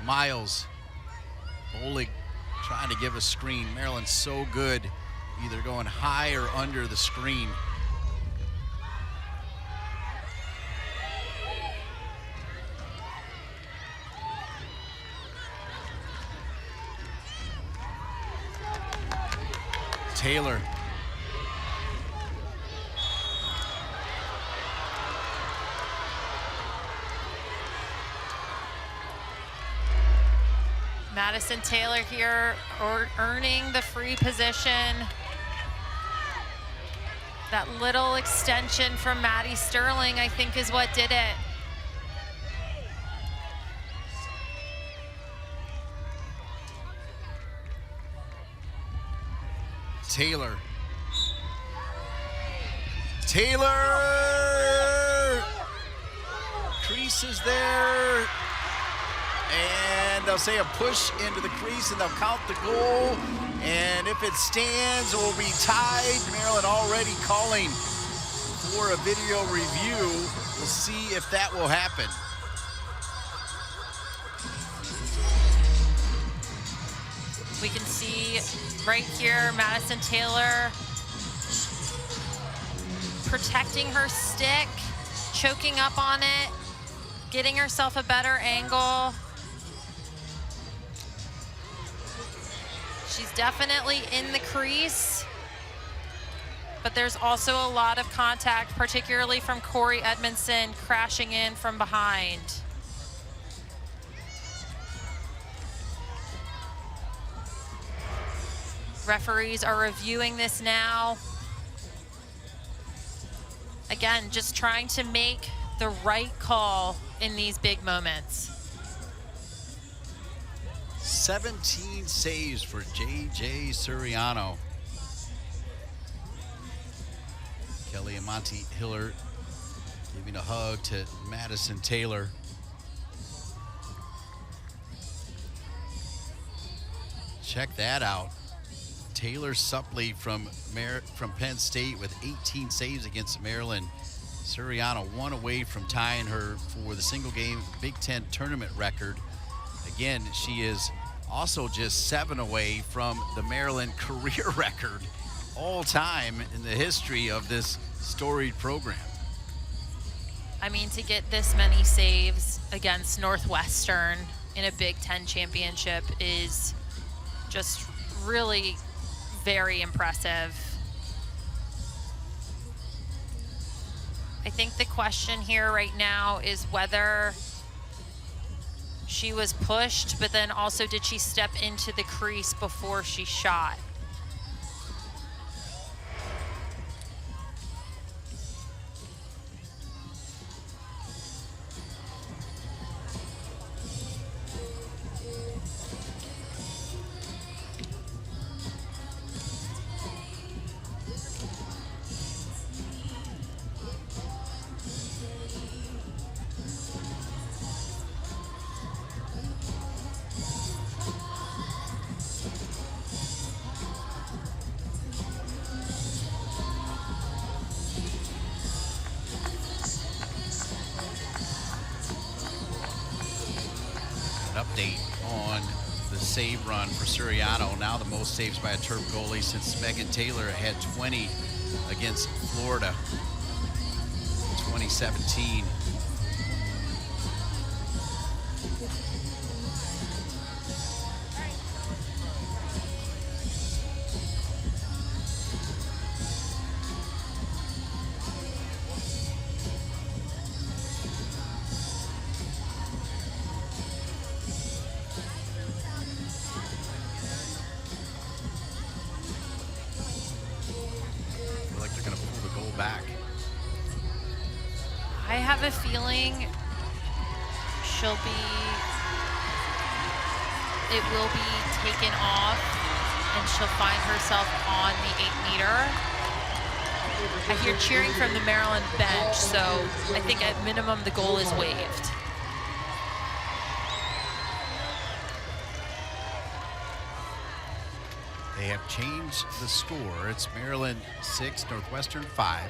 Speaker 1: Miles. Bolig trying to give a screen. Maryland's so good, either going high or under the screen. Taylor.
Speaker 2: Madison Taylor here earning the free position. That little extension from Maddie Sterling, I think, is what did it.
Speaker 1: Taylor. Taylor! Crease is there. And they'll say a push into the crease and they'll count the goal. And if it stands, it will be tied. Maryland already calling for a video review. We'll see if that will happen.
Speaker 2: We can see right here Madison Taylor protecting her stick, choking up on it, getting herself a better angle. She's definitely in the crease, but there's also a lot of contact, particularly from Corey Edmondson crashing in from behind. Referees are reviewing this now. Again, just trying to make the right call in these big moments.
Speaker 1: 17 saves for J.J. Suriano. Kelly and Monty Hiller giving a hug to Madison Taylor. Check that out. Taylor Suppley from Penn State with 18 saves against Maryland. Suriano 1 away from tying her for the single game Big Ten tournament record. Again, she is also just 7 away from the Maryland career record all time in the history of this storied program.
Speaker 2: I mean, to get this many saves against Northwestern in a Big Ten championship is just really very impressive. I think the question here right now is whether she was pushed, but then also did she step into the crease before she shot?
Speaker 1: Update on the save run for Suriano. Now the most saves by a Terp goalie since Megan Taylor had 20 against Florida in 2017.
Speaker 2: have a feeling it will be taken off and she'll find herself on the 8-meter. I hear cheering from the Maryland bench, so I think at minimum the goal is waived.
Speaker 1: They have changed the score. It's Maryland 6, Northwestern 5.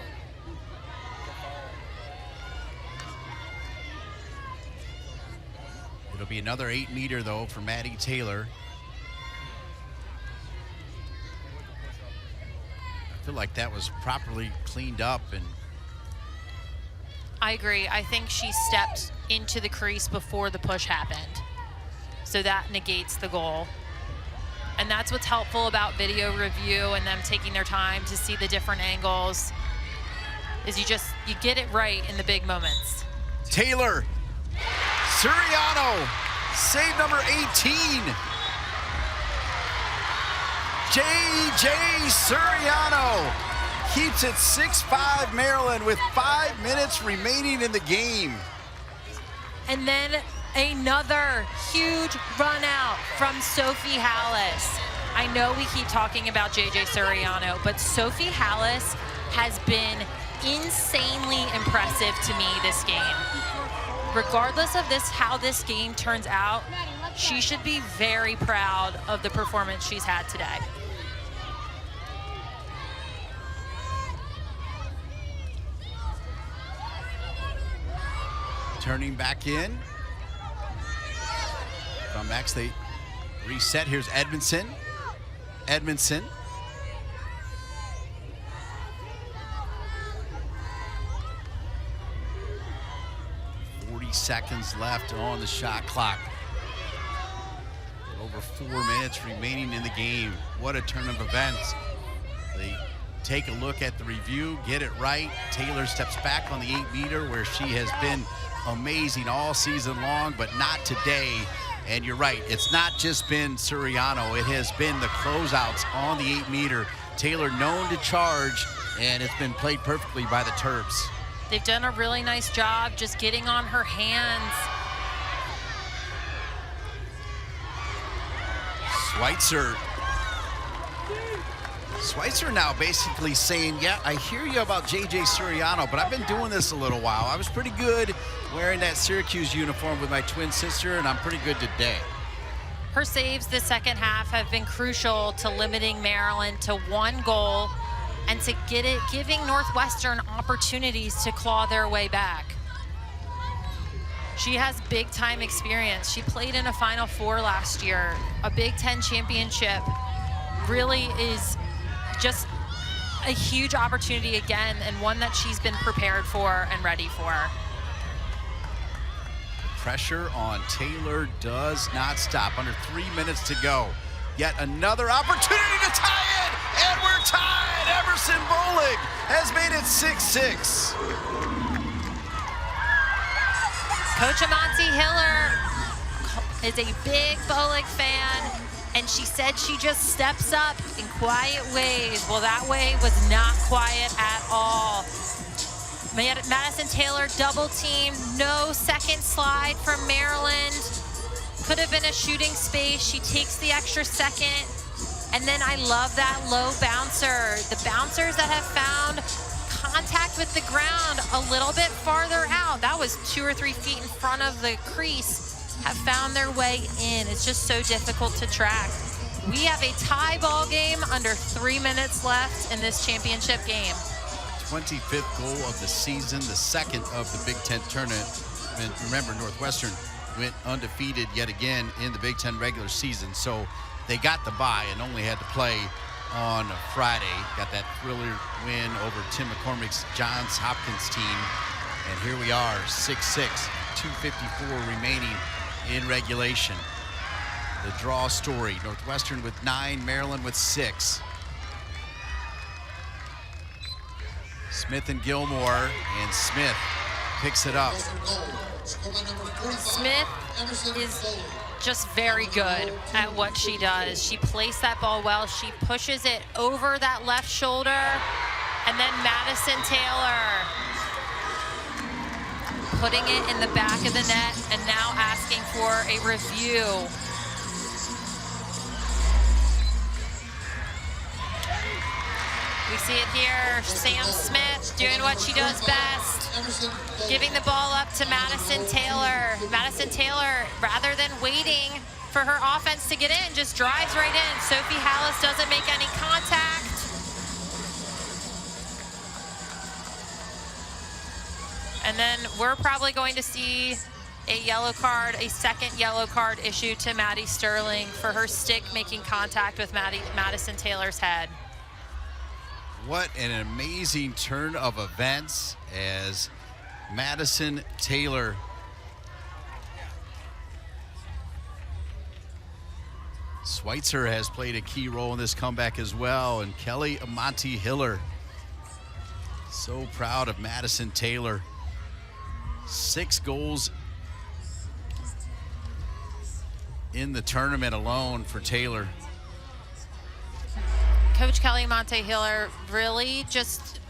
Speaker 1: It'll be another 8-meter though for Maddie Taylor. I feel like that was properly cleaned up, and
Speaker 2: I agree. I think she stepped into the crease before the push happened. So that negates the goal. And that's what's helpful about video review and them taking their time to see the different angles, is you get it right in the big moments.
Speaker 1: Taylor, Suriano, save number 18. J.J. Suriano keeps it 6-5 Maryland with 5 minutes remaining in the game.
Speaker 2: And then another huge run out from Sophie Hallis. I know we keep talking about J.J. Suriano, but Sophie Hallis has been insanely impressive to me this game. Regardless of how this game turns out, she should be very proud of the performance she's had today.
Speaker 1: Turning back in. From X, they reset. Here's Edmondson. 40 seconds left on the shot clock. Over 4 minutes remaining in the game. What a turn of events. They take a look at the review, get it right. Taylor steps back on the 8-meter where she has been amazing all season long, but not today. And you're right, it's not just been Suriano, it has been the closeouts on the 8-meter. Taylor known to charge, and it's been played perfectly by the Terps.
Speaker 2: They've done a really nice job just getting on her hands. Schweitzer now basically saying, yeah, I hear you about J.J. Suriano, but I've been doing this a little while. I was pretty good wearing that Syracuse uniform with my twin sister, and I'm pretty good today. Her saves the second half have been crucial to limiting Maryland to 1 goal and to giving Northwestern opportunities to claw their way back. She has big time experience. She played in a Final Four last year. A Big Ten championship really is just a huge opportunity again, and one that she's been prepared for and ready for.
Speaker 1: Pressure on Taylor does not stop. Under 3 minutes to go. Yet another opportunity to tie it, and we're tied. Emerson Bolig has made it 6-6.
Speaker 2: Coach Amonte Hiller is a big Bolig fan, and she said she just steps up in quiet ways. Well, that way was not quiet at all. Madison Taylor double team, no second slide from Maryland. Could have been a shooting space. She takes the extra second. And then I love that low bouncer. The bouncers that have found contact with the ground a little bit farther out, that was 2 or 3 feet in front of the crease, have found their way in. It's just so difficult to track. We have a tie ball game under 3 minutes left in this championship game.
Speaker 1: 25th goal of the season, the second of the Big Ten tournament. And remember, Northwestern went undefeated yet again in the Big Ten regular season, so they got the bye and only had to play on Friday. Got that thriller win over Tim McCormick's Johns Hopkins team. And here we are, 6-6, 2:54 remaining in regulation. The draw story, Northwestern with 9, Maryland with 6. Smith and Gilmore, and Smith picks it up.
Speaker 2: Smith is just very good at what she does. She placed that ball well. She pushes it over that left shoulder. And then Madison Taylor. putting it in the back of the net, and now asking for a review. We see it here, Sam Smith doing what she does best, giving the ball up to Madison Taylor. Madison Taylor, rather than waiting for her offense to get in, just drives right in. Sophie Hallis doesn't make any contact. And then we're probably going to see a yellow card, a second yellow card issued to Maddie Sterling for her stick making contact with Madison Taylor's head.
Speaker 1: What an amazing turn of events as Madison Taylor Schweitzer has played a key role in this comeback as well, and Kelly Amante Hiller. So proud of Madison Taylor. 6 goals in the tournament alone for Taylor.
Speaker 2: Coach Kelly Amante Hiller really just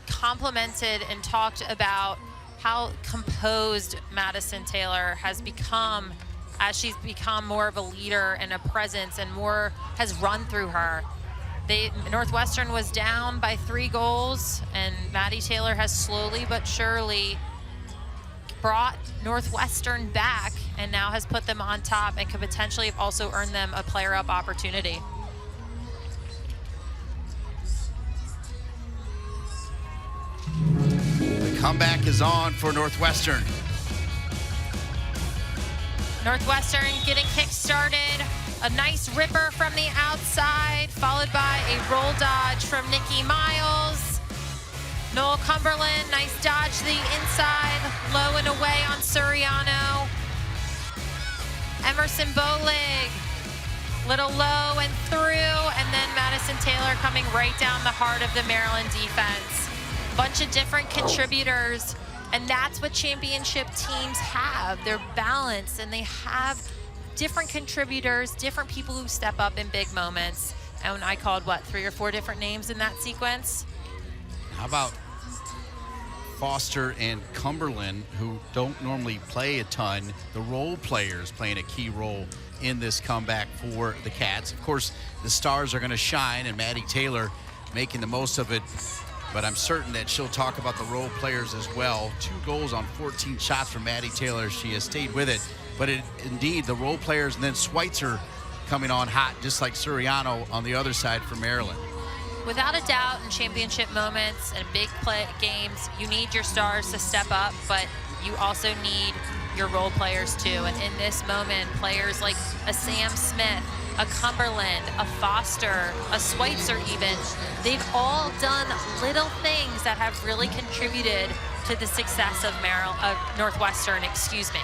Speaker 2: complimented and talked about how composed Madison Taylor has become as she's become more of a leader and a presence, and more has run through her. Northwestern was down by 3 goals, and Maddie Taylor has slowly but surely brought Northwestern back and now has put them on top and could potentially have also earned them a player-up opportunity.
Speaker 1: The comeback is on for Northwestern.
Speaker 2: Northwestern getting kick-started. A nice ripper from the outside, followed by a roll dodge from Nikki Miles. Noel Cumberland, nice dodge to the inside, low and away on Suriano. Emerson Bolig, little low and through, and then Madison Taylor coming right down the heart of the Maryland defense. Bunch of different contributors, and that's what championship teams have. They're balanced, and they have different contributors, different people who step up in big moments. And I called, what, 3 or 4 different names in that sequence?
Speaker 1: How about Foster and Cumberland, who don't normally play a ton, the role players playing a key role in this comeback for the Cats. Of course, the stars are going to shine, and Maddie Taylor making the most of it. But I'm certain that she'll talk about the role players as well. 2 goals on 14 shots from Maddie Taylor. She has stayed with it. But indeed, the role players, and then Schweitzer coming on hot, just like Suriano on the other side for Maryland.
Speaker 2: Without a doubt, in championship moments and big play games, you need your stars to step up, but you also need your role players too. And in this moment, players like a Sam Smith, a Cumberland, a Foster, a Schweitzer even, they've all done little things that have really contributed to the success of Northwestern, excuse me.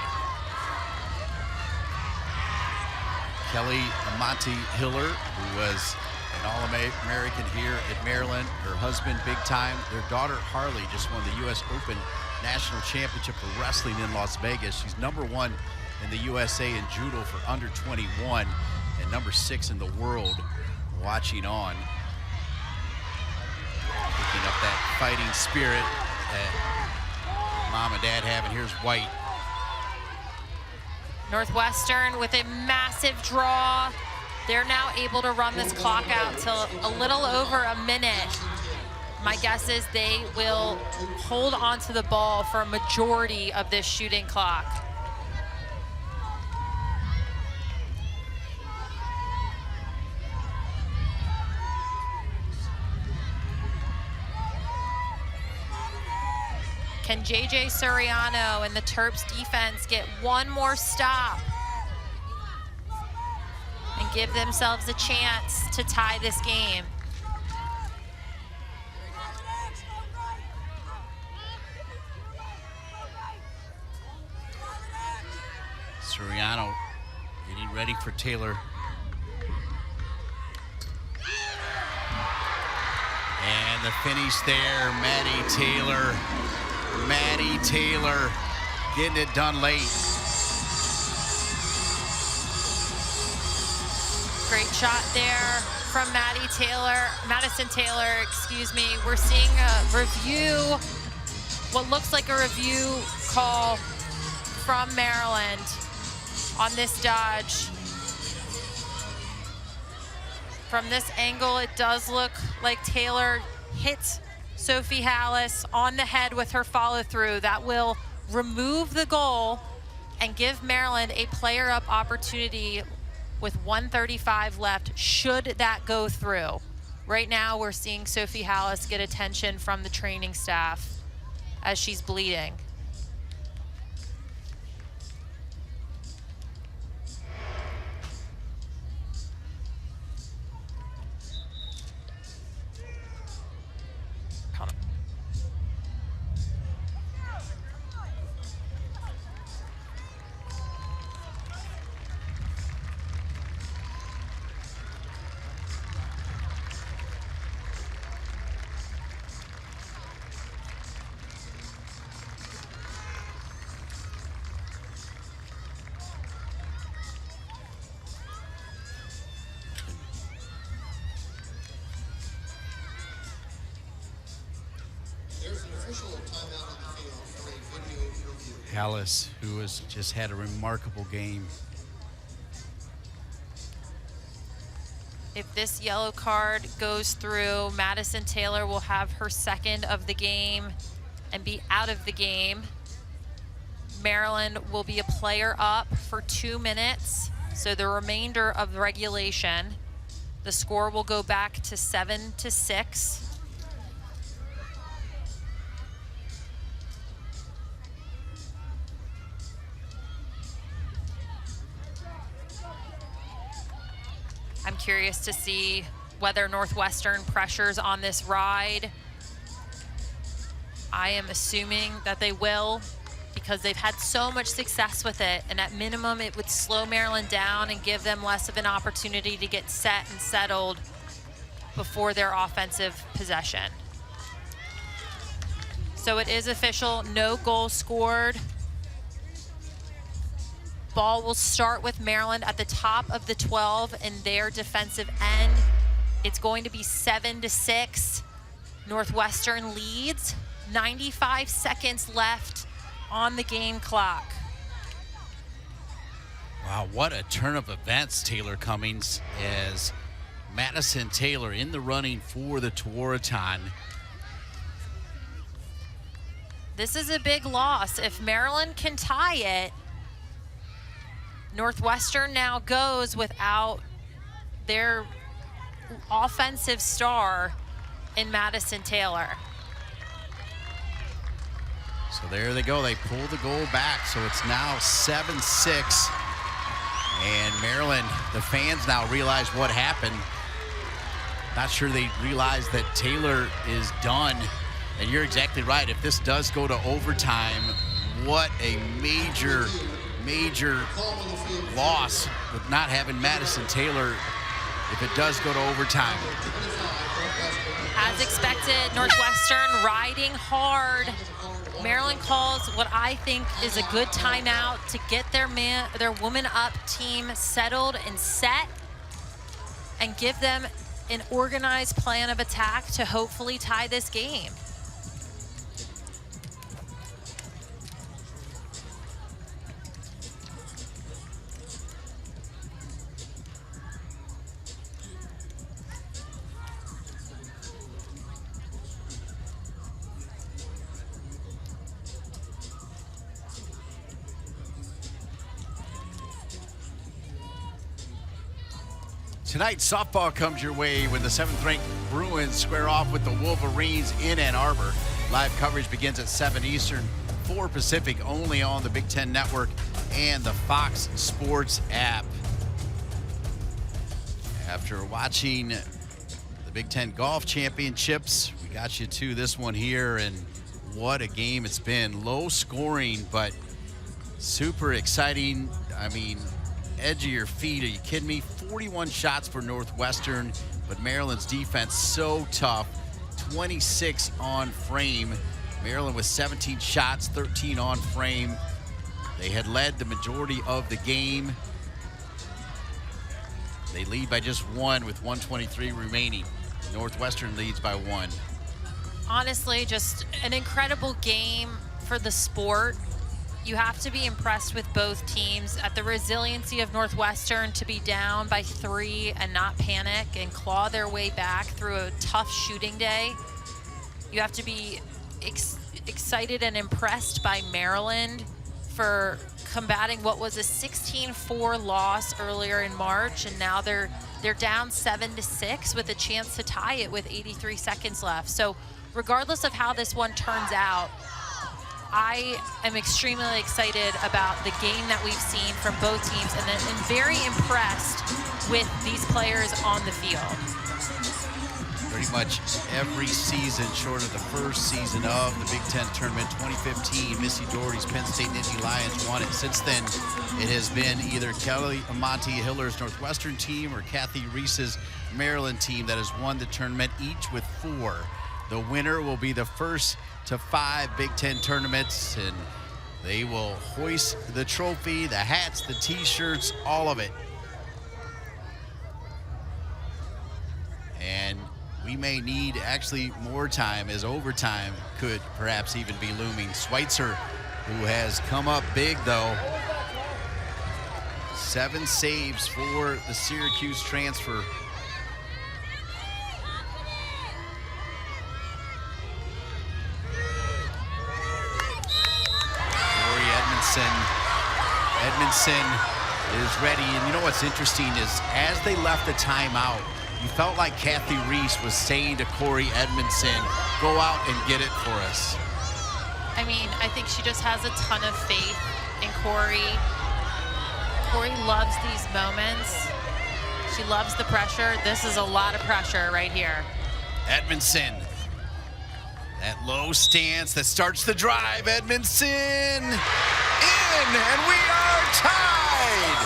Speaker 1: Kelly Amante Hiller, who was an All-American here at Maryland. Her husband, big time. Their daughter, Harley, just won the U.S. Open National Championship for wrestling in Las Vegas. She's #1 in the USA in judo for under 21 and #6 in the world watching on. Picking up that fighting spirit that mom and dad have, and here's White.
Speaker 2: Northwestern with a massive draw. They're now able to run this clock out till a little over a minute. My guess is they will hold on to the ball for a majority of this shooting clock. Can JJ Suriano and the Terps defense get one more stop and give themselves a chance to tie this game?
Speaker 1: Suriano getting ready for Taylor. And the finish there, Maddie Taylor. Maddie Taylor getting it done late.
Speaker 2: Great shot there from Madison Taylor, excuse me. We're seeing a review, what looks like a review call from Maryland on this dodge. From this angle, it does look like Taylor hits Sophie Hallis on the head with her follow-through. That will remove the goal and give Maryland a player-up opportunity with 1:35 left, should that go through. Right now, we're seeing Sophie Hallis get attention from the training staff as she's bleeding.
Speaker 3: There's an official timeout on the field for a video review.
Speaker 1: Hallis, who has just had a remarkable game.
Speaker 2: If this yellow card goes through, Madison Taylor will have her second of the game and be out of the game. Maryland will be a player up for 2 minutes, so the remainder of regulation. The score will go back to 7-6. I'm curious to see whether Northwestern pressures on this ride. I am assuming that they will, because they've had so much success with it, and at minimum it would slow Maryland down and give them less of an opportunity to get set and settled before their offensive possession. So it is official, no goal scored. Ball will start with Maryland at the top of the 12 in their defensive end. It's going to be 7-6. Northwestern leads. 95 seconds left on the game clock.
Speaker 1: Wow, what a turn of events, Taylor Cummings, as Madison Taylor in the running for the Tewaaraton.
Speaker 2: This is a big loss. If Maryland can tie it, Northwestern now goes without their offensive star in Madison Taylor.
Speaker 1: So there they go. They pull the goal back. So it's now 7-6. And Maryland, the fans now realize what happened. Not sure they realize that Taylor is done. And you're exactly right. If this does go to overtime, what a major loss with not having Madison Taylor if it does go to overtime.
Speaker 2: As expected, Northwestern riding hard. Maryland calls what I think is a good timeout to get their woman up team settled and set and give them an organized plan of attack to hopefully tie this game.
Speaker 1: Tonight, softball comes your way when the 7th-ranked Bruins square off with the Wolverines in Ann Arbor. Live coverage begins at 7 Eastern, 4 Pacific, only on the Big Ten Network and the Fox Sports app. After watching the Big Ten Golf Championships, we got you to this one here, and what a game it's been. Low scoring, but super exciting. I mean, edge of your feet. Are you kidding me? 41 shots for Northwestern, but Maryland's defense so tough. 26 on frame. Maryland with 17 shots, 13 on frame. They had led the majority of the game. They lead by just 1 with 1:23 remaining. Northwestern leads by 1.
Speaker 2: Honestly, just an incredible game for the sport. You have to be impressed with both teams at the resiliency of Northwestern to be down by 3 and not panic and claw their way back through a tough shooting day. You have to be excited and impressed by Maryland for combating what was a 16-4 loss earlier in March, and now they're down 7-6 with a chance to tie it with 83 seconds left. So regardless of how this one turns out, I am extremely excited about the game that we've seen from both teams, and then I'm very impressed with these players on the field.
Speaker 1: Pretty much every season short of the first season of the Big Ten tournament, 2015, Missy Doherty's Penn State Nittany Lions won it. Since then, it has been either Kelly Amante Hiller's Northwestern team or Kathy Reese's Maryland team that has won the tournament, each with 4. The winner will be the first to 5 Big Ten tournaments, and they will hoist the trophy, the hats, the t-shirts, all of it. And we may need actually more time, as overtime could perhaps even be looming. Schweitzer, who has come up big though. 7 saves for the Syracuse transfer. Edmondson is ready, and you know what's interesting is as they left the timeout, you felt like Kathy Reese was saying to Corey Edmondson, go out and get it for us.
Speaker 2: I mean, I think she just has a ton of faith in Corey. Corey loves these moments. She loves the pressure. This is a lot of pressure right here.
Speaker 1: Edmondson. That low stance that starts the drive. Edmondson in, and we are tied.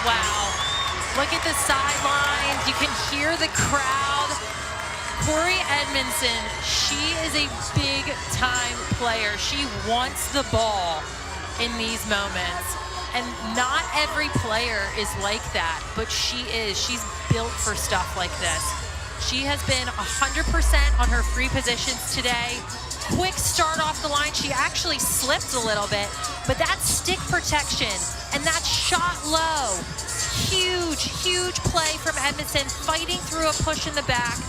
Speaker 2: Wow. Look at the sidelines. You can hear the crowd. Corey Edmondson, she is a big-time player. She wants the ball in these moments. And not every player is like that, but she is. She's built for stuff like this. She has been 100% on her free positions today. Quick start off the line. She actually slipped a little bit, but that's stick protection, and that shot low. Huge, huge play from Edmondson, fighting through a push in the back.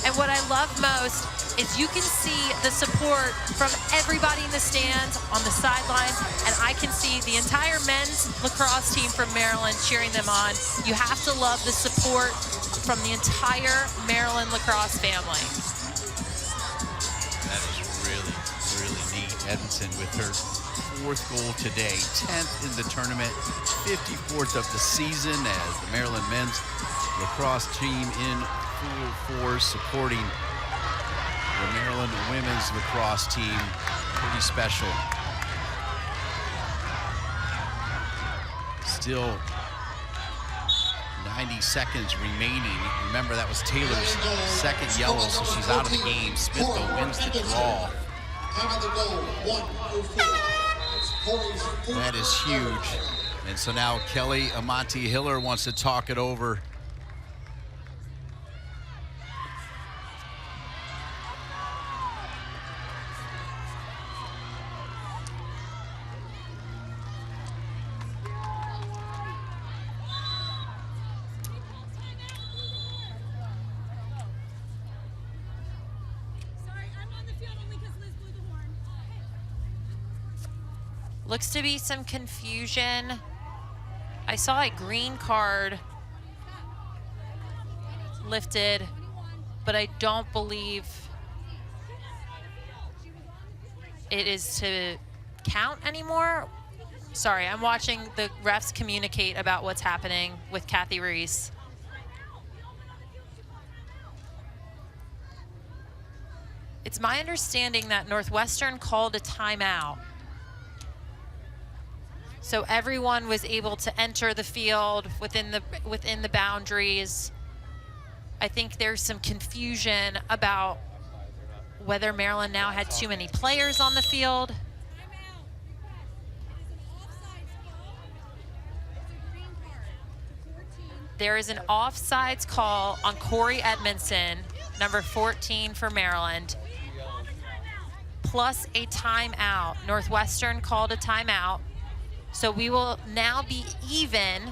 Speaker 2: And what I love most is you can see the support from everybody in the stands on the sideline, and I can see the entire men's lacrosse team from Maryland cheering them on. You have to love the support from the entire Maryland lacrosse family.
Speaker 1: That is really, really neat. Edmondson with her 4th goal today, 10th in the tournament, 54th of the season as the Maryland men's lacrosse team in full force supporting the Maryland women's lacrosse team. Pretty special. Still 90 seconds remaining. Remember, that was Taylor's 2nd yellow, so she's out of the game. Smith, though, wins the draw. That is huge. And so now Kelly Amante Hiller wants to talk it over.
Speaker 2: Looks to be some confusion. I saw a green card lifted, but I don't believe it is to count anymore. Sorry, I'm watching the refs communicate about what's happening with Kathy Reese. It's my understanding that Northwestern called a timeout, so everyone was able to enter the field within the boundaries. I think there's some confusion about whether Maryland now had too many players on the field. There is an offsides call on Corey Edmondson, number 14 for Maryland. plus a timeout. Northwestern called a timeout. So we will now be even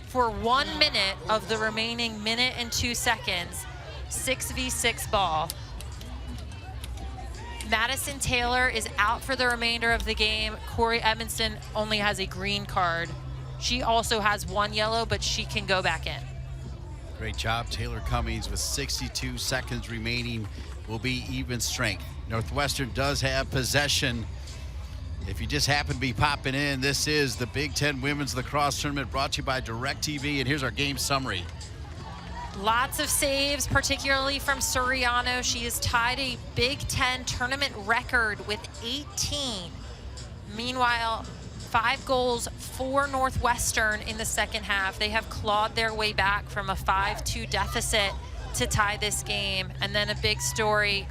Speaker 2: for 1 minute of the remaining minute and 2 seconds. 6v6 ball. Madison Taylor is out for the remainder of the game. Corey Edmondson only has a green card. She also has 1 yellow, but she can go back in.
Speaker 1: Great job, Taylor Cummings, with 62 seconds remaining. Will be even strength. Northwestern does have possession. If you just happen to be popping in, this is the Big Ten Women's Lacrosse Tournament brought to you by DirecTV, and here's our game summary.
Speaker 2: Lots of saves, particularly from Suriano. She has tied a Big Ten tournament record with 18. Meanwhile, 5 goals for Northwestern in the second half. They have clawed their way back from a 5-2 deficit to tie this game. And then a big story,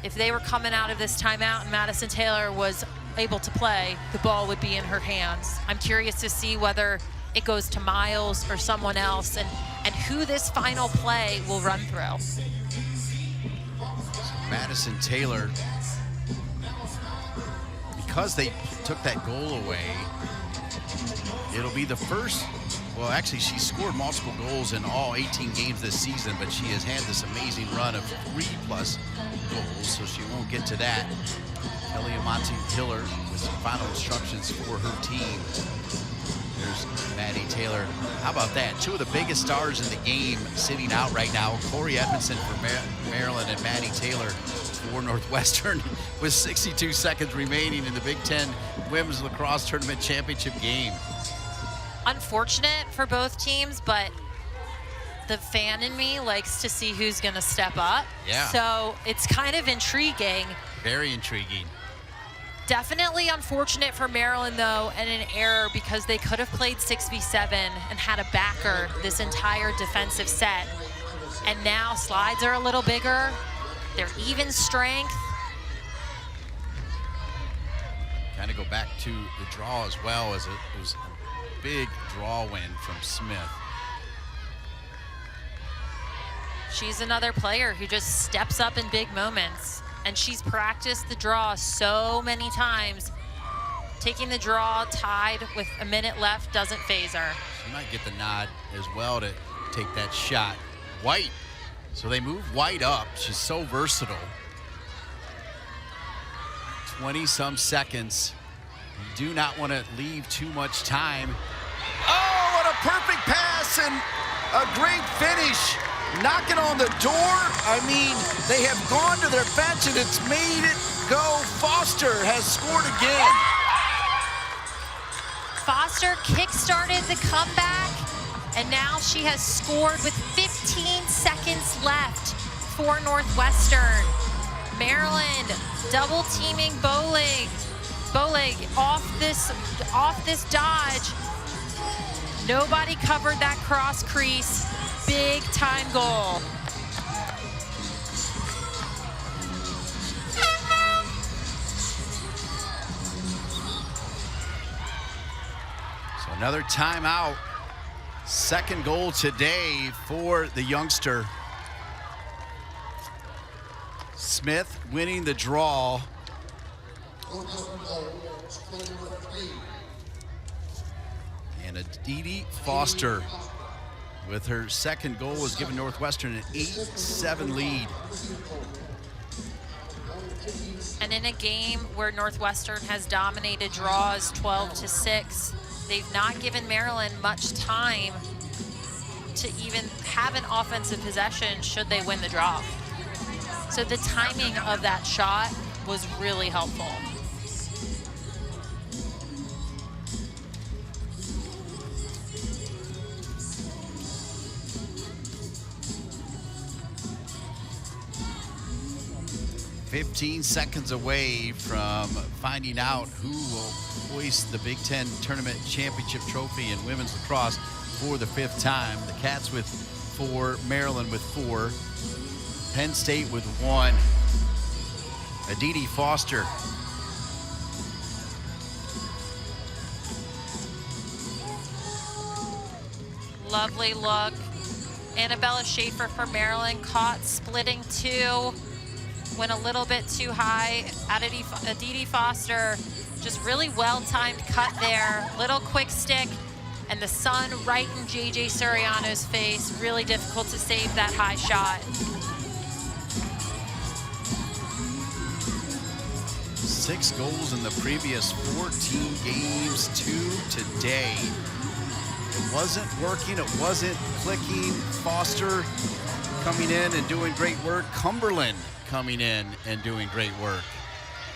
Speaker 2: if they were coming out of this timeout and Madison Taylor was able to play, the ball would be in her hands. I'm curious to see whether it goes to Miles or someone else, and who this final play will run through.
Speaker 1: Madison Taylor, because they took that goal away, it'll be the first, well, actually she scored multiple goals in all 18 games this season, but she has had this amazing run of 3+ goals, so she won't get to that. Kelly Amante Hiller with some final instructions for her team. There's Maddie Taylor. How about that? 2 of the biggest stars in the game sitting out right now. Corey Edmondson for Maryland and Maddie Taylor for Northwestern with 62 seconds remaining in the Big Ten Women's Lacrosse Tournament Championship game.
Speaker 2: Unfortunate for both teams, but the fan in me likes to see who's going to step up.
Speaker 1: Yeah.
Speaker 2: So it's kind of intriguing.
Speaker 1: Very intriguing.
Speaker 2: Definitely unfortunate for Maryland, though, and an error, because they could have played 6v7 and had a backer this entire defensive set. And now slides are a little bigger. They're even strength.
Speaker 1: Kind of go back to the draw as well, as it was a big draw win from Smith.
Speaker 2: She's another player who just steps up in big moments. And she's practiced the draw so many times. Taking the draw tied with a minute left doesn't faze her.
Speaker 1: She might get the nod as well to take that shot. White, so they move White up. She's so versatile. 20-some seconds. You do not want to leave too much time. Oh, what a perfect pass and a great finish. Knocking on the door. I mean, they have gone to their bench and it's made it go. Foster has scored again.
Speaker 2: Foster kick-started the comeback, and now she has scored with 15 seconds left for Northwestern. Maryland double teaming Bolig. Bolig off this dodge. Nobody covered that cross crease. Big time goal.
Speaker 1: So another timeout. Second goal today for the youngster. Smith winning the draw. And Aditi Foster with her second goal has given Northwestern an 8-7 lead.
Speaker 2: And in a game where Northwestern has dominated draws 12-6, they've not given Maryland much time to even have an offensive possession should they win the draw. So the timing of that shot was really helpful.
Speaker 1: "15 seconds away from finding out who will hoist the Big Ten Tournament Championship trophy in women's lacrosse for the 5th time. The Cats with 4, Maryland with 4, Penn State with 1. Aditi Foster.
Speaker 2: Lovely look. Annabella Schaefer for Maryland caught splitting 2. went a little bit too high. Aditi Foster, just really well-timed cut there. Little quick stick, and the sun right in JJ Suriano's face. Really difficult to save that high shot.
Speaker 1: 6 goals in the previous 14 games, 2 today. It wasn't working, it wasn't clicking. Foster coming in and doing great work. Cumberland coming in and doing great work.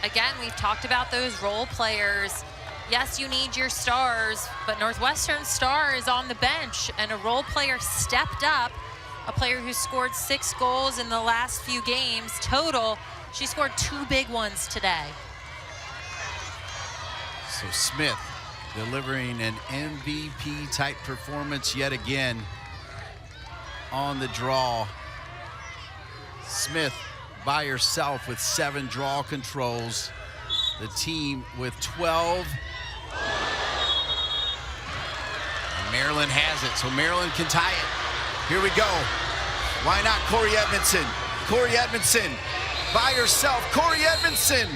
Speaker 2: Again, we've talked about those role players. Yes, you need your stars, but Northwestern's star is on the bench, and a role player stepped up, a player who scored 6 goals in the last few games total. She scored 2 big ones today.
Speaker 1: So Smith delivering an MVP type performance yet again on the draw. Smith by herself with 7 draw controls. The team with 12. And Maryland has it, so Maryland can tie it. Here we go. Why not Corey Edmondson? Corey Edmondson by herself. Corey Edmondson.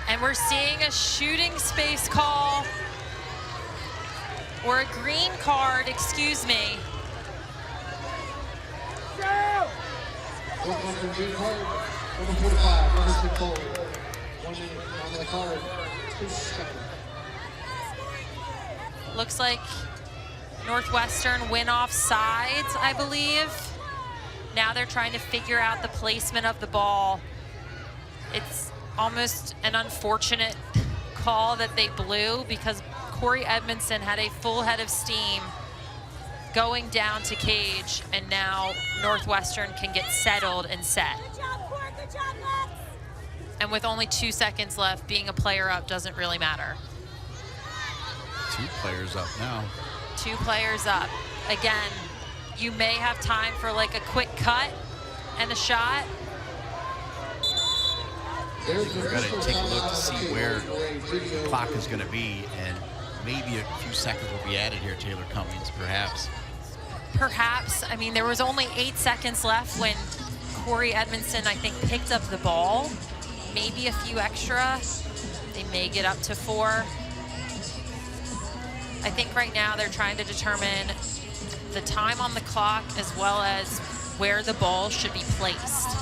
Speaker 2: And we're seeing a shooting space call, or a green card, excuse me.
Speaker 3: Northwestern green card, number 45, Robinson Cole. 1 minute on the card, 2 seconds.
Speaker 2: Looks like Northwestern went off sides, I believe. Now they're trying to figure out the placement of the ball. It's almost an unfortunate call that they blew, because Corey Edmondson had a full head of steam going down to cage, and now Northwestern can get settled and set.
Speaker 4: Good job, Corey. Good job, Lex.
Speaker 2: And with only 2 seconds left, being a player up doesn't really matter.
Speaker 1: 2 players up now.
Speaker 2: 2 players up. Again, you may have time for like a quick cut and a shot.
Speaker 1: We're going to take a look to see where the clock is going to be, and maybe a few seconds will be added here, Taylor Cummings, perhaps.
Speaker 2: Perhaps. I mean, there was only 8 seconds left when Corey Edmondson, I think, picked up the ball. Maybe a few extra. They may get up to 4. I think right now they're trying to determine the time on the clock as well as where the ball should be placed.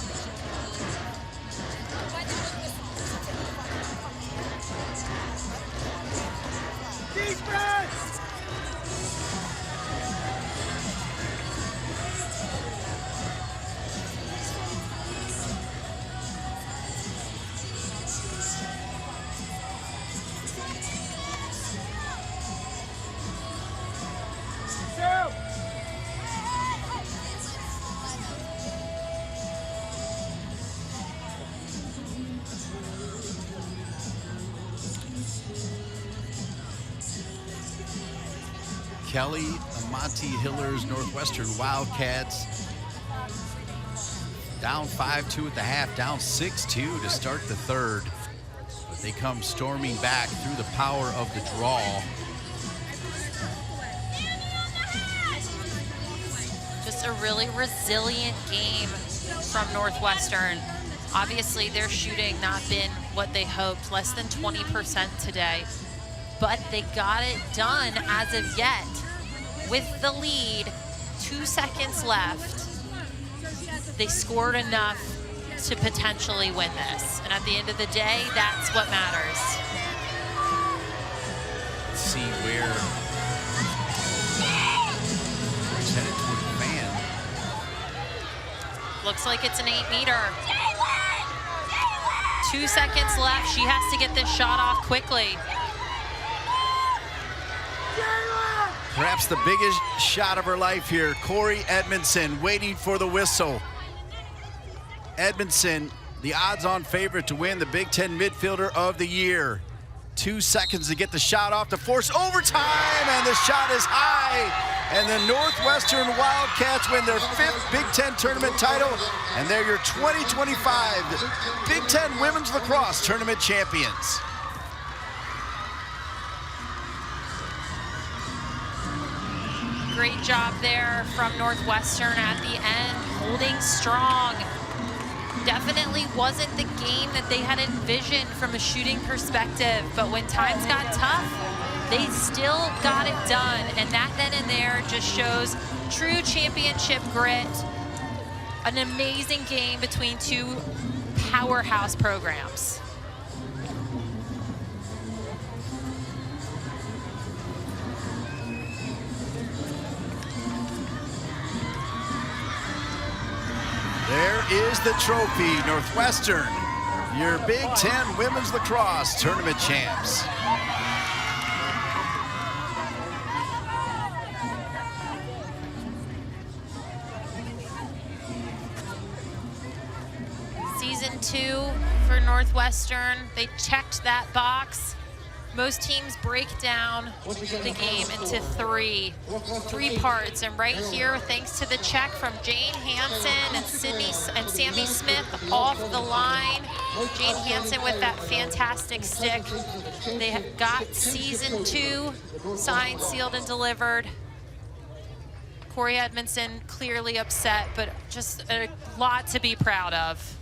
Speaker 1: Kelly Monty Hiller's Northwestern Wildcats down 5-2 at the half, down 6-2 to start the third. But they come storming back through the power of the draw.
Speaker 2: Just a really resilient game from Northwestern. Obviously, their shooting not been what they hoped, less than 20% today. But they got it done as of yet. With the lead, 2 seconds left, they scored enough to potentially win this. And at the end of the day, that's what matters.
Speaker 1: Let's see where he's headed toward the fan.
Speaker 2: Looks like it's an 8-meter. 2 seconds left. She has to get this shot off quickly.
Speaker 1: Perhaps the biggest shot of her life here. Corey Edmondson waiting for the whistle. Edmondson, the odds-on favorite to win the Big Ten Midfielder of the Year. 2 seconds to get the shot off to force overtime, and the shot is high. And the Northwestern Wildcats win their 5th Big Ten tournament title, and they're your 2025 Big Ten Women's Lacrosse Tournament champions.
Speaker 2: Great job there from Northwestern at the end, holding strong. Definitely wasn't the game that they had envisioned from a shooting perspective, but when times got tough, they still got it done. And that then and there just shows true championship grit. An amazing game between two powerhouse programs.
Speaker 1: There is the trophy, Northwestern, your Big Ten Women's Lacrosse Tournament champs.
Speaker 2: Season 2 for Northwestern, they checked that box. Most teams break down the game into three parts, and right here, thanks to the check from Jane Hansen and Sammy Smith off the line. Jane Hansen with that fantastic stick. They have got season 2 signed, sealed, and delivered. Corey Edmondson clearly upset, but just a lot to be proud of.